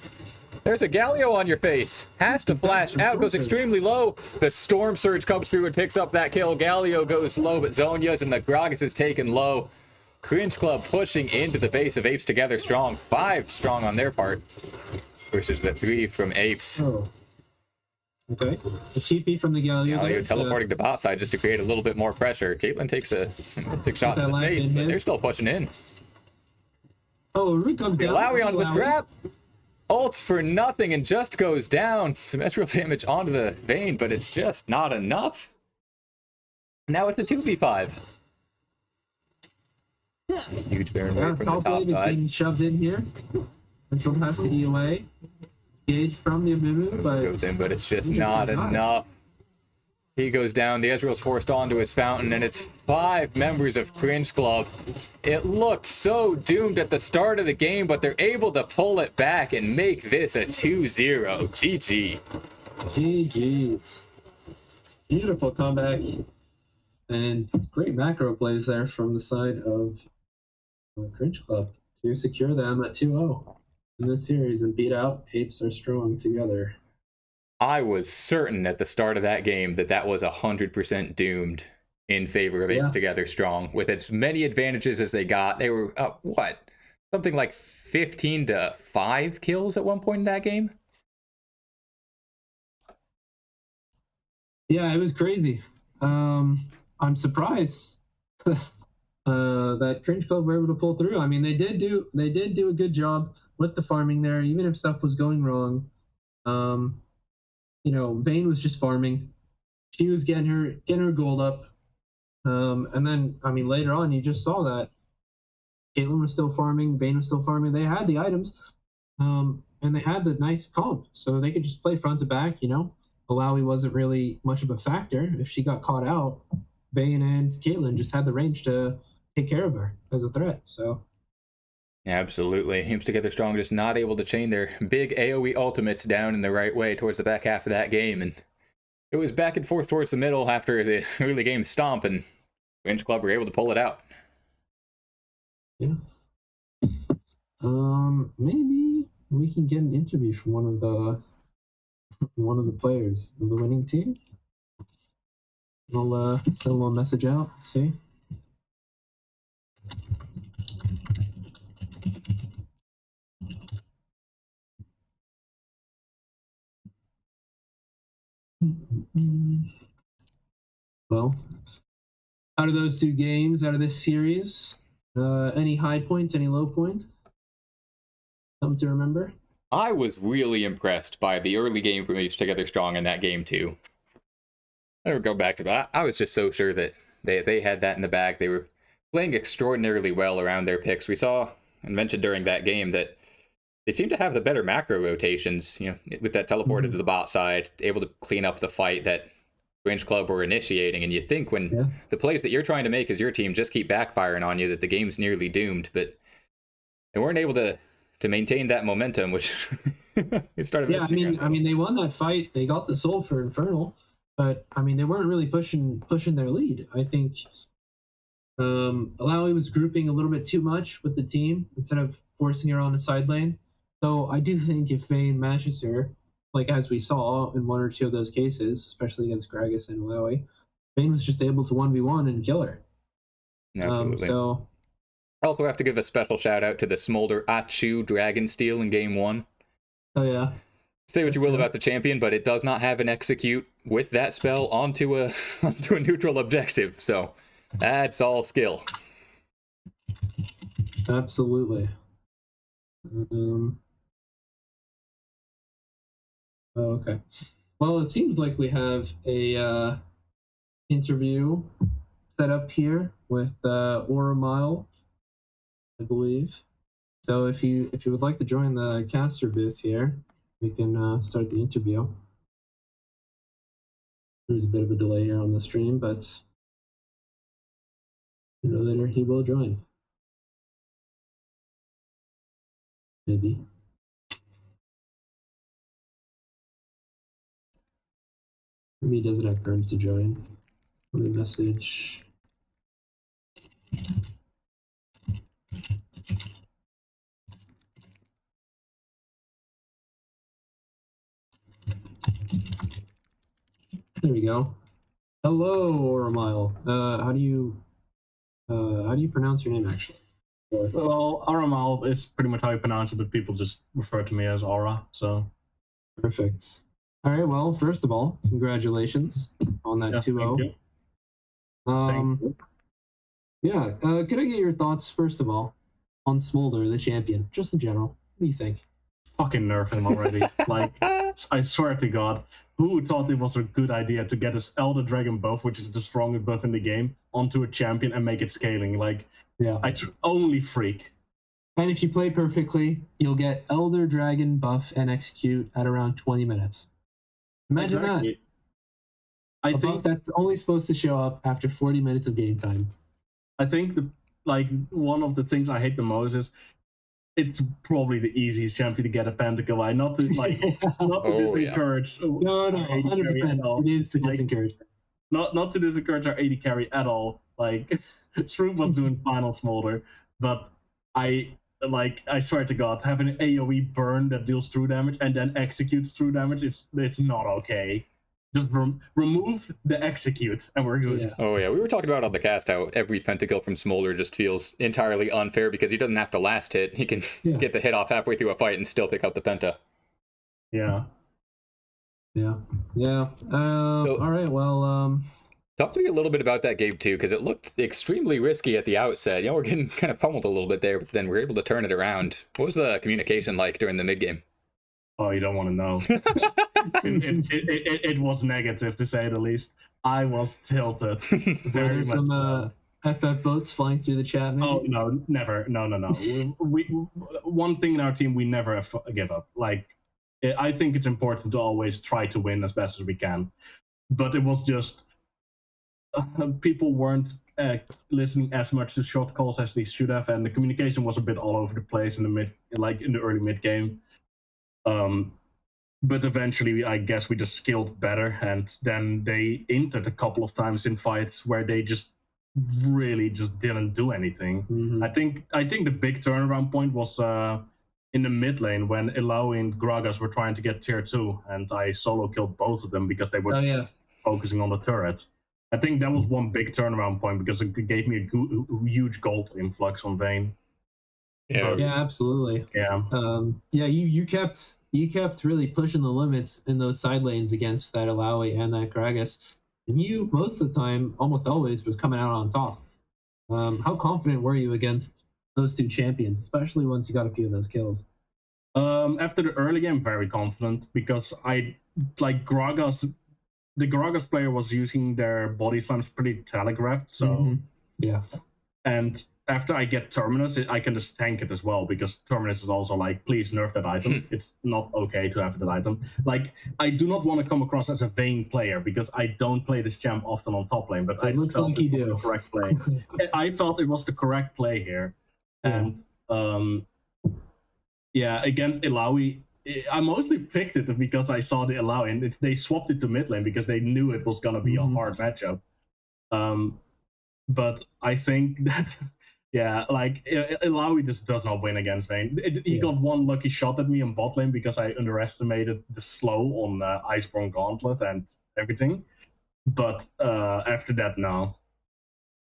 there's a Galio on your face. Has to flash out, goes extremely low. The Storm Surge comes through and picks up that kill. Galio goes low, but Zonia's and the Gragas is taken low. Cringe Club pushing into the base of Apes Together Strong. 5 strong on their part versus the 3 from Apes.
Oh. Okay. The TP from the Galio.
Galio teleporting to bot side just to create a little bit more pressure. Caitlyn takes a mystic shot in the face, but they're still pushing in.
Oh, Root comes down.
Alawi onto the trap. Ults for nothing and just goes down. Some Ezreal damage onto the Vayne, but it's just not enough. Now it's a 2v5. Huge Baron wave from the top side.
Being shoved in here. Control has to EOA. Gauge from the Amumu, but
goes in, but it's just not enough. He goes down. The Ezreal's forced onto his fountain, and it's 5 members of Cringe Club. It looked so doomed at the start of the game, but they're able to pull it back and make this a 2-0. GG.
GG's. Beautiful comeback. And great macro plays there from the side of Cringe Club to secure them at 2-0 in this series and beat out Apes Are Strong together.
I was certain at the start of that game that that was 100% doomed in favor of Apes Together Strong. With as many advantages as they got, they were, something like 15-5 kills at one point in that game?
Yeah, it was crazy. I'm surprised that Cringe Club were able to pull through. I mean, they did do a good job with the farming there, even if stuff was going wrong. You know, Vayne was just farming. She was getting her gold up. And then, I mean, later on, you just saw that Caitlyn was still farming, Vayne was still farming. They had the items, and they had the nice comp, so they could just play front to back, you know. Alawi wasn't really much of a factor. If she got caught out, Vayne and Caitlyn just had the range to take care of her as a threat. So,
absolutely. Apes Together Strong just not able to chain their big AoE ultimates down in the right way towards the back half of that game. And it was back and forth towards the middle after the early game stomp, and Cringe Club were able to pull it out.
Yeah. Maybe we can get an interview from one of the players of the winning team. I'll send a little message out. Let's see. Well, out of those two games, out of this series, any high points, any low points? Something to remember?
I was really impressed by the early game from Apes Together Strong in that game too. I never go back to that. I was just so sure that they had that in the bag. They were playing extraordinarily well around their picks. We saw and mentioned during that game that they seem to have the better macro rotations, with that teleported to the bot side, able to clean up the fight that Range Club were initiating. And you think when the plays that you're trying to make as your team just keep backfiring on you, that the game's nearly doomed, but they weren't able to maintain that momentum, which it started.
Yeah, I mean, they won that fight. They got the soul for Infernal, but I mean, they weren't really pushing their lead. I think Alawi was grouping a little bit too much with the team instead of forcing her on the side lane. So I do think if Vayne matches her, like as we saw in one or two of those cases, especially against Gragas and Alawi, Vayne was just able to 1v1 and kill her.
Absolutely.
So
I also have to give a special shout out to the Smolder Achu Dragon Steel in game 1.
Oh yeah.
Say what you will about the champion, but it does not have an execute with that spell onto a neutral objective. So that's all skill.
Absolutely. Oh, okay. Well, it seems like we have a interview set up here with Aura Mile, I believe. So if you would like to join the caster booth here, we can start the interview. There's a bit of a delay here on the stream, but later he will join. Maybe. Maybe he doesn't have terms to join. Let me message. There we go. Hello, Oramile. How do you pronounce your name actually?
Well, Aramal is pretty much how you pronounce it, but people just refer to me as Aura. So
Perfect. All right. Well, first of all, congratulations on that 2-0.
Thank you.
Yeah. Could I get your thoughts first of all on Smolder, the champion, just in general? What do you think?
Fucking nerf him already. Like, I swear to God, who thought it was a good idea to get this Elder Dragon buff, which is the strongest buff in the game, onto a champion and make it scaling? Like,
Yeah.
it's only freak.
And if you play perfectly, you'll get Elder Dragon buff and execute at around 20 minutes. Imagine
Exactly.
that.
I
A
think
buff that's only supposed to show up after 40 minutes of game time.
I think one of the things I hate the most is it's probably the easiest champion to get a pentakill by. Not to disencourage.
No, 100%. It is to
Like,
disencourage.
Not to disencourage our AD carry at all. Like, Shroom was doing final Smolder, but I swear to God, having an AoE burn that deals true damage and then executes true damage, it's not okay. Just remove the execute and we're good.
Yeah.
Oh yeah, we were talking about on the cast how every pentakill from Smolder just feels entirely unfair because he doesn't have to last hit. He can get the hit off halfway through a fight and still pick up the penta.
Yeah.
All right. Well,
talk to me a little bit about that game too, because it looked extremely risky at the outset. We're getting kind of pummeled a little bit there, but then we're able to turn it around. What was the communication like during the mid game?
Oh, you don't want to know. It was negative, to say the least. I was tilted. Very much.
Some FF votes flying through the chat. Maybe?
Oh no, never. No. we one thing in our team, we never give up. Like, I think it's important to always try to win as best as we can. But it was just people weren't listening as much to shot calls as they should have, and the communication was a bit all over the place in the early mid game. But eventually, I guess we just skilled better, and then they inted a couple of times in fights where they just really just didn't do anything.
Mhm.
I think the big turnaround point was in the mid lane when Ilaoi and Gragas were trying to get tier 2, and I solo killed both of them because they were
Oh yeah.
focusing on the turret. I think that was one big turnaround point because it gave me a huge gold influx on Vayne.
Yeah,
Yeah, absolutely.
Yeah.
Yeah, you kept really pushing the limits in those side lanes against that Alawi and that Gragas, and you most of the time, almost always, was coming out on top. How confident were you against those two champions, especially once you got a few of those kills?
After the early game, very confident because I like Gragas. The Gragas player was using their body slams pretty telegraphed, so
Mhm. Yeah.
and after I get Terminus, I can just tank it as well because Terminus is also like, please nerf that item. It's not okay to have that item. Like, I do not want to come across as a vain player because I don't play this champ often on top lane, but I
It looks
felt
like
it
you
was
do.
the correct play. I felt it was the correct play here,
Yeah.
and yeah, against Ilaoi, I mostly picked it because I saw the Ilaoi, and they swapped it to mid lane because they knew it was gonna be a hard matchup. But I think that, yeah, like Ilaoi just does not win against Vayne. He got one lucky shot at me in bot lane because I underestimated the slow on Iceborne Gauntlet and everything. But after that, no.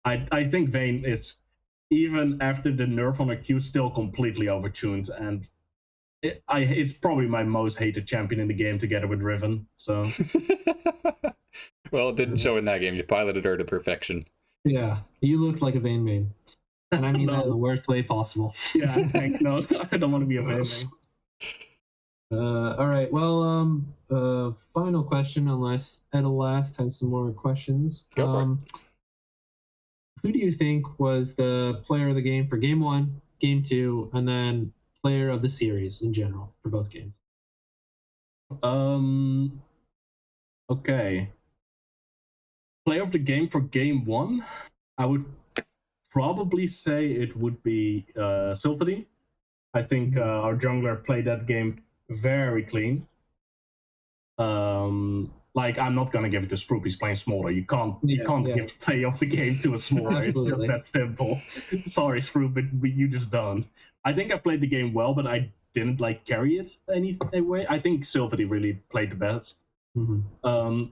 I think Vayne is, even after the nerf on a Q, still completely overtuned, and it's probably my most hated champion in the game together with Riven. So
well, it didn't show in that game. You piloted her to perfection.
Yeah, you looked like a Vayne main, and I mean that in the
no,
worst way possible.
yeah, no, I don't want to be a Vayne main.
All right. Well, final question, unless Edelast has some more questions.
Go for it.
Who do you think was the player of the game for game 1, game 2, and then player of the series in general for both games?
Okay. Player of the game for game 1, I would probably say it would be Sylphedy. I think our jungler played that game very clean. Like, I'm not gonna give it to Sproop. He's playing smaller. You can't give play of the game to a smaller. It's just that simple. Sorry, Sproop, but you just don't. I think I played the game well, but I didn't like carry it any way. I think Sylphedy really played the best.
Mm-hmm.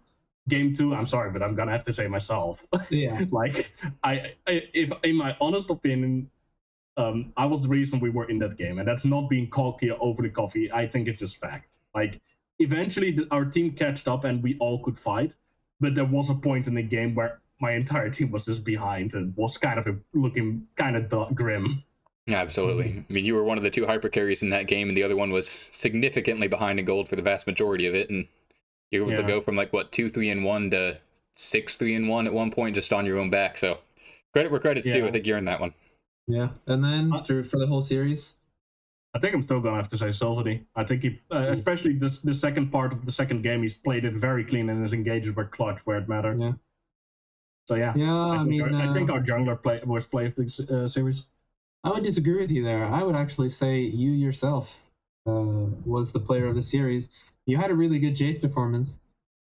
Game 2, I'm sorry, but I'm gonna have to say myself.
Yeah.
Like, if in my honest opinion, I was the reason we were in that game, and that's not being cocky over the coffee. I think it's just fact. Like, eventually our team catched up and we all could fight, but there was a point in the game where my entire team was just behind and was kind of looking kind of grim.
Yeah, absolutely. I mean, you were one of the 2 hyper carries in that game, and the other one was significantly behind in gold for the vast majority of it, and you were able to go from like 2-3-1 to 6-3-1 at one point just on your own back. So credit where credit's due. I think you're in that one.
Yeah, and then for the whole series,
I think I'm still gonna have to say Sylphedy. I think he, especially the second part of the second game, he's played it very clean and his engages were clutch where it mattered.
Yeah.
So yeah.
Yeah,
I think our jungler was play of the series.
I would disagree with you there. I would actually say you yourself was the player of the series. You had a really good Jace performance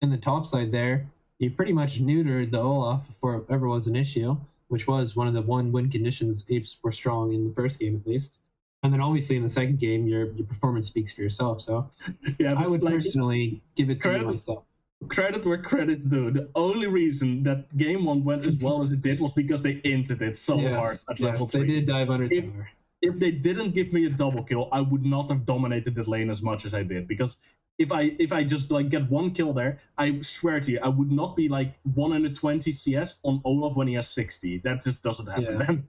in the top side there. You pretty much neutered the Olaf before it ever was an issue, which was one of the win conditions Apes were strong in the first game at least. And then obviously in the second game, your performance speaks for yourself. So
yeah,
I would personally give it to you myself.
Credit where credit's due. The only reason that game 1 went as well as it did was because they inted it so hard at level 3.
They did dive under tower.
If they didn't give me a double kill, I would not have dominated the lane as much as I did. Because if I just like get one kill there, I swear to you, I would not be like 120 CS on Olaf when he has 60. That just doesn't happen, man.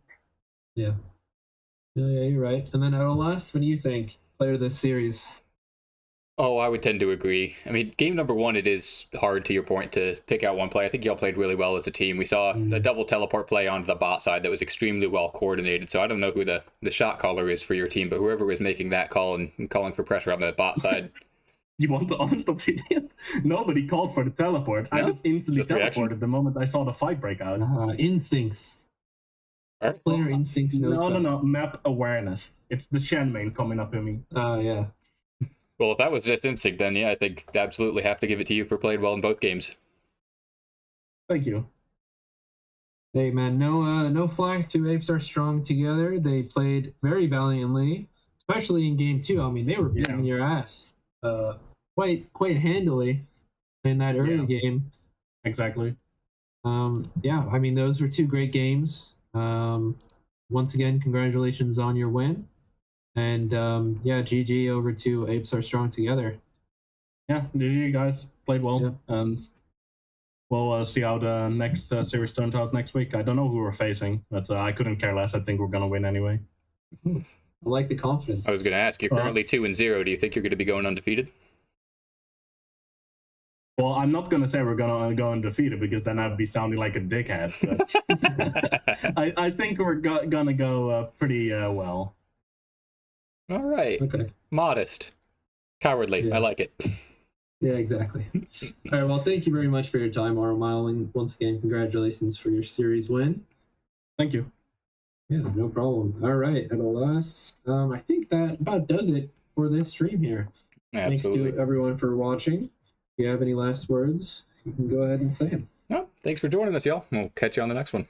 Yeah. Yeah, you're right. And then Edelast, what do you think? Player of this series?
Oh, I would tend to agree. I mean, game number 1, it is hard, to your point, to pick out one play. I think y'all played really well as a team. We saw a double teleport play onto the bot side that was extremely well coordinated. So I don't know who the shot caller is for your team, but whoever was making that call and calling for pressure on the bot side.
You want the honest opinion? Nobody called for the teleport. No? I just instantly teleported the moment I saw the fight break out.
Instincts.
Right.
Player instincts.
No. Map awareness. It's the Shen main coming up in me.
Yeah.
Well, if that was just instinct, then yeah, I think absolutely have to give it to you for playing well in both games.
Thank you.
Hey man, no flag to Apes Are Strong together. They played very valiantly, especially in game 2. I mean, they were beating your ass quite handily in that early game.
Exactly.
Yeah, I mean, those were 2 great games. Once again, congratulations on your win. And yeah, GG over to Apes Are Strong together.
Yeah, GG guys, played well.
Yeah.
And we'll see how the next series turns out next week. I don't know who we're facing, but I couldn't care less. I think we're gonna win anyway.
I like the confidence.
I was going to ask, you're currently 2-0. Do you think you're going to be going undefeated?
Well, I'm not gonna say we're gonna go undefeated because then I'd be sounding like a dickhead. But I think we're gonna go pretty well.
All right.
Okay.
Modest. Cowardly.
Yeah.
I like it.
Yeah, exactly. All right, well, thank you very much for your time, Armile, and once again, congratulations for your series win.
Thank you.
Yeah, no problem. All right, and alas, I think that about does it for this stream here.
Absolutely.
Thanks to everyone for watching. If you have any last words, you can go ahead and say them.
No, thanks for joining us, y'all. We'll catch you on the next one.